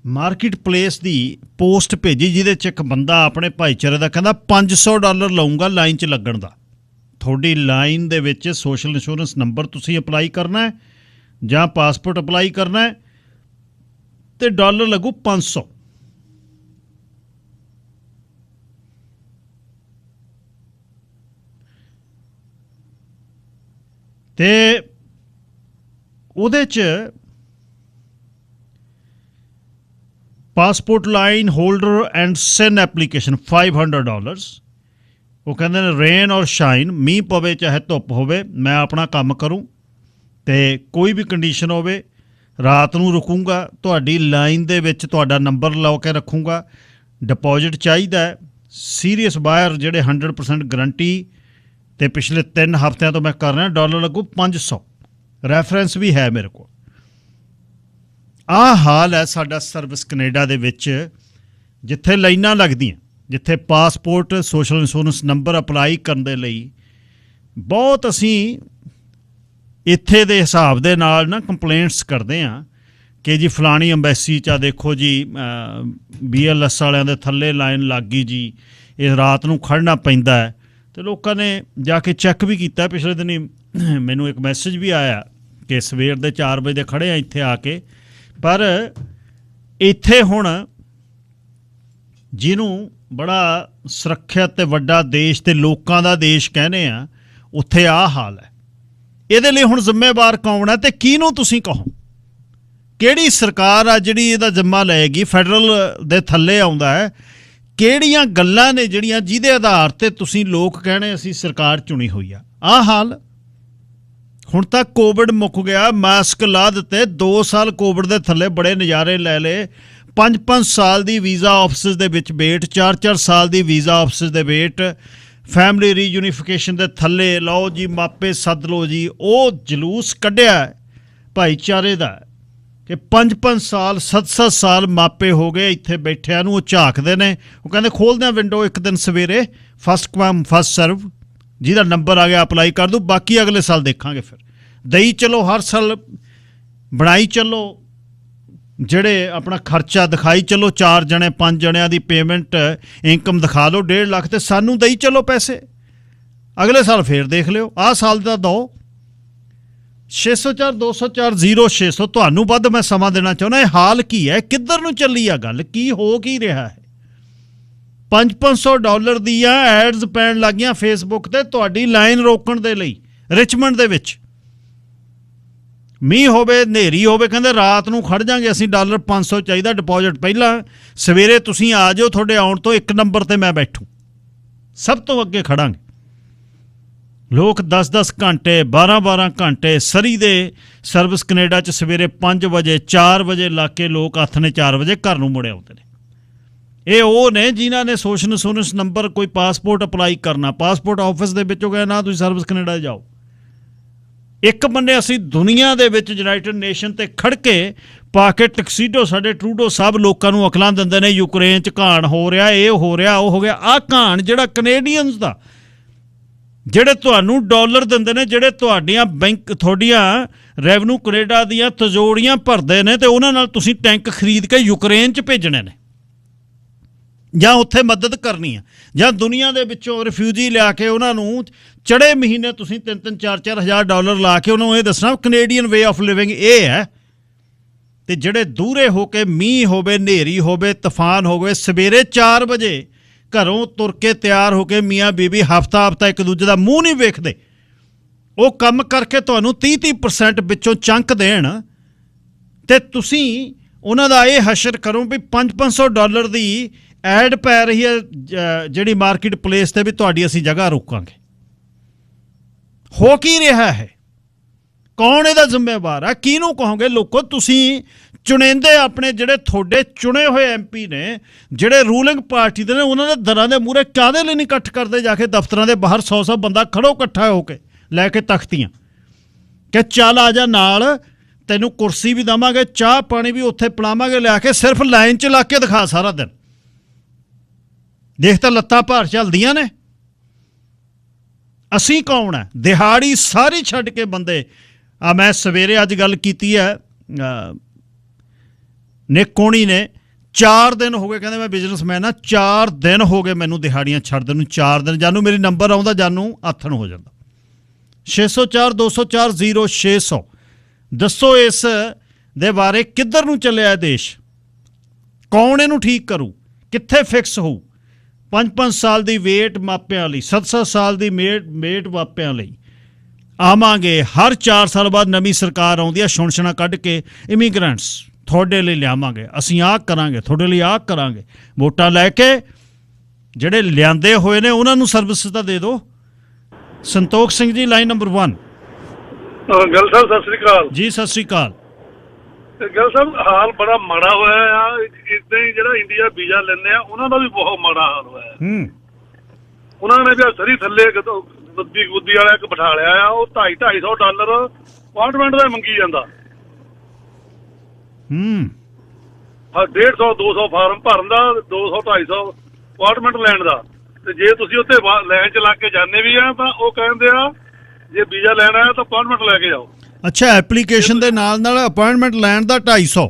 ਮਾਰਕੀਟ ਪਲੇਸ ਦੀ ਪੋਸਟ ਭੇਜੀ, ਜਿਹਦੇ 'ਚ ਇੱਕ ਬੰਦਾ ਆਪਣੇ ਭਾਈਚਾਰੇ ਦਾ ਕਹਿੰਦਾ $500 ਲਊਂਗਾ ਲਾਈਨ 'ਚ ਲੱਗਣ ਦਾ। ਤੁਹਾਡੀ ਲਾਈਨ ਦੇ ਵਿੱਚ ਸੋਸ਼ਲ ਇੰਸ਼ੋਰੈਂਸ ਨੰਬਰ ਤੁਸੀਂ ਅਪਲਾਈ ਕਰਨਾ ਹੈ ਜਾਂ ਪਾਸਪੋਰਟ ਅਪਲਾਈ ਕਰਨਾ ਹੈ, ਤੇ ਡਾਲਰ ਲੱਗੂ 500। ਤੇ ਉਹਦੇ 'ਚ passport line holder and sand application $500। ਉਹ ਕਹਿੰਦੇ ਨੇ ਰੇਨ ਔਰ ਸ਼ਾਈਨ, ਮੀਂਹ ਪਵੇ ਚਾਹੇ ਧੁੱਪ ਹੋਵੇ, ਮੈਂ ਆਪਣਾ ਕੰਮ ਕਰੂੰ ਤੇ ਕੋਈ ਵੀ ਕੰਡੀਸ਼ਨ ਹੋਵੇ ਰਾਤ ਨੂੰ ਰੁਕੂੰਗਾ, ਤੁਹਾਡੀ ਲਾਈਨ ਦੇ ਵਿੱਚ ਤੁਹਾਡਾ ਨੰਬਰ ਲਾ ਕੇ ਰੱਖੂੰਗਾ। ਡਿਪੋਜ਼ਿਟ ਚਾਹੀਦਾ ਹੈ, ਸੀਰੀਅਸ ਬਾਇਰ ਜਿਹੜੇ 100% ਗਰੰਟੀ, ਤੇ ਪਿਛਲੇ 3 ਹਫ਼ਤਿਆਂ ਤੋਂ ਮੈਂ ਕਰ ਰਿਹਾ। ਡਾਲਰ ਲੱਗੂ 500, ਰੈਫਰੈਂਸ ਵੀ ਹੈ ਮੇਰੇ ਕੋਲ। ਆਹ ਹਾਲ ਹੈ ਸਾਡਾ ਸਰਵਿਸ ਕੈਨੇਡਾ ਦੇ ਵਿੱਚ, ਜਿੱਥੇ ਲਾਈਨਾਂ ਲੱਗਦੀਆਂ, ਜਿੱਥੇ passport social insurance number apply ਕਰਨ ਦੇ ਲਈ ਬਹੁਤ ਅਸੀਂ ਇੱਥੇ ਦੇ ਹਿਸਾਬ ਦੇ ਨਾਲ ਨਾ ਕੰਪਲੇਂਟਸ ਕਰਦੇ ਹਾਂ ਕਿ ਜੀ ਫਲਾਣੀ ਅੰਬੈਸੀ 'ਚ ਦੇਖੋ ਜੀ BLS ਵਾਲਿਆਂ ਦੇ ਥੱਲੇ ਲਾਈਨ ਲੱਗ ਗਈ ਜੀ, ਇਹ ਰਾਤ ਨੂੰ ਖੜ੍ਹਨਾ ਪੈਂਦਾ ਹੈ। ਅਤੇ ਲੋਕਾਂ ਨੇ ਜਾ ਕੇ ਚੈੱਕ ਵੀ ਕੀਤਾ। ਪਿਛਲੇ ਦਿਨੀ ਮੈਨੂੰ ਇੱਕ ਮੈਸੇਜ ਵੀ ਆਇਆ ਕਿ ਸਵੇਰ ਦੇ 4 ਵਜੇ ਦੇ ਖੜ੍ਹੇ ਆ ਇੱਥੇ ਆ ਕੇ, ਪਰ ਇੱਥੇ ਹੁਣ ਜਿਹਨੂੰ ਬੜਾ ਸੁਰੱਖਿਅਤ ਅਤੇ ਵੱਡਾ ਦੇਸ਼ ਅਤੇ ਲੋਕਾਂ ਦਾ ਦੇਸ਼ ਕਹਿੰਦੇ ਆ, ਉੱਥੇ ਆਹ ਹਾਲ ਹੈ। ਇਹਦੇ ਲਈ ਹੁਣ ਜ਼ਿੰਮੇਵਾਰ ਕੌਣ ਹੈ ਅਤੇ ਕਿਹਨੂੰ ਤੁਸੀਂ ਕਹੋ? ਕਿਹੜੀ ਸਰਕਾਰ ਆ ਜਿਹੜੀ ਇਹਦਾ ਜ਼ਿੰਮਾ ਲਏਗੀ? ਫੈਡਰਲ ਦੇ ਥੱਲੇ ਆਉਂਦਾ ਹੈ। ਕਿਹੜੀਆਂ ਗੱਲਾਂ ਨੇ ਜਿਹੜੀਆਂ ਜਿਹਦੇ ਆਧਾਰ 'ਤੇ ਤੁਸੀਂ ਲੋਕ ਕਹਿਣੇ ਅਸੀਂ ਸਰਕਾਰ ਚੁਣੀ ਹੋਈ ਆ? ਆਹ ਹਾਲ। ਹੁਣ ਤਾਂ ਕੋਵਿਡ ਮੁੱਕ ਗਿਆ, ਮਾਸਕ ਲਾ ਦਿੱਤੇ, 2 ਸਾਲ ਕੋਵਿਡ ਦੇ ਥੱਲੇ ਬੜੇ ਨਜ਼ਾਰੇ ਲੈ ਲਏ। 5-5 ਸਾਲ ਦੀ ਵੀਜ਼ਾ ਆਫਿਸਿਸ ਦੇ ਵਿੱਚ ਵੇਟ, 4-4 ਸਾਲ ਦੀ ਵੀਜ਼ਾ ਆਫਿਸਿਸ ਦੇ ਵੇਟ, ਫੈਮਿਲੀ ਰੀਯੂਨੀਫਿਕੇਸ਼ਨ ਦੇ ਥੱਲੇ ਲਓ ਜੀ ਮਾਪੇ ਸੱਦ ਲਓ ਜੀ। ਉਹ ਜਲੂਸ ਕੱਢਿਆ ਭਾਈਚਾਰੇ ਦਾ ਕਿ 5-5 ਸਾਲ 7-7 ਸਾਲ ਮਾਪੇ ਹੋ ਗਏ ਇੱਥੇ ਬੈਠਿਆਂ ਨੂੰ। ਉਹ ਝਾਕਦੇ ਨੇ, ਉਹ ਕਹਿੰਦੇ ਖੋਲ੍ਹਦੇ ਹਾਂ ਵਿੰਡੋ ਇੱਕ ਦਿਨ ਸਵੇਰੇ, ਫਸਟ ਕਮ ਫਸਟ ਸਰਵ, ਜਿਹਦਾ ਨੰਬਰ ਆ ਗਿਆ ਅਪਲਾਈ ਕਰ ਦੂੰ, ਬਾਕੀ ਅਗਲੇ ਸਾਲ ਦੇਖਾਂਗੇ। ਫਿਰ ਦਈ ਚਲੋ, ਹਰ ਸਾਲ ਬਣਾਈ ਚੱਲੋ, ਜਿਹੜੇ ਆਪਣਾ ਖਰਚਾ ਦਿਖਾਈ ਚੱਲੋ, 4 ਜਣੇ 5 ਜਣਿਆਂ ਦੀ ਪੇਮੈਂਟ ਇਨਕਮ ਦਿਖਾ ਲਓ 1.5 ਲੱਖ, ਅਤੇ ਸਾਨੂੰ ਦਈ ਚੱਲੋ ਪੈਸੇ, ਅਗਲੇ ਸਾਲ ਫੇਰ ਦੇਖ ਲਿਓ। ਆਹ ਸਾਲ ਦਾ ਦਿਓ 604 204 0600। ਤੁਹਾਨੂੰ ਵੱਧ ਮੈਂ ਸਮਾਂ ਦੇਣਾ ਚਾਹੁੰਦਾ। ਇਹ ਹਾਲ ਕੀ ਹੈ? ਕਿੱਧਰ ਨੂੰ ਚੱਲੀ ਆ ਗੱਲ? ਕੀ ਹੋ ਕੀ ਰਿਹਾ ਹੈ? $500 ਦੀਆਂ ਐਡਸ ਪੈਣ ਲੱਗ ਗਈਆਂ ਫੇਸਬੁੱਕ 'ਤੇ ਤੁਹਾਡੀ ਲਾਈਨ ਰੋਕਣ ਦੇ ਲਈ। ਰਿਚਮੰਡ ਦੇ ਵਿੱਚ ਮੀਂਹ ਹੋਵੇ, ਹਨੇਰੀ ਹੋਵੇ, ਕਹਿੰਦੇ ਰਾਤ ਨੂੰ ਖੜ੍ਹ ਜਾਂਗੇ ਅਸੀਂ, $500 ਚਾਹੀਦਾ ਡਿਪੋਜ਼ਿਟ ਪਹਿਲਾਂ, ਸਵੇਰੇ ਤੁਸੀਂ ਆ ਜਾਓ, ਤੁਹਾਡੇ ਆਉਣ ਤੋਂ 1 ਨੰਬਰ 'ਤੇ ਮੈਂ ਬੈਠੂ, ਸਭ ਤੋਂ ਅੱਗੇ ਖੜਾਂਗੇ। ਲੋਕ 10-10 ਘੰਟੇ 12-12 ਘੰਟੇ ਸਰੀ ਦੇ ਸਰਵਿਸ ਕੈਨੇਡਾ 'ਚ ਸਵੇਰੇ 5 ਵਜੇ 4 ਵਜੇ ਲਾ ਕੇ ਲੋਕ ਹੱਥ ਨੇ 4 ਵਜੇ ਘਰ ਨੂੰ ਮੁੜੇ ਆਉਂਦੇ ਨੇ। ਇਹ ਉਹ ਨੇ ਜਿਨ੍ਹਾਂ ਨੇ ਸੋਸ਼ਲ ਇੰਸ਼ੋਰੈਂਸ ਨੰਬਰ, ਕੋਈ ਪਾਸਪੋਰਟ ਅਪਲਾਈ ਕਰਨਾ, ਪਾਸਪੋਰਟ ਆਫਿਸ ਦੇ ਵਿੱਚੋਂ ਗਏ ਨਾ, ਤੁਸੀਂ ਸਰਵਿਸ ਕੈਨੇਡਾ ਜਾਓ। ਇੱਕ ਬੰਨੇ ਅਸੀਂ ਦੁਨੀਆ ਦੇ ਵਿੱਚ ਯੂਨਾਈਟਿਡ ਨੇਸ਼ਨ 'ਤੇ ਖੜ੍ਹ ਕੇ ਪਾ ਕੇ ਟਕਸੀਡੋ, ਸਾਡੇ ਟਰੂਡੋ ਸਾਹਿਬ ਲੋਕਾਂ ਨੂੰ ਅਕਲਾਂ ਦਿੰਦੇ ਨੇ ਯੂਕਰੇਨ 'ਚ ਘਾਣ ਹੋ ਰਿਹਾ, ਇਹ ਹੋ ਰਿਹਾ, ਉਹ ਹੋ ਗਿਆ। ਆਹ ਘਾਣ ਜਿਹੜਾ ਕੈਨੇਡੀਅਨਸ ਦਾ, ਜਿਹੜੇ ਤੁਹਾਨੂੰ ਡਾਲਰ ਦਿੰਦੇ ਨੇ, ਜਿਹੜੇ ਤੁਹਾਡੀਆਂ ਬੈਂਕ, ਤੁਹਾਡੀਆਂ ਰੈਵਨਿਊ ਕੈਨੇਡਾ ਦੀਆਂ ਤਿਜੋਰੀਆਂ ਭਰਦੇ ਨੇ, ਅਤੇ ਉਹਨਾਂ ਨਾਲ ਤੁਸੀਂ ਟੈਂਕ ਖਰੀਦ ਕੇ ਯੂਕਰੇਨ 'ਚ ਭੇਜਣੇ ਨੇ, ਜਾਂ ਉੱਥੇ ਮਦਦ ਕਰਨੀ ਆ, ਜਾਂ ਦੁਨੀਆ ਦੇ ਵਿੱਚੋਂ ਰਿਫਿਊਜੀ ਲਿਆ ਕੇ ਉਹਨਾਂ ਨੂੰ ਚੜ੍ਹੇ ਮਹੀਨੇ ਤੁਸੀਂ 3-3 4-4 ਹਜ਼ਾਰ ਡਾਲਰ ਲਾ ਕੇ ਉਹਨਾਂ ਨੂੰ ਇਹ ਦੱਸਣਾ ਕੈਨੇਡੀਅਨ ਵੇ ਆਫ ਲਿਵਿੰਗ ਇਹ ਹੈ। ਅਤੇ ਜਿਹੜੇ ਦੂਰੇ ਹੋ ਕੇ, ਮੀਂਹ ਹੋਵੇ, ਹਨੇਰੀ ਹੋਵੇ, ਤੂਫਾਨ ਹੋਵੇ, ਸਵੇਰੇ 4 ਵਜੇ ਘਰੋਂ ਤੁਰ ਕੇ ਤਿਆਰ ਹੋ ਕੇ ਮੀਆਂ ਬੀਬੀ ਹਫ਼ਤਾ ਇੱਕ ਦੂਜੇ ਦਾ ਮੂੰਹ ਨਹੀਂ ਵੇਖਦੇ, ਉਹ ਕੰਮ ਕਰਕੇ ਤੁਹਾਨੂੰ 30% ਵਿੱਚੋਂ ਚੰਕ ਦੇਣ, ਅਤੇ ਤੁਸੀਂ ਉਹਨਾਂ ਦਾ ਇਹ ਹਸ਼ਰ ਕਰੋ ਵੀ $500 ਦੀ ਐਡ ਪੈ ਰਹੀ ਹੈ ਜਿਹੜੀ ਮਾਰਕੀਟ ਪਲੇਸ 'ਤੇ ਵੀ ਤੁਹਾਡੀ ਅਸੀਂ ਜਗ੍ਹਾ ਰੋਕਾਂਗੇ। ਹੋ ਕੀ ਰਿਹਾ ਹੈ? ਕੌਣ ਇਹਦਾ ਜ਼ਿੰਮੇਵਾਰ ਆ? ਕਿਹਨੂੰ ਕਹੋਗੇ? ਲੋਕੋ, ਤੁਸੀਂ ਚੁਣਿੰਦੇ ਆਪਣੇ ਜਿਹੜੇ ਤੁਹਾਡੇ ਚੁਣੇ ਹੋਏ MP ਨੇ, ਜਿਹੜੇ ਰੂਲਿੰਗ ਪਾਰਟੀ ਦੇ ਨੇ, ਉਹਨਾਂ ਦੇ ਦਰਾਂ ਦੇ ਮੂਹਰੇ ਕਾਹਦੇ ਲਈ ਨਹੀਂ ਇਕੱਠ ਕਰਦੇ? ਜਾ ਕੇ ਦਫ਼ਤਰਾਂ ਦੇ ਬਾਹਰ 100-100 ਬੰਦਾ ਖੜੋ ਇਕੱਠਾ ਹੋ ਕੇ, ਲੈ ਕੇ ਤਖਤੀਆਂ, ਕਿ ਚੱਲ ਆ ਜਾ ਨਾਲ, ਤੈਨੂੰ ਕੁਰਸੀ ਵੀ ਦੇਵਾਂਗੇ, ਚਾਹ ਪਾਣੀ ਵੀ ਉੱਥੇ ਪਿਲਾਵਾਂਗੇ ਲਿਆ ਕੇ, ਸਿਰਫ ਲਾਈਨ 'ਚ ਲਾ ਕੇ ਦਿਖਾ ਸਾਰਾ ਦਿਨ। ਦੇਖ ਤਾਂ ਲੱਤਾਂ ਭਾਰ ਚੱਲਦੀਆਂ ਨੇ। ਅਸੀਂ ਕੌਣ ਹੈ? ਦਿਹਾੜੀ ਸਾਰੀ ਛੱਡ ਕੇ ਬੰਦੇ ਆ। ਮੈਂ ਸਵੇਰੇ ਅੱਜ ਗੱਲ ਕੀਤੀ ਹੈ ਨਿਕ ਕੋਹਣੀ ਨੇ, 4 ਦਿਨ ਹੋ ਗਏ, ਕਹਿੰਦੇ ਮੈਂ ਬਿਜ਼ਨਸਮੈਨ ਆ, 4 ਦਿਨ ਹੋ ਗਏ ਮੈਨੂੰ ਦਿਹਾੜੀਆਂ ਛੱਡਦੇ ਨੂੰ। 4 ਦਿਨ ਜਾਨੂੰ ਮੇਰੀ ਨੰਬਰ ਆਉਂਦਾ, ਜਾਨੂੰ ਆਥਣ ਹੋ ਜਾਂਦਾ। 604 204 0600। ਦੱਸੋ ਇਸ ਦੇ ਬਾਰੇ, ਕਿੱਧਰ ਨੂੰ ਚੱਲਿਆ ਦੇਸ਼? ਕੌਣ ਇਹਨੂੰ ਠੀਕ ਕਰੂ? ਕਿੱਥੇ ਫਿਕਸ ਹੋਊ? 5-5 ਸਾਲ ਦੀ ਵੇਟ ਮਾਪਿਆਂ ਲਈ, 7-7 ਸਾਲ ਦੀ ਵੇਟ ਮਾਪਿਆਂ ਲਈ। ਆਵਾਂਗੇ ਹਰ 4 ਸਾਲ ਬਾਅਦ ਨਵੀਂ ਸਰਕਾਰ ਆਉਂਦੀ ਹੈ, ਛੁਣਛਣਾ ਕੱਢ ਕੇ ਇਮੀਗ੍ਰੈਂਟਸ ਤੁਹਾਡੇ ਲਈ ਲਿਆਵਾਂਗੇ, ਅਸੀਂ ਆਹ ਕਰਾਂਗੇ, ਤੁਹਾਡੇ ਲਈ ਆਹ ਕਰਾਂਗੇ। ਵੋਟਾਂ ਲੈ ਕੇ ਜਿਹੜੇ ਲਿਆਂਦੇ ਹੋਏ ਨੇ ਉਹਨਾਂ ਨੂੰ ਸਰਵਿਸ ਤਾਂ ਦੇ ਦਿਓ। Santokh Singh ji, line number 1। ਗੱਲ ਸਾਹਿਬ ਸਤਿ ਸ੍ਰੀ ਅਕਾਲ ਜੀ। ਸਤਿ ਸ੍ਰੀ ਅਕਾਲ। ਗੱਲ ਸਾਹਿਬ ਹਾਲ ਬੜਾ ਮਾੜਾ ਹੋਇਆ ਆ। ਇਦਾਂ ਹੀ ਜਿਹੜਾ ਇੰਡੀਆ ਵੀਜ਼ਾ ਲੈਂਦੇ ਆ ਉਹਨਾਂ ਦਾ ਵੀ ਬਹੁਤ ਮਾੜਾ ਹਾਲ ਹੋਇਆ। ਉਹਨਾਂ ਨੇ ਵੀ ਸਰੀ ਥੱਲੇ ਗੁੱਦੀ ਵਾਲਾ ਇੱਕ ਬਿਠਾ ਲਿਆ ਆ। ਉਹ $250 ਅਪਾਰਟਮੈਂਟ ਦਾ ਮੰਗੀ ਜਾਂਦਾ। 150 200 ਫਾਰਮ ਭਰਨ ਦਾ, 200 250 ਅਪਾਰਟਮੈਂਟ ਲੈਣ ਦਾ। ਤੇ ਜੇ ਤੁਸੀਂ ਉੱਥੇ ਲਾਈਨ ਚ ਲੱਗ ਕੇ ਜਾਂਦੇ ਵੀ ਆ ਤਾਂ ਉਹ ਕਹਿੰਦੇ ਆ ਜੇ ਵੀਜ਼ਾ ਲੈਣਾ ਹੈ ਤਾਂ ਅਪਾਇੰਟਮੈਂਟ ਲੈ ਕੇ ਜਾਓ। ਅੱਛਾ, ਐਪਲੀਕੇਸ਼ਨ ਦੇ ਨਾਲ ਅਪਾਇੰਟਮੈਂਟ ਲੈਣ ਦਾ 250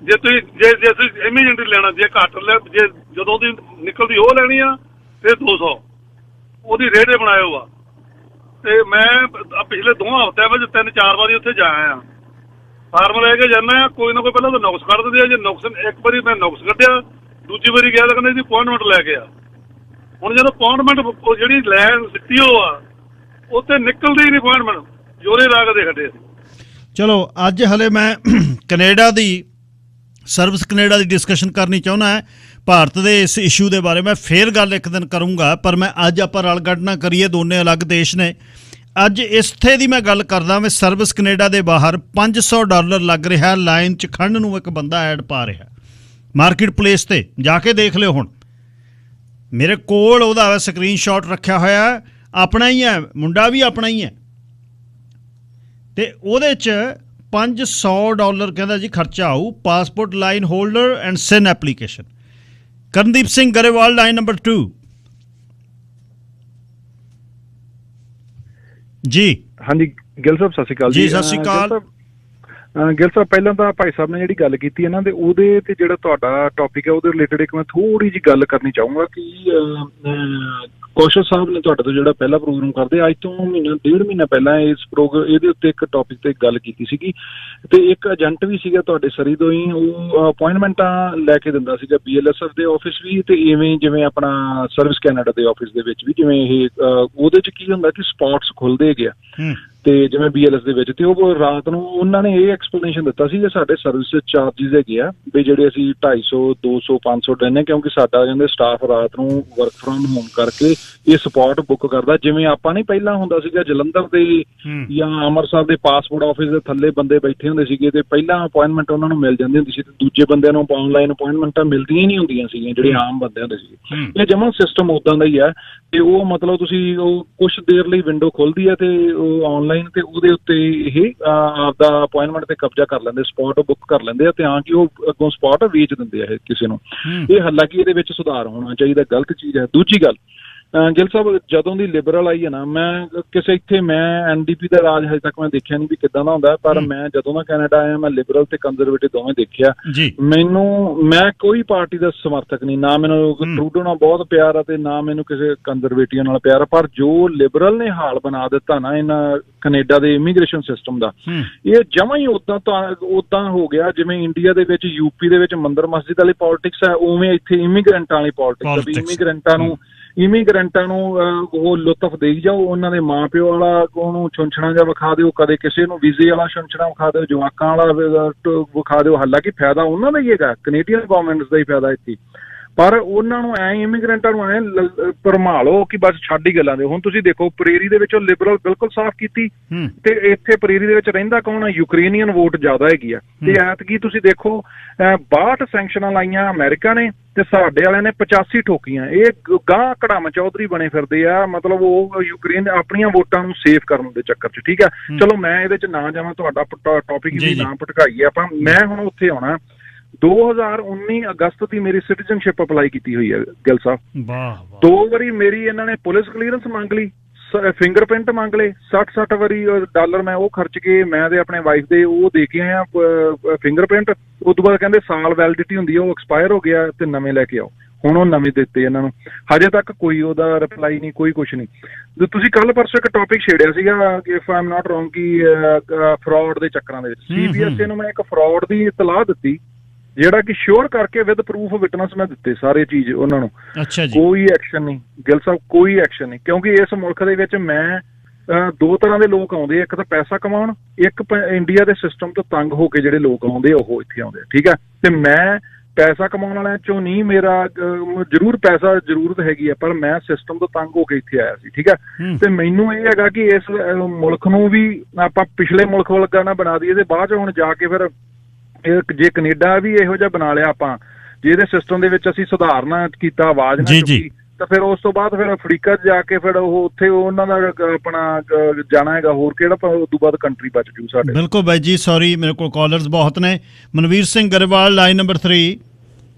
ਜੇ ਤੁਸੀਂ ਇਮੀਡੀਏਟਲੀ ਲੈਣਾ, ਜੇ ਘੱਟ ਜੇ ਜਦੋਂ ਦੀ ਨਿਕਲਦੀ ਉਹ ਲੈਣੀ ਆ ਫਿਰ 200 ਉਹਦੀ ਰੇਟ ਬਣਾਇਓ ਆ। ਤੇ ਮੈਂ ਪਿਛਲੇ 2 ਹਫ਼ਤਿਆਂ ਵਿੱਚ 3-4 ਵਾਰੀ ਉੱਥੇ ਜਾ ਆਇਆ। ਫਾਰਮ ਲੈ ਕੇ ਜਾਂਦਾ ਆ, ਕੋਈ ਨਾ ਕੋਈ ਪਹਿਲਾਂ ਤਾਂ ਨੁਕਸ ਕੱਢ ਦਿੰਦੇ ਆ। ਜੇ ਨੁਕਸ ਇੱਕ ਵਾਰੀ ਮੈਂ ਨੁਕਸ ਕੱਢਿਆ, ਦੂਜੀ ਵਾਰੀ ਗਿਆ ਤਾਂ ਕਹਿੰਦੇ ਇਹਦੀ ਅਪਾਇੰਟਮੈਂਟ ਲੈ ਕੇ ਆ। ਹੁਣ ਜਦੋਂ ਅਪਾਇੰਟਮੈਂਟ ਜਿਹੜੀ ਲੈਣ ਦਿੱਤੀ ਉਹ ਆ ਉੱਥੇ ਨਿਕਲਦੀ ਨਹੀਂ ਅਪਾਇੰਟਮੈਂਟ, ਜੋਰੇ ਲਾ ਕੇ ਖੱਡੇ। ਚਲੋ ਅੱਜ ਹਲੇ ਮੈਂ ਕੈਨੇਡਾ ਦੀ ਸਰਵਿਸ ਕੈਨੇਡਾ ਦੀ ਡਿਸਕਸ਼ਨ ਕਰਨੀ ਚਾਹੁੰਦਾ ਹੈ। ਭਾਰਤ ਦੇ ਇਸ ਇਸ਼ੂ ਦੇ ਬਾਰੇ ਮੈਂ ਫੇਰ ਗੱਲ ਇੱਕ ਦਿਨ ਕਰੂੰਗਾ, ਪਰ ਮੈਂ ਅੱਜ ਆਪਾਂ ਰਲ ਗੱਡ ਨਾ ਕਰੀਏ, ਦੋਨੇ ਅਲੱਗ ਦੇਸ਼ ਨੇ। ਅੱਜ ਇੱਥੇ ਦੀ ਮੈਂ ਗੱਲ ਕਰਦਾ ਮੈਂ ਸਰਵਿਸ ਕੈਨੇਡਾ ਦੇ ਬਾਹਰ $500 ਲੱਗ ਰਿਹਾ ਲਾਈਨ 'ਚ ਖੜਨ ਨੂੰ। ਇੱਕ ਬੰਦਾ ਐਡ ਪਾ ਰਿਹਾ ਮਾਰਕੀਟ ਪਲੇਸ ਤੇ, ਜਾ ਕੇ ਦੇਖ ਲਿਓ। ਹੁਣ ਮੇਰੇ ਕੋਲ ਉਹਦਾ ਸਕਰੀਨਸ਼ਾਟ ਰੱਖਿਆ ਹੋਇਆ, ਆਪਣਾ ਹੀ ਹੈ, ਮੁੰਡਾ ਵੀ ਆਪਣਾ ਹੀ ਹੈ। ਤੇ ਉਹਦੇ 'ਚ $500 ਕਹਿੰਦਾ ਜੀ ਖਰਚਾ ਆਊ, passport line holder and cin application. Karandeep Singh Grewal, line number 2 ਜੀ। ਹਾਂਜੀ ਗਿੱਲ ਸਾਹਿਬ ਸਤਿ ਸ਼੍ਰੀ ਅਕਾਲ ਜੀ। ਸਤਿ ਸ਼੍ਰੀ ਅਕਾਲ ਗਿੱਲ ਸਾਹਿਬ। ਪਹਿਲਾਂ ਤਾਂ ਭਾਈ ਸਾਹਿਬ ਨੇ ਜਿਹੜੀ ਗੱਲ ਕੀਤੀ ਹੈ ਨਾ, ਤੇ ਉਹਦੇ ਤੇ ਜਿਹੜਾ ਤੁਹਾਡਾ ਟੌਪਿਕ ਹੈ ਉਹਦੇ ਰਿਲੇਟਡ ਇੱਕ ਮੈਂ ਥੋੜੀ ਜਿਹੀ ਗੱਲ ਕਰਨੀ ਚਾਹੂੰਗਾ ਕਿ ਕੌਸ਼ਲ ਸਾਹਿਬ ਨੇ ਤੁਹਾਡੇ ਤੋਂ ਜਿਹੜਾ ਪਹਿਲਾ ਪ੍ਰੋਗਰਾਮ ਕਰਦੇ ਅੱਜ ਤੋਂ 1.5 ਮਹੀਨਾ ਪਹਿਲਾਂ ਇਹਦੇ ਉੱਤੇ ਇੱਕ ਟੌਪਿਕ ਤੇ ਗੱਲ ਕੀਤੀ ਸੀਗੀ। ਤੇ ਇੱਕ ਏਜੰਟ ਵੀ ਸੀਗਾ ਤੁਹਾਡੇ ਸਰੀ ਤੋਂ ਹੀ, ਉਹ ਅਪਾਇੰਟਮੈਂਟਾਂ ਲੈ ਕੇ ਦਿੰਦਾ ਸੀਗਾ BLSF ਦੇ ਆਫਿਸ ਵੀ, ਤੇ ਇਵੇਂ ਜਿਵੇਂ ਆਪਣਾ ਸਰਵਿਸ ਕੈਨੇਡਾ ਦੇ ਆਫਿਸ ਦੇ ਵਿੱਚ ਵੀ। ਜਿਵੇਂ ਇਹ ਉਹਦੇ 'ਚ ਕੀ ਹੁੰਦਾ ਕਿ ਸਪੌਟਸ ਖੁੱਲਦੇ ਗਿਆ ਤੇ ਜਿਵੇਂ BLS ਦੇ ਵਿੱਚ, ਤੇ ਉਹ ਰਾਤ ਨੂੰ ਉਹਨਾਂ ਨੇ ਇਹ ਐਕਸਪਲੇਨੇਸ਼ਨ ਦਿੱਤਾ ਸੀ ਕਿ ਸਾਡੇ ਸਰਵਿਸ ਚਾਰਜਿਸ ਹੈਗੇ ਆ ਵੀ ਜਿਹੜੇ ਅਸੀਂ 250 200 500 ਲੈਂਦੇ, ਕਿਉਂਕਿ ਸਾਡਾ ਕਹਿੰਦੇ ਸਟਾਫ ਰਾਤ ਨੂੰ ਵਰਕ ਫਰੋਮ ਹੋਮ ਕਰਕੇ ਇਹ ਸਪੌਟ ਬੁੱਕ ਕਰਦਾ। ਜਿਵੇਂ ਆਪਾਂ ਨਹੀਂ ਪਹਿਲਾਂ ਹੁੰਦਾ ਸੀਗਾ ਜਲੰਧਰ ਦੇ ਜਾਂ ਅੰਮ੍ਰਿਤਸਰ ਦੇ ਪਾਸਪੋਰਟ ਆਫਿਸ ਦੇ ਥੱਲੇ ਬੰਦੇ ਬੈਠੇ ਹੁੰਦੇ ਸੀਗੇ ਤੇ ਪਹਿਲਾਂ ਅਪਾਇੰਟਮੈਂਟ ਉਹਨਾਂ ਨੂੰ ਮਿਲ ਜਾਂਦੀ ਹੁੰਦੀ ਸੀ, ਤੇ ਦੂਜੇ ਬੰਦਿਆਂ ਨੂੰ ਆਨਲਾਈਨ ਅਪਾਇੰਟਮੈਂਟਾਂ ਮਿਲਦੀਆਂ ਹੀ ਨਹੀਂ ਹੁੰਦੀਆਂ ਸੀਗੀਆਂ ਜਿਹੜੇ ਆਮ ਬੰਦੇ ਹੁੰਦੇ ਸੀਗੇ। ਇਹ ਜਮਾਂ ਸਿਸਟਮ ਉੱਦਾਂ ਦਾ ਹੀ ਹੈ। ਤੇ ਉਹ ਮਤਲਬ ਤੁਸੀਂ ਉਹ ਕੁਛ ਦੇਰ ਲਈ ਵਿੰਡੋ ਖੁੱਲਦੀ ਹੈ ਤੇ ਉਹ ਆਨਲਾਈਨ ਤੇ ਉਹਦੇ ਉੱਤੇ ਇਹ ਆਪਦਾ ਅਪਾਇੰਟਮੈਂਟ ਤੇ ਕਬਜ਼ਾ ਕਰ ਲੈਂਦੇ, ਸਪੌਟ ਬੁੱਕ ਕਰ ਲੈਂਦੇ ਆ, ਤਾਂ ਕਿ ਉਹ ਅੱਗੋਂ ਸਪੌਟ ਵੇਚ ਦਿੰਦੇ ਆ ਕਿਸੇ ਨੂੰ। ਇਹ ਹਾਲਾਂਕਿ ਇਹਦੇ ਵਿੱਚ ਸੁਧਾਰ ਹੋਣਾ ਚਾਹੀਦਾ, ਗਲਤ ਚੀਜ਼ ਹੈ। ਦੂਜੀ ਗੱਲ, ਗਿੱਲ ਸਾਹਿਬ ਜਦੋਂ ਦੀ ਲਿਬਰਲ ਆਈ ਹੈ ਨਾ, ਮੈਂ ਕਿਸੇ ਇੱਥੇ ਮੈਂ NDP ਦਾ ਰਾਜ ਹਜੇ ਤੱਕ ਮੈਂ ਦੇਖਿਆ ਨਹੀਂ ਵੀ ਕਿੱਦਾਂ ਦਾ ਹੁੰਦਾ, ਪਰ ਮੈਂ ਜਦੋਂ ਦਾ ਕੈਨੇਡਾ ਆਇਆ ਮੈਂ ਲਿਬਰਲ ਤੇ ਕੰਜ਼ਰਵੇਟਿਵ ਦੋਵੇਂ ਦੇਖਿਆ। ਮੈਂ ਕੋਈ ਪਾਰਟੀ ਦਾ ਸਮਰਥਕ ਨਹੀਂ, ਨਾ ਮੈਨੂੰ ਟਰੂਡੋ ਨਾਲ ਬਹੁਤ ਪਿਆਰ ਆ ਤੇ ਨਾ ਮੈਨੂੰ ਕਿਸੇ ਕੰਜ਼ਰਵੇਟਿਵ ਨਾਲ ਪਿਆਰ ਆ, ਪਰ ਜੋ ਲਿਬਰਲ ਨੇ ਹਾਲ ਬਣਾ ਦਿੱਤਾ ਨਾ ਇਹਨਾਂ ਕੈਨੇਡਾ ਦੇ ਇਮੀਗ੍ਰੇਸ਼ਨ ਸਿਸਟਮ ਦਾ, ਇਹ ਜਮਾਂ ਹੀ ਉਦਾਂ ਹੋ ਗਿਆ ਜਿਵੇਂ ਇੰਡੀਆ ਦੇ ਵਿੱਚ UP ਦੇ ਵਿੱਚ ਮੰਦਰ ਮਸਜਿਦ ਵਾਲੀ ਪੋਲਿਟਿਕਸ ਹੈ, ਉਵੇਂ ਇੱਥੇ ਇਮੀਗ੍ਰੈਂਟਾਂ ਵਾਲੀ ਪੋਲਿਟਿਕਸ ਹੈ। ਇਮੀਗ੍ਰੈਂਟਾਂ ਨੂੰ ਉਹ ਲੁਤਫ ਦੇਈ ਜਾਓ, ਉਹਨਾਂ ਦੇ ਮਾਂ ਪਿਓ ਵਾਲਾ ਉਹਨੂੰ ਛੁੰਛਣਾ ਜਿਹਾ ਵਿਖਾ ਦਿਓ, ਕਦੇ ਕਿਸੇ ਨੂੰ ਵੀਜ਼ੇ ਵਾਲਾ ਛੁੰਛਣਾ ਵਿਖਾ ਦਿਓ, ਜਵਾਕਾਂ ਵਾਲਾ ਵਿਖਾ ਦਿਓ। ਹਾਲਾਂਕਿ ਫਾਇਦਾ ਉਹਨਾਂ ਦਾ ਹੀ ਹੈਗਾ, ਕੈਨੇਡੀਅਨ ਗਵਰਨਮੈਂਟ ਦਾ ਹੀ ਫਾਇਦਾ ਇੱਥੇ, ਪਰ ਉਹਨਾਂ ਨੂੰ ਐ ਇਮੀਗ੍ਰੈਂਟਾਂ ਨੂੰ ਐ ਭਰਮਾਲੋ ਕਿ ਬਸ ਛੱਡ ਹੀ ਗੱਲਾਂ ਦੇ। ਹੁਣ ਤੁਸੀਂ ਦੇਖੋ ਪ੍ਰੇਰੀ ਦੇ ਵਿੱਚੋਂ ਲਿਬਰਲ ਬਿਲਕੁਲ ਸਾਫ਼ ਕੀਤੀ, ਤੇ ਇੱਥੇ ਪ੍ਰੇਰੀ ਦੇ ਵਿੱਚ ਰਹਿੰਦਾ ਕੌਣ ਆ? ਯੂਕਰੇਨੀਅਨ ਵੋਟ ਜ਼ਿਆਦਾ ਹੈਗੀ ਆ। ਤੇ ਐਤਕੀ ਤੁਸੀਂ ਦੇਖੋ 62 ਸੈਂਕਸ਼ਨਾਂ ਲਾਈਆਂ ਅਮਰੀਕਾ ਨੇ ਤੇ ਸਾਡੇ ਵਾਲਿਆਂ ਨੇ 85 ਠੋਕੀਆਂ। ਇਹ ਗਾਂ ਕੜਾਮ ਚੌਧਰੀ ਬਣੇ ਫਿਰਦੇ ਆ, ਮਤਲਬ ਉਹ ਯੂਕਰੇਨ ਆਪਣੀਆਂ ਵੋਟਾਂ ਨੂੰ ਸੇਵ ਕਰਨ ਦੇ ਚੱਕਰ 'ਚ। ਠੀਕ ਆ, ਚਲੋ ਮੈਂ ਇਹਦੇ 'ਚ ਨਾ ਜਾਵਾਂ, ਤੁਹਾਡਾ ਟੌਪਿਕ ਵੀ ਨਾ ਭਟਕਾਈਏ ਆਪਾਂ। ਮੈਂ ਹੁਣ ਉੱਥੇ ਆਉਣਾ 2019 ਅਗਸਤ ਦੀ ਮੇਰੀ ਸਿਟੀਜ਼ਨਸ਼ਿਪ ਅਪਲਾਈ ਕੀਤੀ ਹੋਈ ਹੈ ਗਿੱਲ ਸਾਹਿਬ। 2 ਵਾਰੀ ਮੇਰੀ ਇਹਨਾਂ ਨੇ ਪੁਲਿਸ ਕਲੀਅਰੈਂਸ ਮੰਗ ਲਈ, ਫਿੰਗਰਪ੍ਰਿੰਟ ਮੰਗ ਲਏ, 60 ਵਾਰੀ ਡਾਲਰ ਮੈਂ ਉਹ ਖਰਚ ਕੇ ਮੈਂ ਤੇ ਆਪਣੇ ਵਾਈਫ ਦੇ ਉਹ ਦੇ ਕੇ ਆਇਆ ਫਿੰਗਰਪ੍ਰਿੰਟ। ਉਸ ਤੋਂ ਬਾਅਦ ਕਹਿੰਦੇ ਸਾਲ ਵੈਲਿਡਿਟੀ ਹੁੰਦੀ ਹੈ, ਉਹ ਐਕਸਪਾਇਰ ਹੋ ਗਿਆ ਤੇ ਨਵੇਂ ਲੈ ਕੇ ਆਓ। ਹੁਣ ਉਹ ਨਵੇਂ ਦਿੱਤੇ ਇਹਨਾਂ ਨੂੰ, ਹਜੇ ਤੱਕ ਕੋਈ ਉਹਦਾ ਰਿਪਲਾਈ ਨਹੀਂ, ਕੋਈ ਕੁਛ ਨਹੀਂ। ਤੁਸੀਂ ਕੱਲ ਪਰਸੋਂ ਇੱਕ ਟੌਪਿਕ ਛੇੜਿਆ ਸੀਗਾ ਕਿ if I am not wrong ਕਿ ਫਰਾਡ ਦੇ ਚੱਕਰਾਂ ਦੇ ਵਿੱਚ CBSE ਨੂੰ ਮੈਂ ਇੱਕ ਫਰਾਡ ਦੀ ਇਤਲਾਹ ਦਿੱਤੀ, ਜਿਹੜਾ ਕਿ ਸ਼ੋਰ ਕਰਕੇ ਵਿਦ ਪ੍ਰੂਫ ਵਿਟਨੈਸ ਮੈਂ ਦਿੱਤੇ ਸਾਰੇ ਚੀਜ਼ ਉਹਨਾਂ ਨੂੰ। ਅੱਛਾ ਜੀ। ਕੋਈ ਐਕਸ਼ਨ ਨਹੀਂ ਗਿੱਲ ਸਾਹਿਬ, ਕੋਈ ਐਕਸ਼ਨ ਨਹੀਂ, ਕਿਉਂਕਿ ਇਸ ਮੁਲਕ ਦੇ ਵਿੱਚ ਮੈਂ 2 ਤਰ੍ਹਾਂ ਦੇ ਲੋਕ ਆਉਂਦੇ, ਇੱਕ ਤਾਂ ਪੈਸਾ ਕਮਾਉਣ, ਇੱਕ ਇੰਡੀਆ ਦੇ ਸਿਸਟਮ ਤੋਂ ਤੰਗ ਹੋ ਕੇ ਜਿਹੜੇ ਲੋਕ ਆਉਂਦੇ ਉਹ ਇੱਥੇ ਆਉਂਦੇ। ਠੀਕ ਹੈ, ਤੇ ਮੈਂ ਪੈਸਾ ਕਮਾਉਣ ਵਾਲਿਆਂ ਚੋਂ ਨਹੀਂ, ਮੇਰਾ ਜ਼ਰੂਰ ਪੈਸਾ ਜ਼ਰੂਰਤ ਹੈਗੀ ਆ, ਪਰ ਮੈਂ ਸਿਸਟਮ ਤੋਂ ਤੰਗ ਹੋ ਕੇ ਇੱਥੇ ਆਇਆ ਸੀ, ਠੀਕ ਹੈ। ਤੇ ਮੈਨੂੰ ਇਹ ਹੈਗਾ ਕਿ ਇਸ ਮੁਲਕ ਨੂੰ ਵੀ ਆਪਾਂ ਪਿਛਲੇ ਮੁਲਕ ਵਰਗਾ ਨਾ ਬਣਾ ਦਈਏ, ਤੇ ਬਾਅਦ ਚ ਹੁਣ ਜਾ ਕੇ ਫਿਰ ਜੇ ਕੈਨੇਡਾ ਵੀ ਇਹੋ ਜਿਹਾ ਬਣਾ ਲਿਆ ਆਪਾਂ, ਜੇ ਇਹਦੇ ਸਿਸਟਮ ਦੇ ਵਿੱਚ ਅਸੀਂ ਸੁਧਾਰਨਾ ਕੀਤਾ, ਆਵਾਜ਼ ਨਾ ਚੁੱਕੀ, ਤਾਂ ਫਿਰ ਉਸ ਤੋਂ ਬਾਅਦ ਫਿਰ ਅਫਰੀਕਾ 'ਚ ਜਾ ਕੇ ਫਿਰ ਉਹ ਉੱਥੇ ਉਹਨਾਂ ਦਾ ਆਪਣਾ ਜਾਣਾ ਹੈਗਾ, ਹੋਰ ਕਿਹੜਾ ਉਸ ਤੋਂ ਬਾਅਦ ਕੰਟਰੀ ਬਚ ਜੂ ਸਾਡੇ। ਬਿਲਕੁਲ ਬਾਈ ਜੀ, ਸੌਰੀ ਮੇਰੇ ਕੋਲ ਕਾਲਰਸ ਬਹੁਤ ਨੇ। Manveer Singh Grewal, line number 3।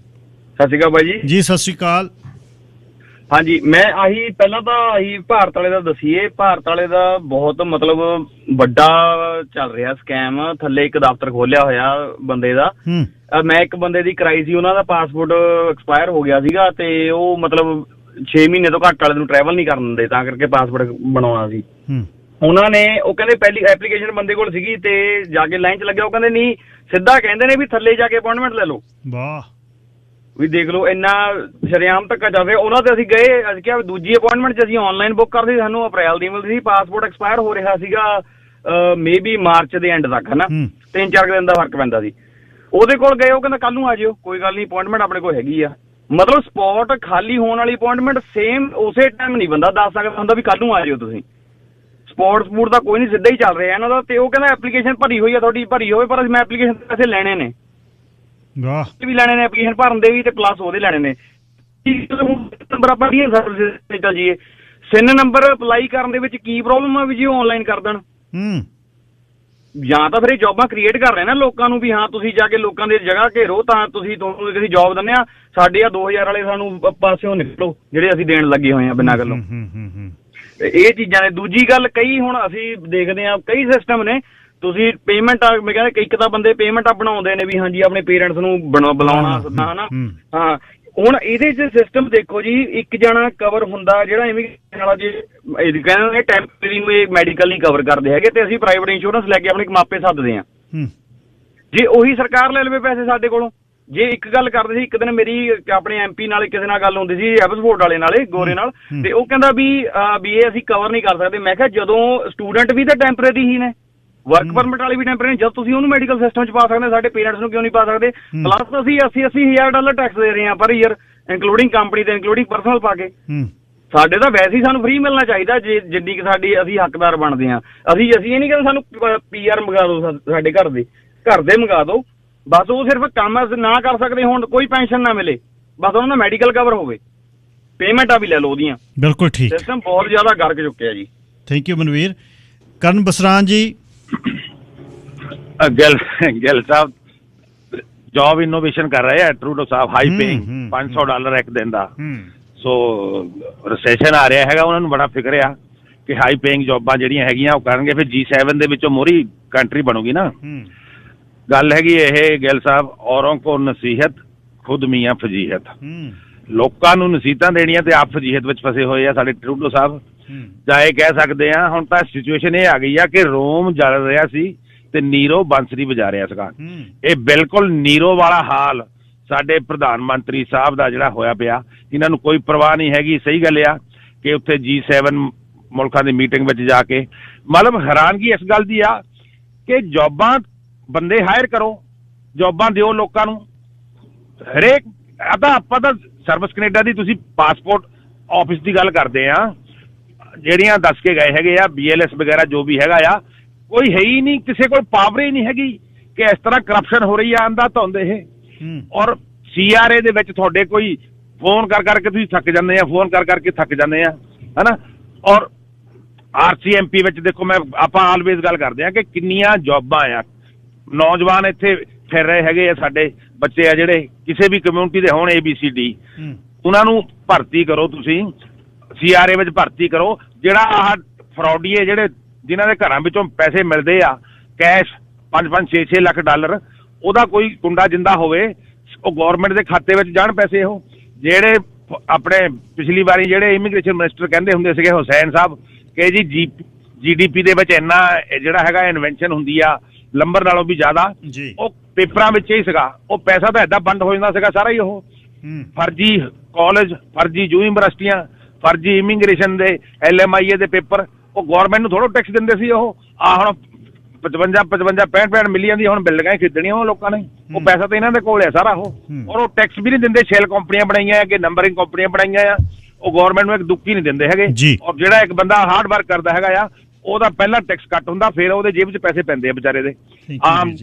ਸਤਿ ਸ਼੍ਰੀ ਅਕਾਲ ਬਾਈ ਜੀ। ਜੀ ਸਤਿ ਸ਼੍ਰੀ ਅਕਾਲ। ਹਾਂਜੀ, ਮੈਂ ਆਹੀ ਪਹਿਲਾਂ ਤਾਂ ਆਹੀ ਭਾਰਤ ਵਾਲੇ ਦਾ ਦੱਸੀਏ। ਭਾਰਤ ਵਾਲੇ ਦਾ ਬਹੁਤ ਮਤਲਬ ਵੱਡਾ ਚੱਲ ਰਿਹਾ ਸਕੈਮ। ਥੱਲੇ ਇੱਕ ਦਫ਼ਤਰ ਖੋਲਿਆ ਹੋਇਆ ਬੰਦੇ ਦਾ। ਮੈਂ ਇੱਕ ਬੰਦੇ ਦੀ ਕਰਾਈ ਸੀ, ਉਹਨਾਂ ਦਾ ਪਾਸਪੋਰਟ ਐਕਸਪਾਇਰ ਹੋ ਗਿਆ ਸੀਗਾ, ਤੇ ਉਹ ਮਤਲਬ 6 ਮਹੀਨੇ ਤੋਂ ਘੱਟ ਵਾਲੇ ਨੂੰ ਟਰੈਵਲ ਨਹੀਂ ਕਰਨ ਦਿੰਦੇ, ਤਾਂ ਕਰਕੇ ਪਾਸਪੋਰਟ ਬਣਾਉਣਾ ਸੀ। ਉਹਨਾਂ ਨੇ ਉਹ ਕਹਿੰਦੇ ਪਹਿਲੀ ਐਪਲੀਕੇਸ਼ਨ ਬੰਦੇ ਕੋਲ ਸੀਗੀ, ਤੇ ਜਾ ਕੇ ਲਾਈਨ 'ਚ ਲੱਗਿਆ, ਉਹ ਕਹਿੰਦੇ ਨਹੀਂ, ਸਿੱਧਾ ਕਹਿੰਦੇ ਨੇ ਵੀ ਥੱਲੇ ਜਾ ਕੇ ਅਪਾਇੰਟਮੈਂਟ ਲੈ ਲਓ। ਵਾਹ, ਵੀ ਦੇਖ ਲਓ ਇੰਨਾ ਸ਼ਰੇਆਮ ਧੱਕਾ ਚੱਲ ਰਿਹਾ। ਉਹਨਾਂ ਤੇ ਅਸੀਂ ਗਏ, ਅਸੀਂ ਕਿਹਾ ਦੂਜੀ ਅਪਾਇੰਟਮੈਂਟ 'ਚ ਅਸੀਂ ਆਨਲਾਈਨ ਬੁੱਕ ਕਰਦੇ, ਸਾਨੂੰ ਅਪ੍ਰੈਲ ਦੀ ਮਿਲਦੀ ਸੀ, ਪਾਸਪੋਰਟ ਐਕਸਪਾਇਰ ਹੋ ਰਿਹਾ ਸੀਗਾ ਮੇਬੀ ਮਾਰਚ ਦੇ ਐਂਡ ਤੱਕ, ਹਨਾ 3-4 ਦਿਨ ਦਾ ਫਰਕ ਪੈਂਦਾ ਸੀ। ਉਹਦੇ ਕੋਲ ਗਏ, ਉਹ ਕਹਿੰਦਾ ਕੱਲ ਨੂੰ ਆ ਜਿਓ, ਕੋਈ ਗੱਲ ਨਹੀਂ, ਅਪਾਇੰਟਮੈਂਟ ਆਪਣੇ ਕੋਲ ਹੈਗੀ ਆ। ਮਤਲਬ ਸਪੌਟ ਖਾਲੀ ਹੋਣ ਵਾਲੀ ਅਪਾਇੰਟਮੈਂਟ ਸੇਮ ਉਸੇ ਟਾਈਮ ਨਹੀਂ ਬੰਦਾ ਦੱਸ ਸਕਦਾ ਹੁੰਦਾ ਵੀ ਕੱਲ ਨੂੰ ਆ ਜਿਓ ਤੁਸੀਂ। ਸਪੋਰਟ ਦਾ ਕੋਈ ਨਹੀਂ, ਸਿੱਧਾ ਹੀ ਚੱਲ ਰਿਹਾ ਇਹਨਾਂ ਦਾ। ਤੇ ਉਹ ਕਹਿੰਦਾ ਐਪਲੀਕੇਸ਼ਨ ਭਰੀ ਹੋਈ ਆ, ਤੁਹਾਡੀ ਭਰੀ ਹੋਵੇ, ਪਰ ਮੈਂ ਐਪਲੀਕੇਸ਼ਨ ਦੇ ਪੈਸੇ ਲੈਣੇ ਨੇ। ਵਾਹ, ਵੀ ਲੈਣੇ ਨੇ ਐਪਲੀਕੇਸ਼ਨ ਭਰਨ ਦੇ ਵੀ, ਤੇ ਪਲੱਸ ਉਹਦੇ ਲੈਣੇ ਨੇ। ਨੰਬਰ ਆਪਾਂ ਕੀ ਸਰਵਿਸ ਚੱਲ ਜੀਏ, SIN ਨੰਬਰ ਅਪਲਾਈ ਕਰਨ ਦੇ ਵਿੱਚ ਕੀ ਪ੍ਰੋਬਲਮ ਆ ਵੀ ਜੀ ਉਹ ਆਨਲਾਈਨ ਕਰ ਦੇਣ? ਜਾਂ ਤਾਂ ਫਿਰ ਇਹ ਜੌਬਾਂ ਕ੍ਰੀਏਟ ਕਰ ਰਹੇ ਨਾ ਲੋਕਾਂ ਨੂੰ, ਵੀ ਹਾਂ ਤੁਸੀਂ ਜਾ ਕੇ ਲੋਕਾਂ ਦੀ ਜਗ੍ਹਾ ਘੇਰੋ, ਤਾਂ ਤੁਹਾਨੂੰ ਅਸੀਂ ਜੌਬ ਦਿੰਦੇ ਆ, ਸਾਡੇ ਆ 2000 ਵਾਲੇ ਸਾਨੂੰ ਪਾਸਿਓਂ ਨਿਕਲੋ ਜਿਹੜੇ ਅਸੀਂ ਦੇਣ ਲੱਗੇ ਹੋਏ ਆ ਬਿਨਾਂ ਗੱਲੋਂ। ਇਹ ਚੀਜ਼ਾਂ ਨੇ। ਦੂਜੀ ਗੱਲ, ਕਈ ਹੁਣ ਅਸੀਂ ਦੇਖਦੇ ਆ ਕਈ ਸਿਸਟਮ ਨੇ, ਤੁਸੀਂ ਪੇਮੈਂਟ ਮੈਂ ਕਹਿੰਦਾ ਇੱਕ ਤਾਂ ਬੰਦੇ ਪੇਮੈਂਟ ਬਣਾਉਂਦੇ ਨੇ ਵੀ ਹਾਂਜੀ ਆਪਣੇ ਪੇਰੈਂਟਸ ਨੂੰ ਬੁਲਾਉਣਾ ਸੱਦਣਾ, ਹਨਾ। ਹਾਂ, ਹੁਣ ਇਹਦੇ 'ਚ ਸਿਸਟਮ ਦੇਖੋ ਜੀ, ਇੱਕ ਜਣਾ ਕਵਰ ਹੁੰਦਾ ਜਿਹੜਾ ਇਮੀਗ੍ਰੇਸ਼ਨ ਵਾਲਾ, ਜੇ ਕਹਿੰਦੇ ਟੈਂਪਰੇਰੀ ਨੂੰ ਇਹ ਮੈਡੀਕਲ ਨਹੀਂ ਕਵਰ ਕਰਦੇ ਹੈਗੇ, ਤੇ ਅਸੀਂ ਪ੍ਰਾਈਵੇਟ ਇੰਸ਼ੋਰੈਂਸ ਲੈ ਕੇ ਆਪਣੇ ਮਾਪੇ ਸੱਦਦੇ ਆ। ਜੇ ਉਹੀ ਸਰਕਾਰ ਲੈ ਲਵੇ ਪੈਸੇ ਸਾਡੇ ਕੋਲੋਂ। ਜੇ ਇੱਕ ਗੱਲ ਕਰਦੇ ਸੀ, ਇੱਕ ਦਿਨ ਮੇਰੀ ਆਪਣੇ MP ਨਾਲ ਕਿਸੇ ਨਾਲ ਗੱਲ ਹੁੰਦੀ ਸੀ, ਐਬਸਫੋਰਡ ਵਾਲੇ ਨਾਲ, ਗੋਰੇ ਨਾਲ, ਤੇ ਉਹ ਕਹਿੰਦਾ ਵੀ ਇਹ ਅਸੀਂ ਕਵਰ ਨਹੀਂ ਕਰ ਸਕਦੇ। ਮੈਂ ਕਿਹਾ ਜਦੋਂ ਸਟੂਡੈਂਟ ਵੀ ਤਾਂ ਟੈਂਪਰੇਰੀ ਹੀ ਨੇ, ਵਰਕ ਪਰਮਿਟ ਵਾਲੇ ਵੀ ਟੈਂਪਰੇਰੀ, ਜਦ ਤੁਸੀਂ ਉਹਨੂੰ ਮੈਡੀਕਲ ਸਿਸਟਮ 'ਚ ਪਾ ਸਕਦੇ, ਸਾਡੇ ਪੇਰੈਂਟਸ ਨੂੰ ਕਿਉਂ ਨਹੀਂ ਪਾ ਸਕਦੇ? ਪਲੱਸ ਅਸੀਂ $80,000 ਟੈਕਸ ਦੇ ਰਹੇ ਹਾਂ ਪਰ ਈਅਰ, ਇਨਕਲੂਡਿੰਗ ਕੰਪਨੀ ਤੇ ਇਨਕਲੂਡਿੰਗ ਪਰਸਨਲ ਪਾ ਕੇ। ਸਾਡੇ ਤਾਂ ਵੈਸੇ ਹੀ ਸਾਨੂੰ ਫ੍ਰੀ ਮਿਲਣਾ ਚਾਹੀਦਾ, ਜੇ ਜਿੰਨੀ ਕਿ ਸਾਡੀ ਅਸੀਂ ਹੱਕਦਾਰ ਬਣਦੇ ਹਾਂ। ਅਸੀਂ ਇਹ ਨਹੀਂ ਕਹਿੰਦੇ ਸਾਨੂੰ PR ਮੰਗਾ ਦਿਓ, ਸਾਡੇ ਘਰ ਦੇ ਮੰਗਾ ਦਿਓ, ਬਸ। ਉਹ ਸਿਰਫ ਕੰਮ ਨਾ ਕਰ ਸਕਦੇ ਹੋਣ, ਕੋਈ ਪੈਨਸ਼ਨ ਨਾ ਮਿਲੇ, ਬਸ ਉਹਨਾਂ ਦਾ ਮੈਡੀਕਲ ਕਵਰ ਹੋਵੇ, ਪੇਮੈਂਟਾਂ ਵੀ ਲੈ ਲਓ ਉਹਦੀਆਂ। ਬਿਲਕੁਲ ਠੀਕ। ਸਿਸਟਮ ਬਹੁਤ ਜ਼ਿਆਦਾ ਗਰਕ ਚੁੱਕਿਆ ਜੀ। Thank you Manveer. ਕਰਨ ਬਸਰਾਨ ਜੀ। ਗਿੱਲ ਸਾਹਿਬ ਜੌਬ ਇਨੋਵੇਸ਼ਨ ਕਰ ਰਹੇ ਆ, ਟਰੂਡੋ ਸਾਹਿਬ, ਹਾਈ ਪੇਇੰਗ $500 ਇੱਕ ਦਿਨ ਦਾ। ਸੋ ਰਿਸੈਸ਼ਨ ਆ ਰਿਹਾ ਹੈਗਾ, ਉਹਨਾਂ ਨੂੰ ਬੜਾ ਫਿਕਰ ਆ ਕਿ ਹਾਈ ਪੇਇੰਗ ਜੌਬਾਂ ਜਿਹੜੀਆਂ ਹੈਗੀਆਂ ਉਹ ਕਰਨਗੇ, ਫਿਰ G7 ਦੇ ਵਿੱਚੋਂ ਮੋਹਰੀ ਕੰਟਰੀ ਬਣੂਗੀ ਨਾ। ਗੱਲ ਹੈਗੀ ਇਹ ਗਿੱਲ ਸਾਹਿਬ, ਔਰੋਂ ਕੋ ਨਸੀਹਤ ਖੁਦ ਮੀਆਂ ਫਜੀਹਤ। ਲੋਕਾਂ ਨੂੰ ਨਸੀਹਤਾਂ ਦੇਣੀਆਂ ਤੇ ਆਪ ਫਜੀਹਤ ਵਿੱਚ ਫਸੇ ਹੋਏ ਆ ਸਾਡੇ ਟਰੂਡੋ ਸਾਹਿਬ। ਜਾਂ ਇਹ ਕਹਿ ਸਕਦੇ ਆ ਹੁਣ ਤਾਂ ਸਿਚੁਏਸ਼ਨ ਇਹ ਆ ਗਈ ਆ ਕਿ ਰੋਮ ਜਲ ਰਿਹਾ ਸੀ ਤੇ ਨੀਰੋ ਬੰਸਰੀ ਵਜਾ ਰਿਹਾ ਸੀਗਾ। ਇਹ ਬਿਲਕੁਲ ਨੀਰੋ ਵਾਲਾ ਹਾਲ ਸਾਡੇ ਪ੍ਰਧਾਨ ਮੰਤਰੀ ਸਾਹਿਬ ਦਾ ਜਿਹੜਾ ਹੋਇਆ ਪਿਆ। ਇਹਨਾਂ ਨੂੰ ਕੋਈ ਪਰਵਾਹ ਨਹੀਂ ਹੈਗੀ। ਸਹੀ ਗੱਲ ਆ ਕਿ ਉੱਥੇ G7 ਮੁਲਕਾਂ ਦੀ ਮੀਟਿੰਗ ਵਿੱਚ ਜਾ ਕੇ ਮਤਲਬ ਹੈਰਾਨਗੀ ਇਸ ਗੱਲ ਦੀ ਆ ਕਿ ਜੌਬਾਂ ਬੰਦੇ ਹਾਇਰ ਕਰੋ, ਜੌਬਾਂ ਦਿਓ ਲੋਕਾਂ ਨੂੰ। ਹਰੇਕ ਆਪਾਂ ਤਾਂ ਸਰਵਿਸ ਕੈਨੇਡਾ ਦੀ ਤੁਸੀਂ ਪਾਸਪੋਰਟ ਆਫਿਸ ਦੀ ਗੱਲ ਕਰਦੇ ਆ, ਜਿਹੜੀਆਂ ਦੱਸ ਕੇ ਗਏ ਹੈਗੇ ਆ BLS ਵਗੈਰਾ ਜੋ ਵੀ ਹੈਗਾ ਆ, ਕੋਈ ਹੈ ਹੀ ਨਹੀਂ, ਕਿਸੇ ਕੋਲ ਪਾਵਰ ਹੀ ਨਹੀਂ ਹੈਗੀ ਕਿ ਇਸ ਤਰ੍ਹਾਂ ਕਰਪਸ਼ਨ ਹੋ ਰਹੀ ਆ ਅੰਦਾ ਧੁੰਦ ਇਹ। ਔਰ CRA ਦੇ ਵਿੱਚ ਤੁਹਾਡੇ ਕੋਈ ਫੋਨ ਕਰ ਕਰਕੇ ਤੁਸੀਂ ਥੱਕ ਜਾਂਦੇ ਆ, ਫੋਨ ਕਰ ਕਰਕੇ ਥੱਕ ਜਾਂਦੇ ਆ, ਹਨਾ। ਔਰ RCMP ਵਿੱਚ ਦੇਖੋ, ਆਪਾਂ ਆਲਵੇਜ਼ ਗੱਲ ਕਰਦੇ ਆ ਕਿ ਕਿੰਨੀਆਂ ਜੌਬਾਂ ਆ, ਨੌਜਵਾਨ ਇੱਥੇ ਫਿਰ ਰਹੇ ਹੈਗੇ ਆ, ਸਾਡੇ ਬੱਚੇ ਆ ਜਿਹੜੇ ਕਿਸੇ ਵੀ ਕਮਿਊਨਿਟੀ ਦੇ ਹੋਣ ABCD, ਉਹਨਾਂ ਨੂੰ ਭਰਤੀ ਕਰੋ ਤੁਸੀਂ, CRA ਵਿੱਚ ਭਰਤੀ ਕਰੋ। ਜਿਹੜਾ ਆਹ ਫਰੌਡੀਏ ਜਿਹੜੇ ਜਿਨ੍ਹਾਂ ਦੇ ਘਰਾਂ ਵਿੱਚੋਂ ਪੈਸੇ ਮਿਲਦੇ ਆ ਕੈਸ਼ 5-5 6-6 ਲੱਖ ਡਾਲਰ, ਉਹਦਾ ਕੋਈ ਕੁੰਡਾ ਜਿੰਦਾ ਹੋਵੇ, ਉਹ ਗੌਰਮੈਂਟ ਦੇ ਖਾਤੇ ਵਿੱਚ ਜਾਣ ਪੈਸੇ। ਉਹ ਜਿਹੜੇ ਆਪਣੇ ਪਿਛਲੀ ਵਾਰੀ ਜਿਹੜੇ ਇਮੀਗ੍ਰੇਸ਼ਨ ਮਿਨਿਸਟਰ ਕਹਿੰਦੇ ਹੁੰਦੇ ਸੀਗੇ ਹੁਸੈਨ ਸਾਹਿਬ ਕਿ ਜੀ GDP ਦੇ ਵਿੱਚ ਇੰਨਾ ਜਿਹੜਾ ਹੈਗਾ ਇਨਵੈਂਸ਼ਨ ਹੁੰਦੀ ਆ ਲੰਬਰ ਨਾਲੋਂ ਵੀ ਜ਼ਿਆਦਾ, ਉਹ ਪੇਪਰਾਂ ਵਿੱਚ ਹੀ ਸੀਗਾ। ਉਹ ਪੈਸਾ ਤਾਂ ਏਦਾਂ ਬੰਦ ਹੋ ਜਾਂਦਾ ਸੀਗਾ ਸਾਰਾ ਹੀ। ਉਹ ਫਰਜ਼ੀ ਕਾਲਜ, ਫਰਜ਼ੀ ਯੂਨੀਵਰਸਿਟੀਆਂ, ਫਰਜ਼ੀ ਇਮੀਗ੍ਰੇਸ਼ਨ ਦੇ LMIA ਦੇ ਪੇਪਰ, ਉਹ ਗੌਰਮੈਂਟ ਨੂੰ ਥੋੜ੍ਹਾ ਟੈਕਸ ਦਿੰਦੇ ਸੀ। ਉਹ ਹੁਣ 65 ਮਿਲੀਅਨ ਦੀ ਹੁਣ ਬਿਲਡਿੰਗਾਂ ਹੀ ਖਰੀਦਣੀਆਂ ਉਹ ਲੋਕਾਂ ਨੇ। ਉਹ ਪੈਸਾ ਤਾਂ ਇਹਨਾਂ ਦੇ ਕੋਲ ਹੈ ਸਾਰਾ ਉਹ। ਔਰ ਉਹ ਟੈਕਸ ਵੀ ਨਹੀਂ ਦਿੰਦੇ। ਸ਼ੈਲ ਕੰਪਨੀਆਂ ਬਣਾਈਆਂ ਕਿ ਨੰਬਰਿੰਗ ਕੰਪਨੀਆਂ ਬਣਾਈਆਂ ਆ, ਉਹ ਗਵਰਨਮੈਂਟ ਨੂੰ ਇੱਕ ਦੁੱਕੀ ਨਹੀਂ ਦਿੰਦੇ ਹੈਗੇ। ਔਰ ਜਿਹੜਾ ਇੱਕ ਬੰਦਾ ਹਾਰਡ ਵਰਕ ਕਰਦਾ ਹੈਗਾ ਆ ਉਹਦਾ ਪਹਿਲਾਂ ਟੈਕਸ ਕੱਟ ਹੁੰਦਾ, ਫਿਰ ਉਹਦੇ ਜੇਬ 'ਚ ਪੈਸੇ ਪੈਂਦੇ ਆ ਵਿਚਾਰੇ ਦੇ ਆਮ।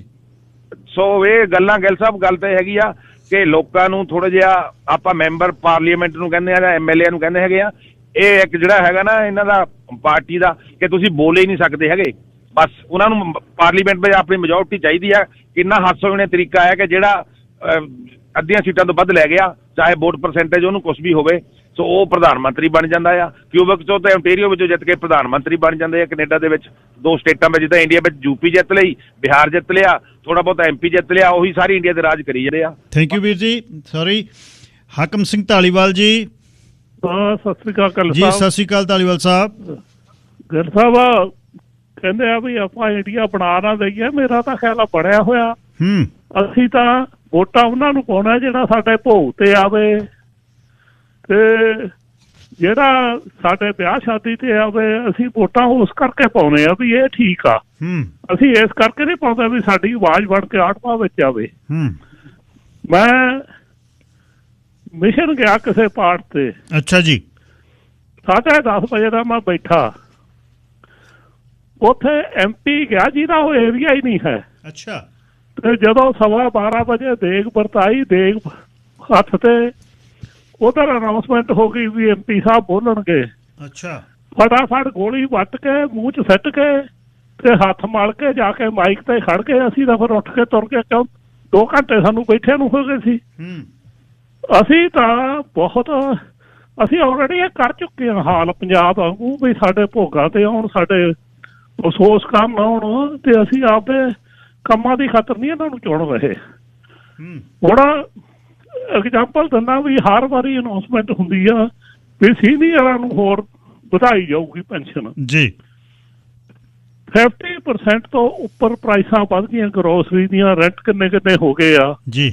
ਸੋ ਇਹ ਗੱਲਾਂ ਗਿੱਲ ਸਾਹਿਬ ਗੱਲ ਤਾਂ ਹੈਗੀ ਆ ਕਿ ਲੋਕਾਂ ਨੂੰ ਥੋੜਾ ਜਿਹਾ ਆਪਾਂ ਮੈਂਬਰ ਪਾਰਲੀਮੈਂਟ ਨੂੰ ਕਹਿੰਦੇ ਆ ਜਾਂ MLA ਨੂੰ ਕਹਿੰਦੇ ਹੈਗੇ ਆ, ਇਹ ਇੱਕ ਜਿਹੜਾ ਹੈਗਾ ਨਾ ਇਹਨਾਂ ਦਾ ਪਾਰਟੀ ਦਾ ਕਿ ਤੁਸੀਂ ਬੋਲ ਹੀ ਨਹੀਂ ਸਕਦੇ ਹੈਗੇ। ਬਸ ਉਹਨਾਂ ਨੂੰ ਪਾਰਲੀਮੈਂਟ ਵਿੱਚ ਆਪਣੀ ਮੈਜੋਰਟੀ ਚਾਹੀਦੀ ਆ। ਕਿੰਨਾ ਹਾਸੋਹੀਣੇ ਤਰੀਕਾ ਹੈ ਕਿ ਜਿਹੜਾ ਅੱਧੀਆਂ ਸੀਟਾਂ ਤੋਂ ਵੱਧ ਲੈ ਗਿਆ, ਚਾਹੇ ਵੋਟ ਪਰਸੈਂਟੇਜ ਉਹਨੂੰ ਕੁਛ ਵੀ ਹੋਵੇ, ਸੋ ਉਹ ਪ੍ਰਧਾਨ ਮੰਤਰੀ ਬਣ ਜਾਂਦਾ ਆ। ਕਿਊਬੈਕ ਚੋਂ ਤੇ ontario ਵਿੱਚੋਂ ਜਿੱਤ ਕੇ ਪ੍ਰਧਾਨ ਮੰਤਰੀ ਬਣ ਜਾਂਦੇ ਆ। ਕੈਨੇਡਾ ਦੇ ਵਿੱਚ 2 ਸਟੇਟਾਂ ਵਿੱਚ, ਜਿੱਦਾਂ ਇੰਡੀਆ ਵਿੱਚ UP ਜਿੱਤ ਲਈ, ਬਿਹਾਰ ਜਿੱਤ ਲਿਆ, ਥੋੜਾ ਬਹੁਤ MP ਜਿੱਤ ਲਿਆ, ਉਹੀ ਸਾਰੀ ਇੰਡੀਆ ਦੇ ਰਾਜ ਕਰੀ ਜਾਂਦੇ ਆ। ਥੈਂਕ ਯੂ ਵੀਰ ਜੀ। ਸੌਰੀ, ਹਾਕਮ ਸਿੰਘ ਧਾਲੀਵਾਲ ਜੀ। ਸਤਿ ਸ੍ਰੀ ਅਕਾਲ ਜੀ। ਸਤਿ ਸ੍ਰੀ ਅਕਾਲ ਧਾਲੀਵਾਲ ਸਾਹਿਬ। ਗਿੱਲ ਸਾਹਿਬ ਕਹਿੰਦੇ ਆ ਵੀ ਆਪਾਂ ਇੰਡੀਆ ਬਣਾ ਨਾ ਦਈਏ, ਮੇਰਾ ਤਾਂ ਖਿਆਲ ਆ ਬਣਿਆ ਹੋਇਆ। ਅਸੀਂ ਤਾਂ ਵੋਟਾਂ ਉਹਨਾਂ ਨੂੰ ਪਾਉਣਾ ਜਿਹੜਾ ਸਾਡੇ ਭੋਗ ਤੇ ਆਵੇ ਤੇ ਜਿਹੜਾ ਸਾਡੇ ਵਿਆਹ ਸ਼ਾਦੀ ਤੇ ਆਵੇ। ਅਸੀਂ ਵੋਟਾਂ ਉਸ ਕਰਕੇ ਪਾਉਣੇ ਆ ਵੀ ਇਹ ਠੀਕ ਆ। ਅਸੀਂ ਇਸ ਕਰਕੇ ਨਹੀਂ ਪਾਉਂਦੇ ਵੀ ਸਾਡੀ ਆਵਾਜ਼ ਬਣ ਕੇ ਆਟਮਾ ਵਿੱਚ ਆਵੇ। ਮੈਂ ਮਿਸ਼ਨ ਗਿਆ ਕਿਸੇ ਪਾਰਟ ਤੇ। ਅੱਛਾ ਜੀ। 10:30 ਵਜੇ ਦਾ ਮੈਂ ਬੈਠਾ ਉੱਥੇ। MP ਗਿਆ ਜਿਹਦਾ ਉਹ ਏਰੀਆ ਹੀ ਨਹੀਂ ਹੈ। ਅੱਛਾ। ਤੇ ਜਦੋਂ 12:15 ਵਜੇ ਦੇਗ ਵਰਤਾਈ, ਦੇਗ ਹੱਥ ਤੇ ਉਧਰ ਅਨਾਉਂਸਮੈਂਟ ਹੋ ਗਈ ਵੀ MP ਸਾਹਿਬ ਬੋਲਣਗੇ। ਅੱਛਾ। ਫਟਾਫਟ ਗੋਲੀ ਵੱਟ ਕੇ ਮੂੰਹ 'ਚ ਸੱਟ ਕੇ ਤੇ ਹੱਥ ਮਲ ਕੇ ਜਾ ਕੇ ਮਾਈਕ ਤੇ ਖੜ ਗਏ। ਅਸੀਂ ਤਾਂ ਫਿਰ ਉੱਠ ਕੇ ਤੁਰ ਕੇ, ਕਿਉਂ 2 ਘੰਟੇ ਸਾਨੂੰ ਬੈਠੇ ਨੂੰ ਹੋ ਗਏ ਸੀ। ਅਸੀਂ ਤਾਂ ਬਹੁਤ, ਅਸੀਂ ਆਲਰੇਡੀ ਇਹ ਕਰ ਚੁੱਕੇ ਹਾਂ ਹਾਲ ਪੰਜਾਬ ਵਾਂਗੂ ਵੀ ਸਾਡੇ ਭੋਗਾਂ ਤੇ ਆਉਣ, ਸਾਡੇ ਅਫਸੋਸ ਕੰਮ ਆਉਣ, ਤੇ ਅਸੀਂ ਆਪਦੇ ਕੰਮਾਂ ਦੀ ਖਾਤਰ ਨਹੀਂ ਇਹਨਾਂ ਨੂੰ ਚੁਣ ਰਹੇ। ਹੁਣ ਐਗਜ਼ਾਮਪਲ ਦਿੰਦਾ ਵੀ ਹਰ ਵਾਰੀ ਅਨਾਉਂਸਮੈਂਟ ਹੁੰਦੀ ਆ ਵੀ ਸੀਨੀਅਰਾਂ ਨੂੰ ਹੋਰ ਵਧਾਈ ਜਾਊਗੀ ਪੈਨਸ਼ਨ ਜੀ। 50% ਤੋਂ ਉੱਪਰ ਪ੍ਰਾਈਸਾਂ ਵੱਧ ਗਈਆਂ ਗਰੋਸਰੀ ਦੀਆਂ, ਰੈਂਟ ਕਿੰਨੇ ਹੋ ਗਏ ਆ ਜੀ।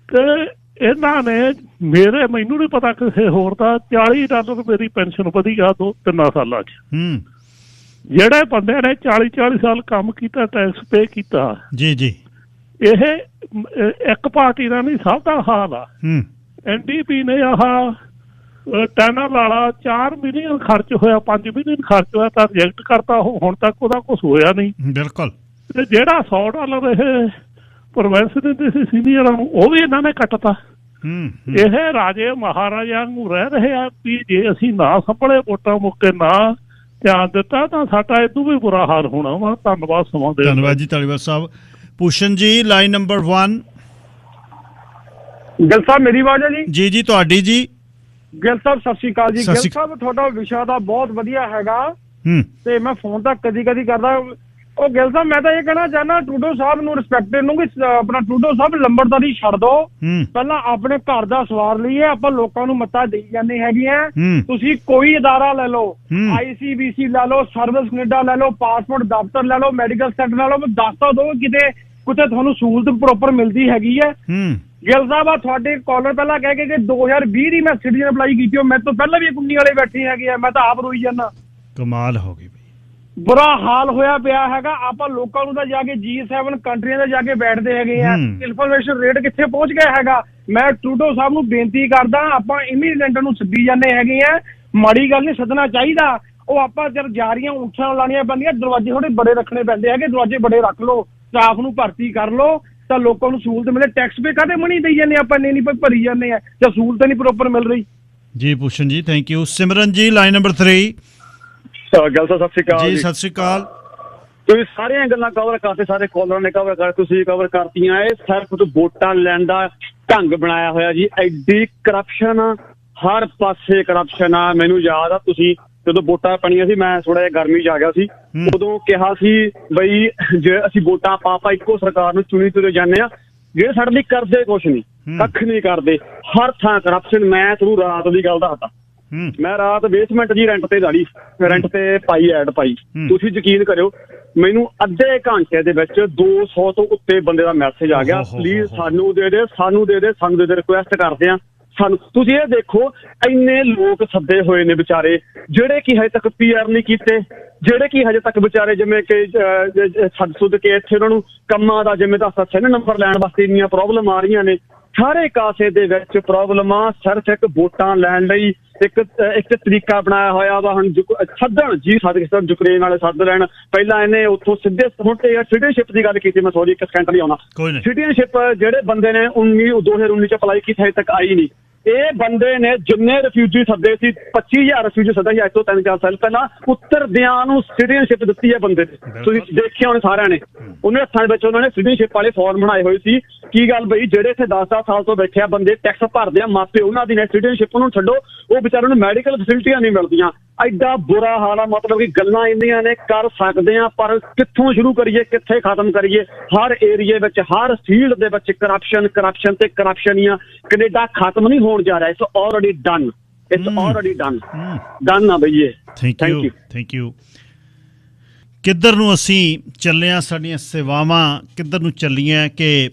ਤੇ ਇਹਨਾਂ ਨੇ ਮੈਨੂੰ ਨਹੀਂ ਪਤਾ ਕਿਸੇ ਹੋਰ ਦਾ $40 ਮੇਰੀ ਪੈਨਸ਼ਨ ਵਧੀ ਆ 2-3 ਸਾਲਾਂ 'ਚ। ਜਿਹੜੇ ਬੰਦੇ ਨੇ 40 ਸਾਲ ਕੰਮ ਕੀਤਾ, ਟੈਕਸ ਪੇ ਕੀਤਾ ਜੀ ਜੀ, ਇਹ ਇੱਕ ਪਾਰਟੀ ਦਾ ਨਹੀਂ ਸਭ ਦਾ ਹਾਲ ਆ। NDP ਨੇ ਆਹ ਟੈਨਰ ਵਾਲਾ 4 ਮਿਲੀਅਨ ਖਰਚ ਹੋਇਆ, 5 ਮਿਲੀਅਨ ਖਰਚ ਹੋਇਆ ਤਾਂ ਰਿਜੈਕਟ ਕਰਤਾ। ਉਹ ਹੁਣ ਤੱਕ ਉਹਦਾ ਕੁਛ ਹੋਇਆ ਨਹੀਂ। ਬਿਲਕੁਲ। ਤੇ ਜਿਹੜਾ $100 ਇਹ ਪ੍ਰੋਵਿੰਸ ਦਿੰਦੇ ਸੀ ਸੀਨੀਅਰਾਂ ਨੂੰ, ਉਹ ਵੀ ਇਹਨਾਂ ਨੇ ਕੱਟਤਾ। ਇਹ ਰਾਜੇ ਮਹਾਰਾਜਿਆਂ ਨੂੰ ਰਹਿ ਰਹੇ ਆ ਵੀ ਜੇ ਅਸੀਂ ਨਾ ਸੰਭਲੇ, ਵੋਟਾਂ ਮੁੱਕੇ ਨਾ ਧਿਆਨ ਦਿੱਤਾ ਤਾਂ ਸਾਡਾ ਇਦੋਂ ਵੀ ਬੁਰਾ ਹਾਲ ਹੋਣਾ ਵਾ। ਧੰਨਵਾਦ ਸਮਾਂ ਦੇ। ਧੰਨਵਾਦ ਜੀ ਧਾਲੀਵਾਲ ਸਾਹਿਬ। ਭੂਸ਼ਣ ਜੀ, ਲਾਈਨ ਨੰਬਰ 1। ਗਿੱਲ ਸਾਹਿਬ ਮੇਰੀ ਆਵਾਜ਼ ਹੈ ਜੀ? ਜੀ ਜੀ ਤੁਹਾਡੀ ਜੀ। ਗਿੱਲ ਸਾਹਿਬ ਸਤਿ ਸ਼੍ਰੀ ਅਕਾਲ ਜੀ। ਗਿੱਲ ਸਾਹਿਬ ਤੁਹਾਡਾ ਵਿਸ਼ਾ ਤਾਂ ਬਹੁਤ ਵਧੀਆ ਹੈਗਾ ਤੇ ਮੈਂ ਫੋਨ ਤਾਂ ਕਦੀ ਕਰਦਾ। ਉਹ ਗਿੱਲ ਸਾਹਿਬ ਮੈਂ ਤਾਂ ਇਹ ਕਹਿਣਾ ਚਾਹੁੰਦਾ ਟਰੂਡੋ ਸਾਹਿਬ ਨੂੰ ਰਿਸਪੈਕਟ ਨੂੰ ਕਿ ਆਪਣਾ ਟਰੂਡੋ ਸਾਹਿਬ ਲੰਬੜਦਾਰੀ ਛੱਡ ਦੋ। ਪਹਿਲਾਂ ਆਪਣੇ ਘਰ ਦਾ ਸਵਾਰ ਲਈਏ। ਆਪਾਂ ਲੋਕਾਂ ਨੂੰ ਮੱਤਾ ਦੇਈ ਜਾਂਦੇ ਹੈਗੇ ਆ। ਤੁਸੀਂ ਕੋਈ ਅਦਾਰਾ ਲੈ ਲਓ, ICBC ਲੈ ਲਓ, ਸਰਵਿਸ ਕੈਨੇਡਾ ਲੈ ਲਓ, ਪਾਸਪੋਰਟ ਦਫ਼ਤਰ ਲੈ ਲਓ, ਮੈਡੀਕਲ ਸੈਂਟਰ ਲੈ ਲਓ, ਦੱਸ ਤਾਂ ਦਿਓ ਕਿਤੇ ਤੁਹਾਨੂੰ ਸਹੂਲਤ ਪ੍ਰੋਪਰ ਮਿਲਦੀ ਹੈਗੀ ਹੈ। ਗਿੱਲ ਸਾਹਿਬ ਆ ਤੁਹਾਡੇ ਕਾਲਰ ਪਹਿਲਾਂ ਕਹਿ ਕੇ ਕਿ 2020 ਦੀ ਮੈਂ ਸਿਟੀਜ਼ਨ ਅਪਲਾਈ ਕੀਤੀ, ਮੈਂ ਤੋਂ ਪਹਿਲਾਂ ਵੀ ਕੁੰਨੀ ਵਾਲੇ ਬੈਠੇ ਹੈਗੇ ਆ। ਮੈਂ ਤਾਂ ਆਪ ਰੋਈ ਜਾਂਦਾ। ਕਮਾਲ ਹੋ ਗਈ, ਬੁਰਾ ਹਾਲ ਹੋਇਆ ਪਿਆ ਹੈਗਾ। ਆਪਾਂ ਲੋਕਾਂ ਨੂੰ ਤਾਂ ਜਾ ਕੇ G7 ਕੰਟਰੀਆਂ ਦੇ ਜਾ ਕੇ ਬੈਠਦੇ ਹੈਗੇ ਆ। ਇਨਫੋਰਮੇਸ਼ਨ ਰੇਟ ਕਿੱਥੇ ਪਹੁੰਚ ਗਿਆ ਹੈਗਾ। ਮੈਂ ਟਰੂਡੋ ਸਾਹਿਬ ਨੂੰ ਬੇਨਤੀ ਕਰਦਾ, ਆਪਾਂ ਇਮੀਗ੍ਰੈਂਟ ਨੂੰ ਸੱਦੀ ਜਾਂਦੇ ਹੈਗੇ ਆ। ਮਾੜੀ ਗੱਲ ਨਹੀਂ, ਸੱਦਣਾ ਚਾਹੀਦਾ। ਉਹ ਆਪਾਂ ਜਦ ਜਾਰੀਆਂ ਉਂਠਾਂ ਲਾਉਣੀਆਂ ਪੈਂਦੀਆਂ, ਦਰਵਾਜ਼ੇ ਥੋੜੇ ਬੜੇ ਰੱਖਣੇ ਪੈਂਦੇ ਹੈਗੇ। ਦਰਵਾਜ਼ੇ ਬੜੇ ਰੱਖ ਲਓ, ਸਟਾਫ ਨੂੰ ਭਰਤੀ ਕਰ ਲਓ ਤਾਂ ਲੋਕਾਂ ਨੂੰ ਸਹੂਲਤ ਮਿਲੇ। ਟੈਕਸ ਪੇ ਕਾਹਦੇ ਮਨੀ ਦੇਈ ਜਾਂਦੇ ਆਪਾਂ, ਨਹੀਂ ਭਰੀ ਜਾਂਦੇ ਆ ਜਾਂ ਸਹੂਲਤ ਨਹੀਂ ਪ੍ਰੋਪਰ ਮਿਲ ਰਹੀ। ਜੀ ਭੂਸ਼ਣ ਜੀ, ਥੈਂਕ ਯੂ। ਸਿਮਰਨ ਜੀ, ਲਾਈਨ ਨੰਬਰ 3। ਗੱਲ ਤਾਂ ਸਤਿ ਸ਼੍ਰੀ ਅਕਾਲ ਜੀ। ਸਤਿ ਸ਼੍ਰੀ ਅਕਾਲ। ਤੁਸੀਂ ਸਾਰੀਆਂ ਗੱਲਾਂ ਕਵਰ ਕਰਤੇ, ਸਾਰੇ ਕਾਲਰਾਂ ਨੇ ਕਵਰ ਕਰ, ਤੁਸੀਂ ਕਵਰ ਕਰਤੀਆਂ। ਇਹ ਸਿਰਫ ਵੋਟਾਂ ਲੈਣ ਦਾ ਢੰਗ ਬਣਾਇਆ ਹੋਇਆ ਜੀ। ਐਡੀ ਕਰਪਸ਼ਨ, ਹਰ ਪਾਸੇ ਕਰਪਸ਼ਨ ਆ। ਮੈਨੂੰ ਯਾਦ ਆ ਤੁਸੀਂ ਜਦੋਂ ਵੋਟਾਂ ਪਣੀਆਂ ਸੀ, ਮੈਂ ਥੋੜਾ ਜਿਹਾ ਗਰਮੀ 'ਚ ਆ ਗਿਆ ਸੀ, ਉਦੋਂ ਕਿਹਾ ਸੀ ਬਈ ਜੇ ਅਸੀਂ ਵੋਟਾਂ ਪਾ ਇੱਕੋ ਸਰਕਾਰ ਨੂੰ ਚੁਣੀ ਤੁਰੇ ਜਾਂਦੇ ਆ, ਜਿਹੜੇ ਸਾਡੇ ਲਈ ਕਰਦੇ ਕੁਛ ਨਹੀਂ, ਕੱਖ ਨਹੀਂ ਕਰਦੇ, ਹਰ ਥਾਂ ਕਰਪਸ਼ਨ। ਮੈਂ ਤੁਹਾਨੂੰ ਰਾਤ ਦੀ ਗੱਲ ਦੱਸਦਾ, ਮੈਂ ਰਾਤ ਬੇਸਮੈਂਟ ਜੀ ਰੈਂਟ ਤੇ ਜਾਣੀ, ਰੈਂਟ ਤੇ ਪਾਈ, ਐਡ ਪਾਈ। ਤੁਸੀਂ ਯਕੀਨ ਕਰਿਓ, ਮੈਨੂੰ ਅੱਧੇ ਘੰਟੇ ਦੇ ਵਿੱਚ 200 ਤੋਂ ਉੱਤੇ ਬੰਦੇ ਦਾ ਮੈਸੇਜ ਆ ਗਿਆ, ਪਲੀਜ਼ ਸਾਨੂੰ ਦੇ ਦੇ, ਸਾਨੂੰ ਦੇ ਦੇ, ਸਾਨੂੰ ਦੇ ਦੇ, ਰਿਕੁਐਸਟ ਕਰਦੇ ਆ, ਸਾਨੂੰ ਤੁਸੀਂ ਇਹ ਦੇਖੋ, ਇੰਨੇ ਲੋਕ ਸੱਦੇ ਹੋਏ ਨੇ ਵਿਚਾਰੇ, ਜਿਹੜੇ ਕਿ ਹਜੇ ਤੱਕ PR ਨਹੀਂ ਕੀਤੇ, ਜਿਹੜੇ ਕਿ ਹਜੇ ਤੱਕ ਵਿਚਾਰੇ ਜਿਵੇਂ ਕਿ ਸੱਦ ਸੁੱਦ ਕੇ ਇੱਥੇ ਉਹਨਾਂ ਨੂੰ ਕੰਮਾਂ ਦਾ ਜਿਵੇਂ ਦੱਸਿਆ 6 ਨੰਬਰ ਲੈਣ ਵਾਸਤੇ ਇੰਨੀਆਂ ਪ੍ਰੋਬਲਮ ਆ ਰਹੀਆਂ ਨੇ। ਸਾਰੇ ਕਾਸੇ ਦੇ ਵਿੱਚ ਪ੍ਰੋਬਲਮਾਂ ਸਿਰਫ ਇੱਕ ਵੋਟਾਂ ਲੈਣ ਲਈ ਇੱਕ ਤਰੀਕਾ ਬਣਾਇਆ ਹੋਇਆ ਵਾ। ਹੁਣ ਸੱਦਣ ਜੀ ਯੂਕਰੇਨ ਵਾਲੇ ਸੱਦ ਲੈਣ, ਪਹਿਲਾਂ ਇਹਨੇ ਉੱਥੋਂ ਸਿੱਧੇ ਹੁਣ ਤੇ ਸਿਟੀਜ਼ਨਸ਼ਿਪ ਦੀ ਗੱਲ ਕੀਤੀ, ਮੈਂ ਸੌਰੀ 1 ਸਕਿੰਟ ਲਈ ਆਉਣਾ। ਸਿਟੀਜ਼ਨਸ਼ਿਪ ਜਿਹੜੇ ਬੰਦੇ ਨੇ 2019 ਚ ਅਪਲਾਈ ਕੀਤੀ ਹਜੇ ਤੱਕ ਆਈ ਨਹੀਂ। ਇਹ ਬੰਦੇ ਨੇ ਜਿੰਨੇ ਰਿਫਿਊਜੀ ਸੱਦੇ ਸੀ, 25,000 ਰਿਫਿਊਜੀ ਸੱਦਾ ਸੀ ਅੱਜ ਤੋਂ 3-4 ਸਾਲ ਪਹਿਲਾਂ, ਉੱਤਰਦਿਆਂ ਨੂੰ ਸਿਟੀਜ਼ਨਸ਼ਿਪ ਦਿੱਤੀ ਹੈ ਬੰਦੇ ਨੇ। ਤੁਸੀਂ ਦੇਖਿਆ ਹੁਣ ਸਾਰਿਆਂ ਨੇ, ਉਹਨੇ ਹੱਥਾਂ ਦੇ ਵਿੱਚ ਉਹਨਾਂ ਨੇ ਸਿਟੀਜ਼ਨਸ਼ਿਪ ਵਾਲੇ ਫਾਰਮ ਬਣਾਏ ਹੋਏ ਸੀ। ਕੀ ਗੱਲ ਬਈ, ਜਿਹੜੇ ਇੱਥੇ 10-10 ਸਾਲ ਤੋਂ ਬੈਠੇ ਆ ਬੰਦੇ, ਟੈਕਸ ਭਰਦੇ ਆ ਮਾਪੇ, ਉਹਨਾਂ ਦੀ ਨੇ ਸਿਟੀਜ਼ਨਸ਼ਿਪ ਨੂੰ ਛੱਡੋ, ਉਹ ਵਿਚਾਰਿਆਂ ਨੂੰ ਮੈਡੀਕਲ ਫੈਸਿਲਿਟੀਆਂ ਨਹੀਂ ਮਿਲਦੀਆਂ। ਐਡਾ ਬੁਰਾ ਹਾਲ ਆ, ਮਤਲਬ ਕਿ ਗੱਲਾਂ ਇੰਨੀਆਂ ਨੇ, ਕਰ ਸਕਦੇ ਆ ਪਰ ਕਿੱਥੋਂ ਸ਼ੁਰੂ ਕਰੀਏ, ਕਿੱਥੇ ਖਤਮ ਕਰੀਏ। ਹਰ ਏਰੀਏ ਵਿੱਚ, ਹਰ ਫੀਲਡ ਦੇ ਵਿੱਚ ਕਰਪਸ਼ਨ ਤੇ ਕਰਪਸ਼ਨ ਹੀ ਆ। ਕੈਨੇਡਾ ਖਤਮ ਨਹੀਂ ਹੋਣ ਜਾ ਰਿਹਾ, ਇਟਸ ਆਲਰੇਡੀ ਡਨ, ਡਨ ਆ ਬਈ ਇਹ। Thank you. ਕਿੱਧਰ ਨੂੰ ਅਸੀਂ ਚੱਲੇ ਆ, ਸਾਡੀਆਂ ਸੇਵਾਵਾਂ ਕਿੱਧਰ ਨੂੰ ਚੱਲੀਆਂ ਕਿ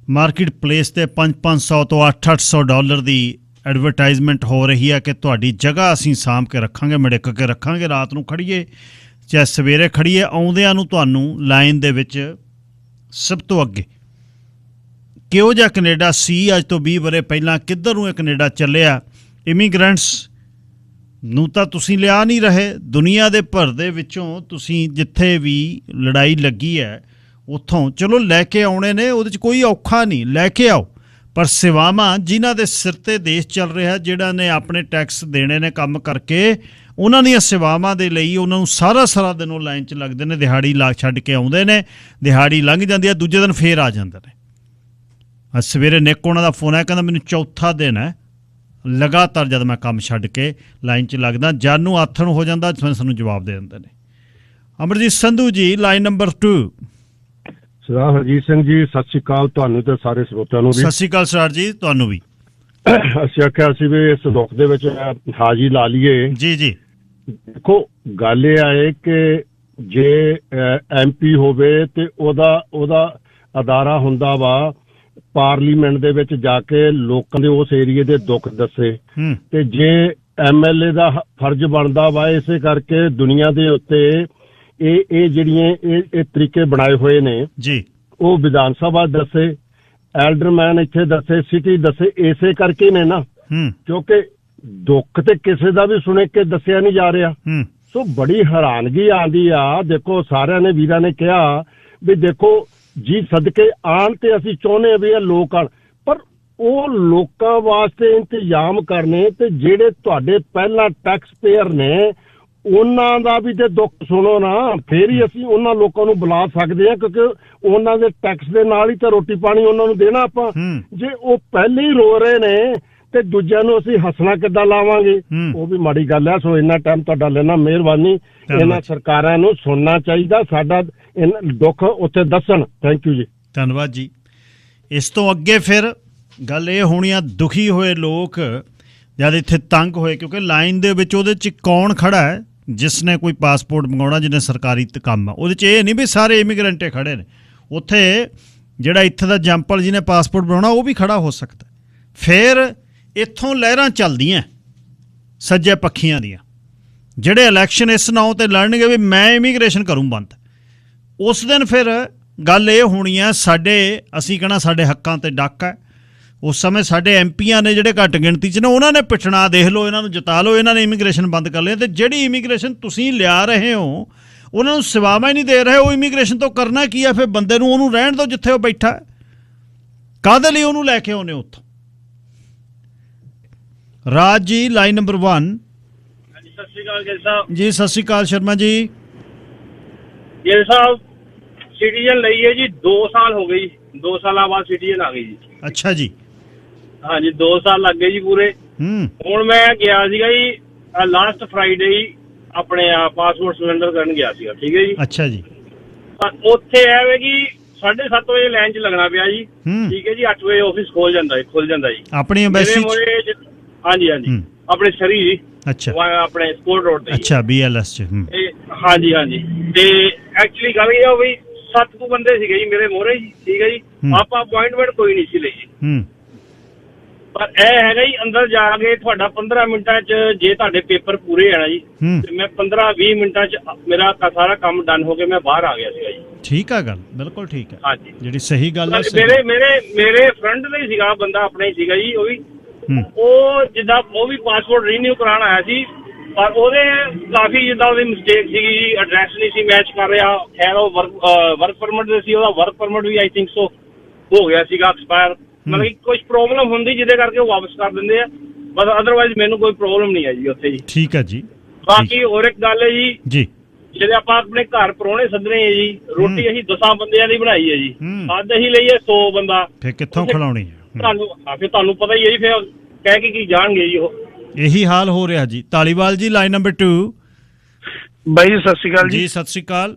ਮਾਰਕੀਟ ਪਲੇਸ ਤੇ 500 ਤੋਂ $800 ਦੀ ਐਡਵਰਟਾਈਜ਼ਮੈਂਟ ਹੋ ਰਹੀ ਹੈ ਕਿ ਤੁਹਾਡੀ ਜਗ੍ਹਾ ਅਸੀਂ ਸਾਂਭ ਕੇ ਰੱਖਾਂਗੇ, ਮਿੜਕ ਕੇ ਰੱਖਾਂਗੇ, ਰਾਤ ਨੂੰ ਖੜੀਏ ਚਾਹੇ ਸਵੇਰੇ ਖੜੀਏ, ਆਉਂਦਿਆਂ ਨੂੰ ਤੁਹਾਨੂੰ ਲਾਈਨ ਦੇ ਵਿੱਚ ਸਭ ਤੋਂ ਅੱਗੇ। ਕਿਹੋ ਜਿਹਾ ਕੈਨੇਡਾ ਸੀ ਅੱਜ ਤੋਂ 20 ਵਰ੍ਹੇ ਪਹਿਲਾਂ, ਕਿੱਧਰ ਨੂੰ ਇਹ ਕੈਨੇਡਾ ਚੱਲਿਆ? ਇਮੀਗ੍ਰੈਂਟਸ ਨੂੰ ਤਾਂ ਤੁਸੀਂ ਲਿਆ ਨਹੀਂ ਰਹੇ, ਦੁਨੀਆ ਦੇ ਭਰ ਦੇ ਵਿੱਚੋਂ ਤੁਸੀਂ ਜਿੱਥੇ ਵੀ ਲੜਾਈ ਲੱਗੀ ਹੈ ਉੱਥੋਂ ਚਲੋ ਲੈ ਕੇ ਆਉਣੇ ਨੇ, ਉਹਦੇ 'ਚ ਕੋਈ ਔਖਾ ਨਹੀਂ, ਲੈ ਕੇ ਆਓ। ਪਰ ਸੇਵਾਵਾਂ ਜਿਨ੍ਹਾਂ ਦੇ ਸਿਰ 'ਤੇ ਦੇਸ਼ ਚੱਲ ਰਿਹਾ, ਜਿਹੜਾ ਨੇ ਆਪਣੇ ਟੈਕਸ ਦੇਣੇ ਨੇ ਕੰਮ ਕਰਕੇ, ਉਹਨਾਂ ਦੀਆਂ ਸੇਵਾਵਾਂ ਦੇ ਲਈ ਉਹਨਾਂ ਨੂੰ ਸਾਰਾ ਦਿਨ ਉਹ ਲਾਈਨ 'ਚ ਲੱਗਦੇ ਨੇ, ਦਿਹਾੜੀ ਲਾ ਛੱਡ ਕੇ ਆਉਂਦੇ ਨੇ, ਦਿਹਾੜੀ ਲੰਘ ਜਾਂਦੀ ਹੈ, ਦੂਜੇ ਦਿਨ ਫੇਰ ਆ ਜਾਂਦੇ ਨੇ। ਅੱਜ ਸਵੇਰੇ ਨਿੱਕ ਉਹਨਾਂ ਦਾ ਫੋਨ ਆਇਆ, ਕਹਿੰਦਾ ਮੈਨੂੰ ਚੌਥਾ ਦਿਨ ਹੈ ਲਗਾਤਾਰ ਜਦ ਮੈਂ ਕੰਮ ਛੱਡ ਕੇ ਲਾਈਨ 'ਚ ਲੱਗਦਾ, ਜਦ ਨੂੰ ਆਥਣ ਹੋ ਜਾਂਦਾ ਸਾਨੂੰ ਜਵਾਬ ਦੇ ਦਿੰਦੇ ਨੇ। Amarjit Sandhu ji, line number 2। ਸਰਦਾਰ ਹਰਜੀਤ ਸਿੰਘ ਜੀ, ਸਤਿ ਸ਼੍ਰੀ ਅਕਾਲ ਤੁਹਾਨੂੰ ਤੇ ਸਾਰੇ ਸਰੋਤਿਆਂ ਨੂੰ ਵੀ। ਸਤਿ ਸ਼੍ਰੀ ਅਕਾਲ ਸਰਦਾਰ ਜੀ, ਤੁਹਾਨੂੰ ਵੀ। ਅਸੀਂ ਆਖਿਆ ਸੀ ਵੀ ਇਸ ਦੁੱਖ ਦੇ ਵਿੱਚ ਹਾਜ਼ਰੀ ਲਾ ਲਈਏ। ਜੀ। ਦੇਖੋ ਗੱਲ ਇਹ ਹੈ ਕਿ ਜੇ MP ਹੋਵੇ ਤੇ ਉਹਦਾ ਅਦਾਰਾ ਹੁੰਦਾ ਵਾ ਪਾਰਲੀਮੈਂਟ ਦੇ ਵਿੱਚ ਜਾ ਕੇ ਲੋਕਾਂ ਦੇ ਉਸ ਏਰੀਏ ਦੇ ਦੁੱਖ ਦੱਸੇ, ਤੇ ਜੇ MLA ਦਾ ਫਰਜ਼ ਬਣਦਾ ਵਾ ਇਸੇ ਕਰਕੇ ਦੁਨੀਆ ਦੇ ਉੱਤੇ ਇਹ ਜਿਹੜੀਆਂ ਇਹ ਤਰੀਕੇ ਬਣਾਏ ਹੋਏ ਨੇ ਜੀ, ਉਹ ਵਿਧਾਨ ਸਭਾ ਦੱਸੇ, ਐਲਡਰਮੈਨ ਇੱਥੇ ਦੱਸੇ, ਸਿਟੀ ਦੱਸੇ, ਇਸੇ ਕਰਕੇ ਨੇ ਨਾ, ਕਿਉਂਕਿ ਦੁੱਖ ਤੇ ਕਿਸੇ ਦਾ ਵੀ ਸੁਣੇ ਕੇ ਦੱਸਿਆ ਨਹੀਂ ਜਾ ਰਿਹਾ। ਸੋ ਬੜੀ ਹੈਰਾਨਗੀ ਆਉਂਦੀ ਆ। ਦੇਖੋ ਸਾਰਿਆਂ ਨੇ, ਵੀਰਾਂ ਨੇ ਕਿਹਾ ਵੀ ਦੇਖੋ ਜੀ ਸਦਕੇ ਆਉਣ ਤੇ ਅਸੀਂ ਚਾਹੁੰਦੇ ਹਾਂ ਵੀ ਇਹ ਲੋਕ ਆਉਣ, ਪਰ ਉਹ ਲੋਕਾਂ ਵਾਸਤੇ ਇੰਤਜ਼ਾਮ ਕਰਨੇ ਤੇ ਜਿਹੜੇ ਤੁਹਾਡੇ ਪਹਿਲਾਂ ਟੈਕਸ ਪੇਅਰ ਨੇ ਉਹਨਾਂ ਦਾ ਵੀ ਤੇ ਦੁੱਖ ਸੁਣੋ ਨਾ, ਫੇਰ ਹੀ ਅਸੀਂ ਉਹਨਾਂ ਲੋਕਾਂ ਨੂੰ ਬੁਲਾ ਸਕਦੇ ਹਾਂ, ਕਿਉਂਕਿ ਉਹਨਾਂ ਦੇ ਟੈਕਸ ਦੇ ਨਾਲ ਹੀ ਤਾਂ ਰੋਟੀ ਪਾਣੀ ਉਹਨਾਂ ਨੂੰ ਦੇਣਾ ਆਪਾਂ। ਜੇ ਉਹ ਪਹਿਲੇ ਹੀ ਰੋ ਰਹੇ ਨੇ ਤੇ ਦੂਜਿਆਂ ਨੂੰ ਅਸੀਂ ਹੱਸਣਾ ਕਿੱਦਾਂ ਲਾਵਾਂਗੇ? ਉਹ ਵੀ ਮਾੜੀ ਗੱਲ ਹੈ। ਸੋ ਇੰਨਾ ਟਾਈਮ ਤੁਹਾਡਾ ਲੈਣਾ ਮਿਹਰਬਾਨੀ। ਇਹਨਾਂ ਸਰਕਾਰਾਂ ਨੂੰ ਸੁਣਨਾ ਚਾਹੀਦਾ, ਸਾਡਾ ਦੁੱਖ ਉੱਥੇ ਦੱਸਣ। ਥੈਂਕ ਯੂ ਜੀ, ਧੰਨਵਾਦ ਜੀ। ਇਸ ਤੋਂ ਅੱਗੇ ਫਿਰ ਗੱਲ ਇਹ ਹੋਣੀ ਆ, ਦੁਖੀ ਹੋਏ ਲੋਕ ਜਦ ਇੱਥੇ ਤੰਗ ਹੋਏ, ਕਿਉਂਕਿ ਲਾਈਨ ਦੇ ਵਿੱਚ ਉਹਦੇ 'ਚ ਕੌਣ ਖੜਾ ਹੈ ਜਿਸ ਨੇ ਕੋਈ ਪਾਸਪੋਰਟ ਮੰਗਾਉਣਾ, ਜਿਹਨੇ ਸਰਕਾਰੀ ਕੰਮ ਆ, ਉਹਦੇ 'ਚ ਇਹ ਨਹੀਂ ਵੀ ਸਾਰੇ ਇਮੀਗ੍ਰੈਂਟੇ ਖੜੇ ਨੇ। ਉੱਥੇ ਜਿਹੜਾ ਇੱਥੇ ਦਾ ਜੰਪਲ ਜਿਹਨੇ ਪਾਸਪੋਰਟ ਬਣਾਉਣਾ ਉਹ ਵੀ ਖੜਾ ਹੋ ਸਕਦਾ। ਫਿਰ ਇੱਥੋਂ ਲਹਿਰਾਂ ਚੱਲਦੀਆਂ ਸੱਜੇ ਪੱਖੀਆਂ ਦੀਆਂ, ਜਿਹੜੇ ਇਲੈਕਸ਼ਨ ਇਸ ਨਾਂ 'ਤੇ ਲੜਨਗੇ ਵੀ ਮੈਂ ਇਮੀਗ੍ਰੇਸ਼ਨ ਕਰੂੰ ਬੰਦ, ਉਸ ਦਿਨ ਫਿਰ ਗੱਲ ਇਹ ਹੋਣੀ ਆ ਅਸੀਂ ਕਹਿਣਾ ਸਾਡੇ ਹੱਕਾਂ 'ਤੇ ਡੱਕ ਹੈ। ਉਸ ਸਮੇਂ ਸਾਡੇ MPਆਂ ਨੇ ਜਿਹੜੇ ਘੱਟ ਗਿਣਤੀ 'ਚ ਨੇ, ਉਹਨਾਂ ਨੇ ਪਿੱਟਣਾ, ਦੇਖ ਲਓ ਇਹਨਾਂ ਨੂੰ ਜਿਤਾ ਲਓ, ਇਹਨਾਂ ਨੇ ਇਮੀਗ੍ਰੇਸ਼ਨ ਬੰਦ ਕਰ ਲਿਆ। ਅਤੇ ਜਿਹੜੀ ਇਮੀਗ੍ਰੇਸ਼ਨ ਤੁਸੀਂ ਲਿਆ ਰਹੇ ਹੋ ਉਹਨਾਂ ਨੂੰ ਸੇਵਾਵਾਂ ਹੀ ਨਹੀਂ ਦੇ ਰਹੇ, ਉਹ ਇਮੀਗ੍ਰੇਸ਼ਨ ਤੋਂ ਕਰਨਾ ਕੀ ਆ? ਫਿਰ ਬੰਦੇ ਨੂੰ ਉਹਨੂੰ ਰਹਿਣ ਦਿਓ ਜਿੱਥੇ ਉਹ ਬੈਠਾ, ਕਾਹਦੇ ਲਈ ਉਹਨੂੰ ਲੈ ਕੇ ਆਉਨੇ ਉੱਥੋਂ? Raj ji, line number 1। ਸਤਿ ਸ਼੍ਰੀ ਅਕਾਲ ਗਿਲ ਸਾਹਿਬ ਜੀ। ਸਤਿ ਸ਼੍ਰੀ ਅਕਾਲ ਸ਼ਰਮਾ ਜੀ। ਗਿਲ ਸਾਹਿਬ ਸਿਟੀਜ਼ਨ ਲਈ ਹੈ ਜੀ, 2 ਸਾਲ ਹੋ ਗਏ ਜੀ, 2 ਸਾਲਾਂ ਬਾਅਦ ਸਿਟੀਜ਼ਨ ਆ ਗਈ ਜੀ। ਅੱਛਾ ਜੀ। ਹਾਂਜੀ, 2 ਸਾਲ ਲੱਗ ਗਏ ਜੀ ਪੂਰੇ। ਹੁਣ ਮੈਂ ਗਿਆ ਸੀਗਾ ਜੀ ਲਾਸਟ ਫਰਾਈਡੇ ਹੀ ਆਪਣੇ ਪਾਸਪੋਰਟ ਸਿਲੰਡਰ ਕਰਨ ਗਿਆ ਸੀਗਾ, ਠੀਕ ਹੈ ਜੀ। ਅੱਛਾ ਜੀ। ਉੱਥੇ ਐਵੇਂ ਕਿ 7:30 ਵਜੇ ਲਾਈਨ 'ਚ ਲੱਗਣਾ ਪਿਆ ਜੀ, ਠੀਕ ਹੈ ਜੀ। 8 ਵਜੇ ਆਫਿਸ ਖੁੱਲ ਜਾਂਦਾ ਜੀ ਆਪਣੀ ਐਮਬੈਸੀ। ਹਾਂਜੀ ਆਪਣੇ ਸਰੀ ਜੀ। ਅੱਛਾ, ਆਪਣੇ ਸਪੋਰਟ ਰੋਡ ਤੇ। ਅੱਛਾ, BLS 'ਚ। ਹਾਂਜੀ ਤੇ ਐਕਚੁਅਲੀ ਗੱਲ ਇਹ ਆ ਵੀ 7 ਕੁ ਬੰਦੇ ਸੀਗੇ ਜੀ ਮੇਰੇ ਮੋਹਰੇ ਜੀ, ਠੀਕ ਹੈ ਜੀ। ਆਪਾਂ ਅਪੁਆਇੰਟਮੈਂਟ ਕੋਈ ਨਹੀਂ ਸੀ ਲਈ ਜੀ। ਪਰ ਇਹ ਹੈਗਾ ਜੀ ਅੰਦਰ ਜਾ ਕੇ ਤੁਹਾਡਾ 15 ਮਿੰਟਾਂ 'ਚ ਜੇ ਤੁਹਾਡੇ ਪੇਪਰ ਪੂਰੇ ਆ ਨਾ ਜੀ, ਤੇ ਮੈਂ 15-20 ਮਿੰਟਾਂ 'ਚ ਮੇਰਾ ਸਾਰਾ ਕੰਮ ਡਨ ਹੋ ਕੇ ਮੈਂ ਬਾਹਰ ਆ ਗਿਆ ਸੀਗਾ ਜੀ। ਠੀਕ ਆ ਗੱਲ, ਬਿਲਕੁਲ ਠੀਕ ਹੈ। ਹਾਂਜੀ, ਜਿਹੜੀ ਸਹੀ ਗੱਲ ਹੈ। ਮੇਰੇ ਫਰੈਂਡ ਦਾ ਹੀ ਸੀਗਾ, ਬੰਦਾ ਆਪਣਾ ਹੀ ਸੀਗਾ ਜੀ। ਉਹ ਵੀ ਉਹ ਜਿੱਦਾਂ ਉਹ ਵੀ ਪਾਸਪੋਰਟ ਰੀਨਿਊ ਕਰਾਉਣ ਆਇਆ ਸੀ, ਪਰ ਉਹਦੇ ਕਾਫੀ ਜਿੱਦਾਂ ਉਹਦੀ ਮਿਸਟੇਕ ਸੀਗੀ ਜੀ, ਐਡਰੈਸ ਨਹੀਂ ਸੀ ਮੈਚ ਕਰ ਰਿਹਾ। ਖੈਰ ਉਹ ਵਰਕ ਪਰਮਿਟ ਦੇ ਸੀ, ਉਹਦਾ ਵਰਕ ਪਰਮਿਟ ਵੀ ਆਈ ਥਿੰਕ ਸੋ ਹੋ ਗਿਆ ਸੀਗਾ ਐਕਸਪਾਇਰ। ਮਤਲਬ ਕਿ ਕੁਝ ਪ੍ਰੋਬਲਮ ਹੁੰਦੀ ਜਿਹਦੇ ਕਰਕੇ ਉਹ ਵਾਪਸ ਕਰ ਦਿੰਦੇ ਆ, ਬਸ ਅਦਰਵਾਈਜ਼ ਮੈਨੂੰ ਕੋਈ ਪ੍ਰੋਬਲਮ ਨਹੀਂ ਹੈ ਜੀ ਉੱਥੇ ਜੀ। ਠੀਕ ਹੈ ਜੀ। ਬਾਕੀ ਹੋਰ ਇੱਕ ਗੱਲ ਹੈ ਜੀ, ਜਿਹੜੇ ਆਪਾਂ ਆਪਣੇ ਘਰ ਪ੍ਰਾਹੁਣੇ ਸੱਦਣੇ ਹੈ ਜੀ, ਰੋਟੀ ਅਸੀਂ 10 ਬੰਦਿਆਂ ਦੀ ਬਣਾਈ ਹੈ ਜੀ, ਅੱਜ ਅਸੀਂ ਲਈਏ 100 ਬੰਦਾ, ਫਿਰ ਕਿੱਥੋਂ ਖਿਲਾਉਣੀ ਹੈ? ਤੁਹਾਨੂੰ ਪਤਾ ਹੀ ਹੈ ਜੀ, ਫਿਰ ਕਹਿ ਕੇ ਕੀ ਜਾਣਗੇ ਜੀ ਉਹ। ਇਹੀ ਹਾਲ ਹੋ ਰਿਹਾ ਜੀ। ਧਾਲੀਵਾਲ ਜੀ, ਲਾਈਨ ਨੰਬਰ 2। ਬਾਈ ਜੀ ਸਤਿ ਸ਼੍ਰੀ ਅਕਾਲ ਜੀ। ਸਤਿ ਸ਼੍ਰੀ ਅਕਾਲ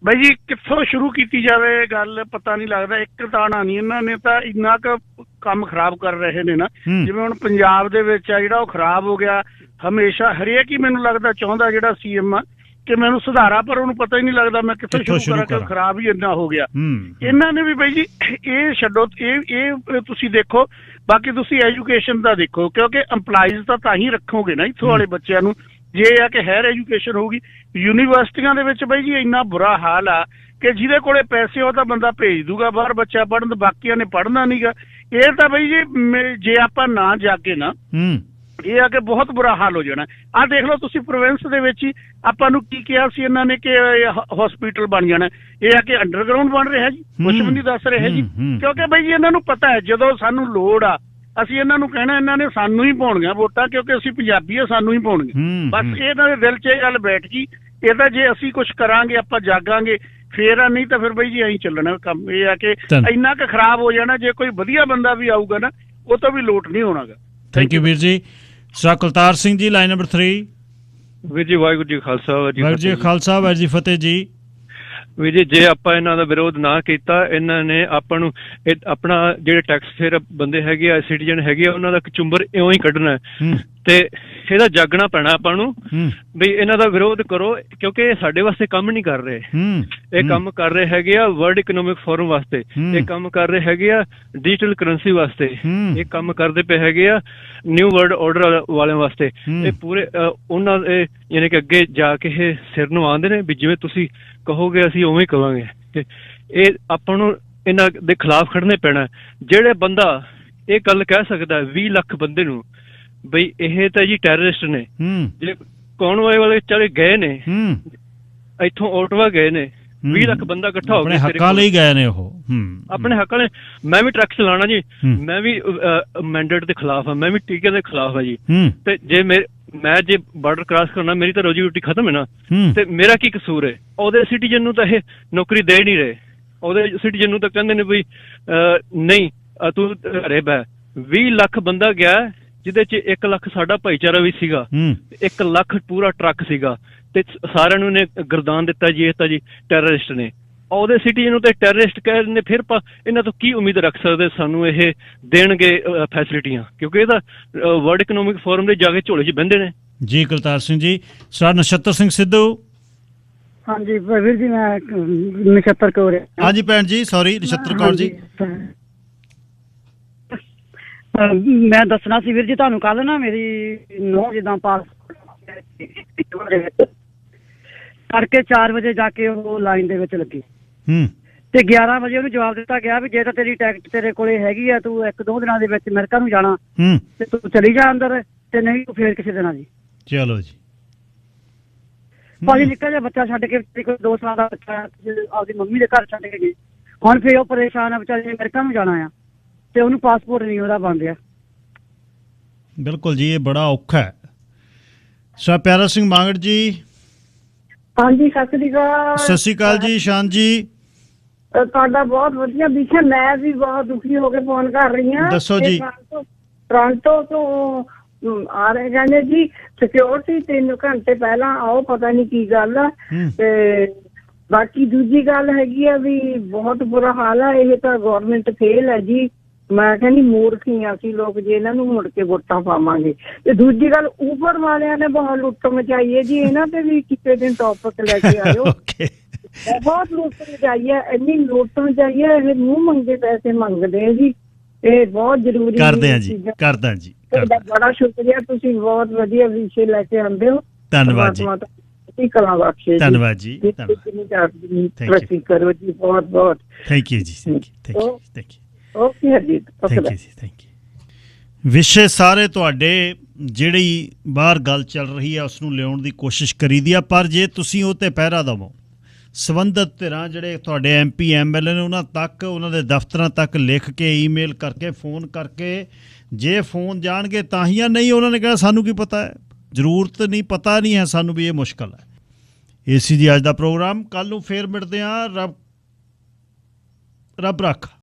ਬਾਈ ਜੀ। ਕਿੱਥੋਂ ਸ਼ੁਰੂ ਕੀਤੀ ਜਾਵੇ ਗੱਲ ਪਤਾ ਨਹੀਂ ਲੱਗਦਾ। ਇੱਕ ਤਾਣਾ ਨਹੀਂ, ਇਹਨਾਂ ਨੇ ਤਾਂ ਇੰਨਾ ਕੁ ਕੰਮ ਖਰਾਬ ਕਰ ਰਹੇ ਨੇ ਨਾ, ਜਿਵੇਂ ਹੁਣ ਪੰਜਾਬ ਦੇ ਵਿੱਚ ਆ ਜਿਹੜਾ ਉਹ ਖਰਾਬ ਹੋ ਗਿਆ। ਹਮੇਸ਼ਾ ਹਰੇਕ ਹੀ ਮੈਨੂੰ ਲੱਗਦਾ ਚਾਹੁੰਦਾ ਜਿਹੜਾ ਸੀਐਮ ਆ ਕਿ ਮੈਨੂੰ ਸੁਧਾਰਾ, ਪਰ ਉਹਨੂੰ ਪਤਾ ਹੀ ਨਹੀਂ ਲੱਗਦਾ ਮੈਂ ਕਿੱਥੋਂ ਸ਼ੁਰੂ ਕਰਾਂ, ਖਰਾਬ ਹੀ ਇੰਨਾ ਹੋ ਗਿਆ। ਇਹਨਾਂ ਨੇ ਵੀ ਬਾਈ ਜੀ ਇਹ ਛੱਡੋ, ਇਹ ਤੁਸੀਂ ਦੇਖੋ। ਬਾਕੀ ਤੁਸੀਂ ਐਜੂਕੇਸ਼ਨ ਦਾ ਦੇਖੋ, ਕਿਉਂਕਿ EMPLOYEES ਤਾਂ ਹੀ ਰੱਖੋਗੇ ਨਾ ਇੱਥੋਂ ਵਾਲੇ ਬੱਚਿਆਂ ਨੂੰ, ਜੇ ਆ ਕਿ ਹਾਇਰ ਐਜੂਕੇਸ਼ਨ ਹੋਊਗੀ। ਯੂਨੀਵਰਸਿਟੀਆਂ ਦੇ ਵਿੱਚ ਬਾਈ ਜੀ ਇੰਨਾ ਬੁਰਾ ਹਾਲ ਆ ਕਿ ਜਿਹਦੇ ਕੋਲੇ ਪੈਸੇ ਉਹ ਤਾਂ ਬੰਦਾ ਭੇਜ ਦੂਗਾ ਬਾਹਰ ਬੱਚਾ ਪੜ੍ਹਨ, ਬਾਕੀਆਂ ਨੇ ਪੜ੍ਹਨਾ ਨੀਗਾ। ਇਹ ਤਾਂ ਬਾਈ ਜੀ ਜੇ ਆਪਾਂ ਨਾ ਜਾਗੇ ਨਾ, ਇਹ ਆ ਕਿ ਬਹੁਤ ਬੁਰਾ ਹਾਲ ਹੋ ਜਾਣਾ। ਆਹ ਦੇਖ ਲਓ ਤੁਸੀਂ, ਪ੍ਰੋਵਿੰਸ ਦੇ ਵਿੱਚ ਹੀ ਆਪਾਂ ਨੂੰ ਕੀ ਕਿਹਾ ਸੀ ਇਹਨਾਂ ਨੇ ਕਿ ਹਸਪੀਟਲ ਬਣ ਜਾਣਾ। ਇਹ ਆ ਕਿ ਅੰਡਰਗਰਾਉਂਡ ਬਣ ਰਿਹਾ ਜੀ, ਕੁਛ ਵੀ ਨਹੀਂ ਦੱਸ ਰਿਹਾ ਜੀ। ਕਿਉਂਕਿ ਬਾਈ ਜੀ ਇਹਨਾਂ ਨੂੰ ਪਤਾ ਹੈ ਜਦੋਂ ਸਾਨੂੰ ਲੋੜ ਆ ਅਸੀਂ ਇਹਨਾਂ ਨੂੰ ਕਹਿਣਾ, ਇਹਨਾਂ ਨੇ ਸਾਨੂੰ ਹੀ ਪਾਉਣੀਆਂ ਵੋਟਾਂ, ਕਿਉਂਕਿ ਅਸੀਂ ਪੰਜਾਬੀ ਆ, ਸਾਨੂੰ ਹੀ ਪਾਉਣੀਆਂ। ਬਸ ਇਹਨਾਂ ਦੇ ਦਿਲ 'ਚ ਇਹ ਗੱਲ ਬੈਠ ਗਈ। ਇਹ ਤਾਂ ਜੇ ਅਸੀਂ ਕੁਛ ਕਰਾਂਗੇ, ਆਪਾਂ ਜਾਗਾਂਗੇ ਫੇਰ ਆ, ਨਹੀਂ ਤਾਂ ਫਿਰ ਬਾਈ ਜੀ ਐਂ ਚੱਲਣਾ ਕੰਮ। ਇਹ ਆ ਕਿ ਇੰਨਾ ਕੁ ਖਰਾਬ ਹੋ ਜਾਣਾ। ਜੇ ਕੋਈ ਵਧੀਆ ਬੰਦਾ ਵੀ ਆਊਗਾ ਨਾ, ਉਹ ਤਾਂ ਵੀ ਲੋਟ ਨਹੀਂ ਹੋਣਾਗਾ। ਥੈਂਕ ਯੂ ਵੀਰ ਜੀ। Sir Kultar Singh ji, line number 3। ਵੀਰ ਜੀ ਵਾਹਿਗੁਰੂ ਜੀ ਖਾਲਸਾ, ਵਾਹਿਗੁਰੂ ਜੀ ਖਾਲਸਾ, ਵਾਹਿਗੁਰੂ ਜੀ ਫਤਿਹ ਜੀ। ਵੀਰ ਜੀ ਜੇ ਆਪਾਂ ਇਹਨਾਂ ਦਾ ਵਿਰੋਧ ਨਾ ਕੀਤਾ, ਇਹਨਾਂ ਨੇ ਆਪਾਂ ਨੂੰ ਆਪਣਾ ਜਿਹੜੇ ਟੈਕਸ ਫੇਅਰ ਬੰਦੇ ਹੈਗੇ ਆ, ਸਿਟੀਜ਼ਨ ਹੈਗੇ ਆ, ਉਹਨਾਂ ਦਾ ਕਚੁੰਬਰ ਇਉਂ ਹੀ ਕੱਢਣਾ ਤੇ ਇਹਦਾ ਜਾਗਣਾ ਪੈਣਾ ਆਪਾਂ ਨੂੰ ਵੀ ਇਹਨਾਂ ਦਾ ਵਿਰੋਧ ਕਰੋ, ਕਿਉਂਕਿ ਇਹ ਸਾਡੇ ਵਾਸਤੇ ਕੰਮ ਨਹੀਂ ਕਰ ਰਹੇ। ਇਹ ਕੰਮ ਕਰ ਰਹੇ ਹੈਗੇ ਆ ਵਰਲਡ ਇਕਨੋਮਿਕ ਫੋਰਮ ਵਾਸਤੇ, ਇਹ ਕੰਮ ਕਰ ਰਹੇ ਹੈਗੇ ਆ ਡਿਜੀਟਲ ਕਰੰਸੀ ਵਾਸਤੇ, ਇਹ ਕੰਮ ਕਰਦੇ ਪਏ ਹੈਗੇ ਆ ਨਿਊ ਵਰਲਡ ਆਰਡਰ ਵਾਲਿਆਂ ਵਾਸਤੇ। ਇਹ ਪੂਰੇ ਉਹਨਾਂ ਯਾਨੀ ਕਿ ਅੱਗੇ ਜਾ ਕੇ ਇਹ ਸਿਰ ਨਵਾਉਂਦੇ ਨੇ ਵੀ ਜਿਵੇਂ ਤੁਸੀਂ ਕਹੋਗੇ ਅਸੀਂ ਉਵੇਂ ਕਵਾਂਗੇ। ਤੇ ਇਹ ਆਪਾਂ ਨੂੰ ਇਹਨਾਂ ਦੇ ਖਿਲਾਫ ਖੜਨੇ ਪੈਣਾ। ਜਿਹੜੇ ਬੰਦਾ ਇਹ ਗੱਲ ਕਹਿ ਸਕਦਾ 20 ਲੱਖ ਬੰਦੇ ਨੂੰ ਬਈ ਇਹ ਤਾਂ ਜੀ ਟੈਰਰਿਸਟ ਨੇ, ਜੇ ਕੌਨਵਾਏ ਵਾਲੇ ਚਲੇ ਗਏ ਨੇ, ਇੱਥੋਂ ਓਟਵਾ ਗਏ ਨੇ, 20 ਲੱਖ ਬੰਦਾ ਇਕੱਠਾ ਹੋ ਗਿਆ, ਆਪਣੇ ਹੱਕਾਂ ਲਈ ਗਏ ਨੇ ਉਹ, ਆਪਣੇ ਹੱਕਾਂ ਲਈ। ਮੈਂ ਵੀ ਟਰੱਕ ਚਲਾਉਣਾ ਜੀ, ਮੈਂ ਵੀ ਮੈਂਡੇਟ ਦੇ ਖਿਲਾਫ ਆ, ਮੈਂ ਵੀ ਟੀਕੇ ਦੇ ਖਿਲਾਫ ਆ ਜੀ। ਤੇ ਜੇ ਮੈਂ ਜੇ ਬਾਰਡਰ ਕ੍ਰਾਸ ਕਰਨਾ, ਮੇਰੀ ਤਾਂ ਰੋਜੀ ਰੋਟੀ ਖਤਮ ਹੈ ਨਾ, ਤੇ ਮੇਰਾ ਕੀ ਕਸੂਰ ਹੈ? ਉਹਦੇ ਸਿਟੀਜ਼ਨ ਨੂੰ ਤਾਂ ਇਹ ਨੌਕਰੀ ਦੇ ਨਹੀਂ ਰਹੇ, ਉਹਦੇ ਸਿਟੀਜ਼ਨ ਨੂੰ ਤਾਂ ਕਹਿੰਦੇ ਨੇ ਵੀ ਨਹੀਂ ਤੂੰ ਘਰੇ ਬਹਿ। 20 ਲੱਖ ਬੰਦਾ ਗਿਆ, ਜਿਹਦੇ ਚ 1 ਲੱਖ ਸਾਡਾ ਭਾਈਚਾਰਾ ਵੀ ਸੀਗਾ, 1 ਲੱਖ ਪੂਰਾ ਟਰੱਕ ਸੀਗਾ, ਤੇ ਸਾਰਿਆਂ ਨੂੰ ਨੇ ਗਰਦਾਨ ਦਿੱਤਾ ਜੀ ਇਹ ਤਾਂ ਜੀ ਟੈਰਰਿਸਟ ਨੇ। ਉਹਦੇ ਸਿਟੀਜ਼ਨ ਨੂੰ ਤਾਂ ਟੈਰਰਿਸਟ ਕਹਿ ਦਿੰਦੇ, ਫਿਰ ਇਹਨਾਂ ਤੋਂ ਕੀ ਉਮੀਦ ਰੱਖ ਸਕਦੇ ਸਾਨੂੰ ਇਹ ਦੇਣਗੇ ਫੈਸਿਲਿਟੀਆਂ? ਕਿਉਂਕਿ ਇਹ ਤਾਂ ਵਰਲਡ ਇਕਨੋਮਿਕ ਫੋਰਮ ਦੇ ਜਾ ਕੇ ਝੋਲੇ 'ਚ ਬਹਿੰਦੇ ਨੇ ਜੀ। ਕੁਲਤਾਰ ਸਿੰਘ ਜੀ। ਸਰ ਨਛੱਤਰ ਸਿੰਘ ਸਿੱਧੂ। ਹਾਂਜੀ ਵੀਰ ਜੀ, ਮੈਂ ਨਛੱਤਰ ਕੌਰ। ਹਾਂਜੀ ਭੈਣ ਜੀ, ਸੌਰੀ ਨਛੱਤਰ ਕੌਰ ਜੀ। ਮੈਂ ਦੱਸਣਾ ਸੀ ਵੀਰ ਜੀ ਤੁਹਾਨੂੰ, ਕੱਲ ਨਾ ਮੇਰੀ ਨੂੰਹ ਜਿੱਦਾਂ ਕਰਕੇ 4 ਵਜੇ ਜਾ ਕੇ ਉਹ ਲਾਈਨ ਦੇ ਵਿੱਚ ਲੱਗੀ, ਤੇ 11 ਵਜੇ ਉਹਨੂੰ ਜਵਾਬ ਦਿੱਤਾ ਗਿਆ ਵੀ ਜੇ ਤਾਂ ਤੇਰੀ ਟਿਕਟ ਤੇਰੇ ਕੋਲੇ ਹੈਗੀ ਆ, ਤੂੰ 1-2 ਦਿਨਾਂ ਦੇ ਵਿੱਚ ਅਮਰੀਕਾ ਨੂੰ ਜਾਣਾ ਤੇ ਤੂੰ ਚਲੀ ਜਾ ਅੰਦਰ, ਤੇ ਨਹੀਂ ਤੂੰ ਫੇਰ ਕਿਸੇ ਦਿਨ ਆ ਜੀ। ਚਲੋ ਜੀ। ਭਾਜੀ ਨਿੱਕਾ ਜਿਹਾ ਬੱਚਾ ਛੱਡ ਕੇ, ਕੋਈ 2 ਸਾਲ ਦਾ ਬੱਚਾ ਆਪਦੀ ਮੰਮੀ ਦੇ ਘਰ ਛੱਡ ਕੇ ਗਈ, ਹੁਣ ਫੇਰ ਉਹ ਪਰੇਸ਼ਾਨ ਆ ਵਿਚਾਰੇ, ਅਮਰੀਕਾ ਨੂੰ ਜਾਣਾ ਆ ਤੇ ਉਹਨੂੰ ਪਾਸਪੋਰਟ ਨਹੀਂ ਉਹਦਾ ਬਣ ਰਿਹਾ। ਬਿਲਕੁਲ ਜੀ, ਇਹ ਬੜਾ ਔਖਾ ਹੈ। ਸਰ ਪਿਆਰਾ ਸਿੰਘ ਮਾਂਗੜ ਜੀ। ਹਾਂਜੀ ਸਤਿ ਸ੍ਰੀ ਅਕਾਲ। ਸਤਿ ਸ੍ਰੀ ਅਕਾਲ ਜੀ। ਸ਼ਾਨ ਜੀ ਤੁਹਾਡਾ ਬਹੁਤ ਵਧੀਆ ਵਿਸ਼ਾ। ਮੈਂ ਵੀ ਬਹੁਤ ਦੁਖੀ ਹੋ ਕੇ ਫੋਨ ਕਰ ਰਹੀ ਹਾਂ। ਦੱਸੋ ਜੀ। ਟੋਰਾਂਟੋ ਤੋਂ ਆ ਰਹੇ ਕਹਿੰਦੇ ਜੀ ਸਿਕਿਉਰਿਟੀ 3 ਘੰਟੇ ਪਹਿਲਾਂ ਆਓ, ਪਤਾ ਨਹੀਂ ਕੀ ਗੱਲ ਆ। ਤੇ ਬਾਕੀ ਦੂਜੀ ਗੱਲ ਹੈਗੀ ਆ ਵੀ ਬਹੁਤ ਬੁਰਾ ਹਾਲ ਆ। ਇਹ ਤਾਂ ਗਵਰਨਮੈਂਟ ਫੇਲ ਹੈ ਜੀ। ਮੈਂ ਕਹਿੰਦੀ ਮੂਰਖ ਹੀ ਆ ਅਸੀਂ ਲੋਕ ਜੇ ਇਹਨਾਂ ਨੂੰ ਮੁੜ ਕੇ ਵੋਟਾਂ ਪਾਵਾਂਗੇ। ਤੇ ਦੂਜੀ ਗੱਲ ਉਬਰ ਵਾਲਿਆਂ ਨੇ ਬਹੁਤ ਲੁੱਟ ਮਚਾਈ ਹੈ ਜੀ, ਇਹਨਾਂ ਤੇ ਵੀ ਕਿਸੇ ਦਿਨ ਟੌਪਿਕ ਲੈ ਕੇ ਆਇਓ। ਬਹੁਤ ਲੁੱਟ ਮਚਾਈ ਹੈ, ਇੰਨੀ ਲੁੱਟ ਮਚਾਈ ਹੈ, ਇਹ ਮੂੰਹ ਮੰਗੇ ਪੈਸੇ ਮੰਗਦੇ ਆ ਜੀ। ਇਹ ਬਹੁਤ ਜ਼ਰੂਰੀ ਕਰਦੇ ਹਾਂ ਜੀ, ਕਰਦਾ ਜੀ। ਤੁਹਾਡਾ ਬੜਾ ਸ਼ੁਕਰੀਆ, ਤੁਸੀਂ ਬਹੁਤ ਵਧੀਆ ਵਿਸ਼ੇ ਲੈ ਕੇ ਆਉਂਦੇ ਹੋ। ਧੰਨਵਾਦ ਜੀ। ਕਲਾ ਬਖਸ਼ੇ। ਧੰਨਵਾਦ ਜੀ। ਤਰੱਕੀ ਕਰੋ ਜੀ, ਬਹੁਤ ਬਹੁਤ ਥੈਂਕ ਯੂ ਜੀ। Thank you. Okay Harjeet, thank you ਜੀ। Thank you. ਵਿਸ਼ੇ ਸਾਰੇ ਤੁਹਾਡੇ ਜਿਹੜੀ ਬਾਹਰ ਗੱਲ ਚੱਲ ਰਹੀ ਹੈ ਉਸ ਨੂੰ ਲਿਆਉਣ ਦੀ ਕੋਸ਼ਿਸ਼ ਕਰੀਦੀ ਆ, ਪਰ ਜੇ ਤੁਸੀਂ ਉਹ 'ਤੇ ਪਹਿਰਾ ਦੇਵੋ, ਸੰਬੰਧਿਤ ਧਿਰਾਂ ਜਿਹੜੇ ਤੁਹਾਡੇ MP MLA ਨੇ ਉਹਨਾਂ ਤੱਕ, ਉਹਨਾਂ ਦੇ ਦਫ਼ਤਰਾਂ ਤੱਕ ਲਿਖ ਕੇ, ਈਮੇਲ ਕਰਕੇ, ਫੋਨ ਕਰਕੇ, ਜੇ ਫੋਨ ਜਾਣਗੇ ਤਾਂ ਹੀ ਆ, ਨਹੀਂ ਉਹਨਾਂ ਨੇ ਕਿਹਾ ਸਾਨੂੰ ਕੀ ਪਤਾ ਹੈ, ਜ਼ਰੂਰਤ ਨਹੀਂ, ਪਤਾ ਨਹੀਂ ਹੈ ਸਾਨੂੰ ਵੀ ਇਹ ਮੁਸ਼ਕਲ ਹੈ। ਇਹ ਸੀ ਜੀ ਅੱਜ ਦਾ ਪ੍ਰੋਗਰਾਮ। ਕੱਲ੍ਹ ਨੂੰ ਫੇਰ ਮਿਲਦੇ ਹਾਂ। ਰੱਬ ਰੱਖਾ।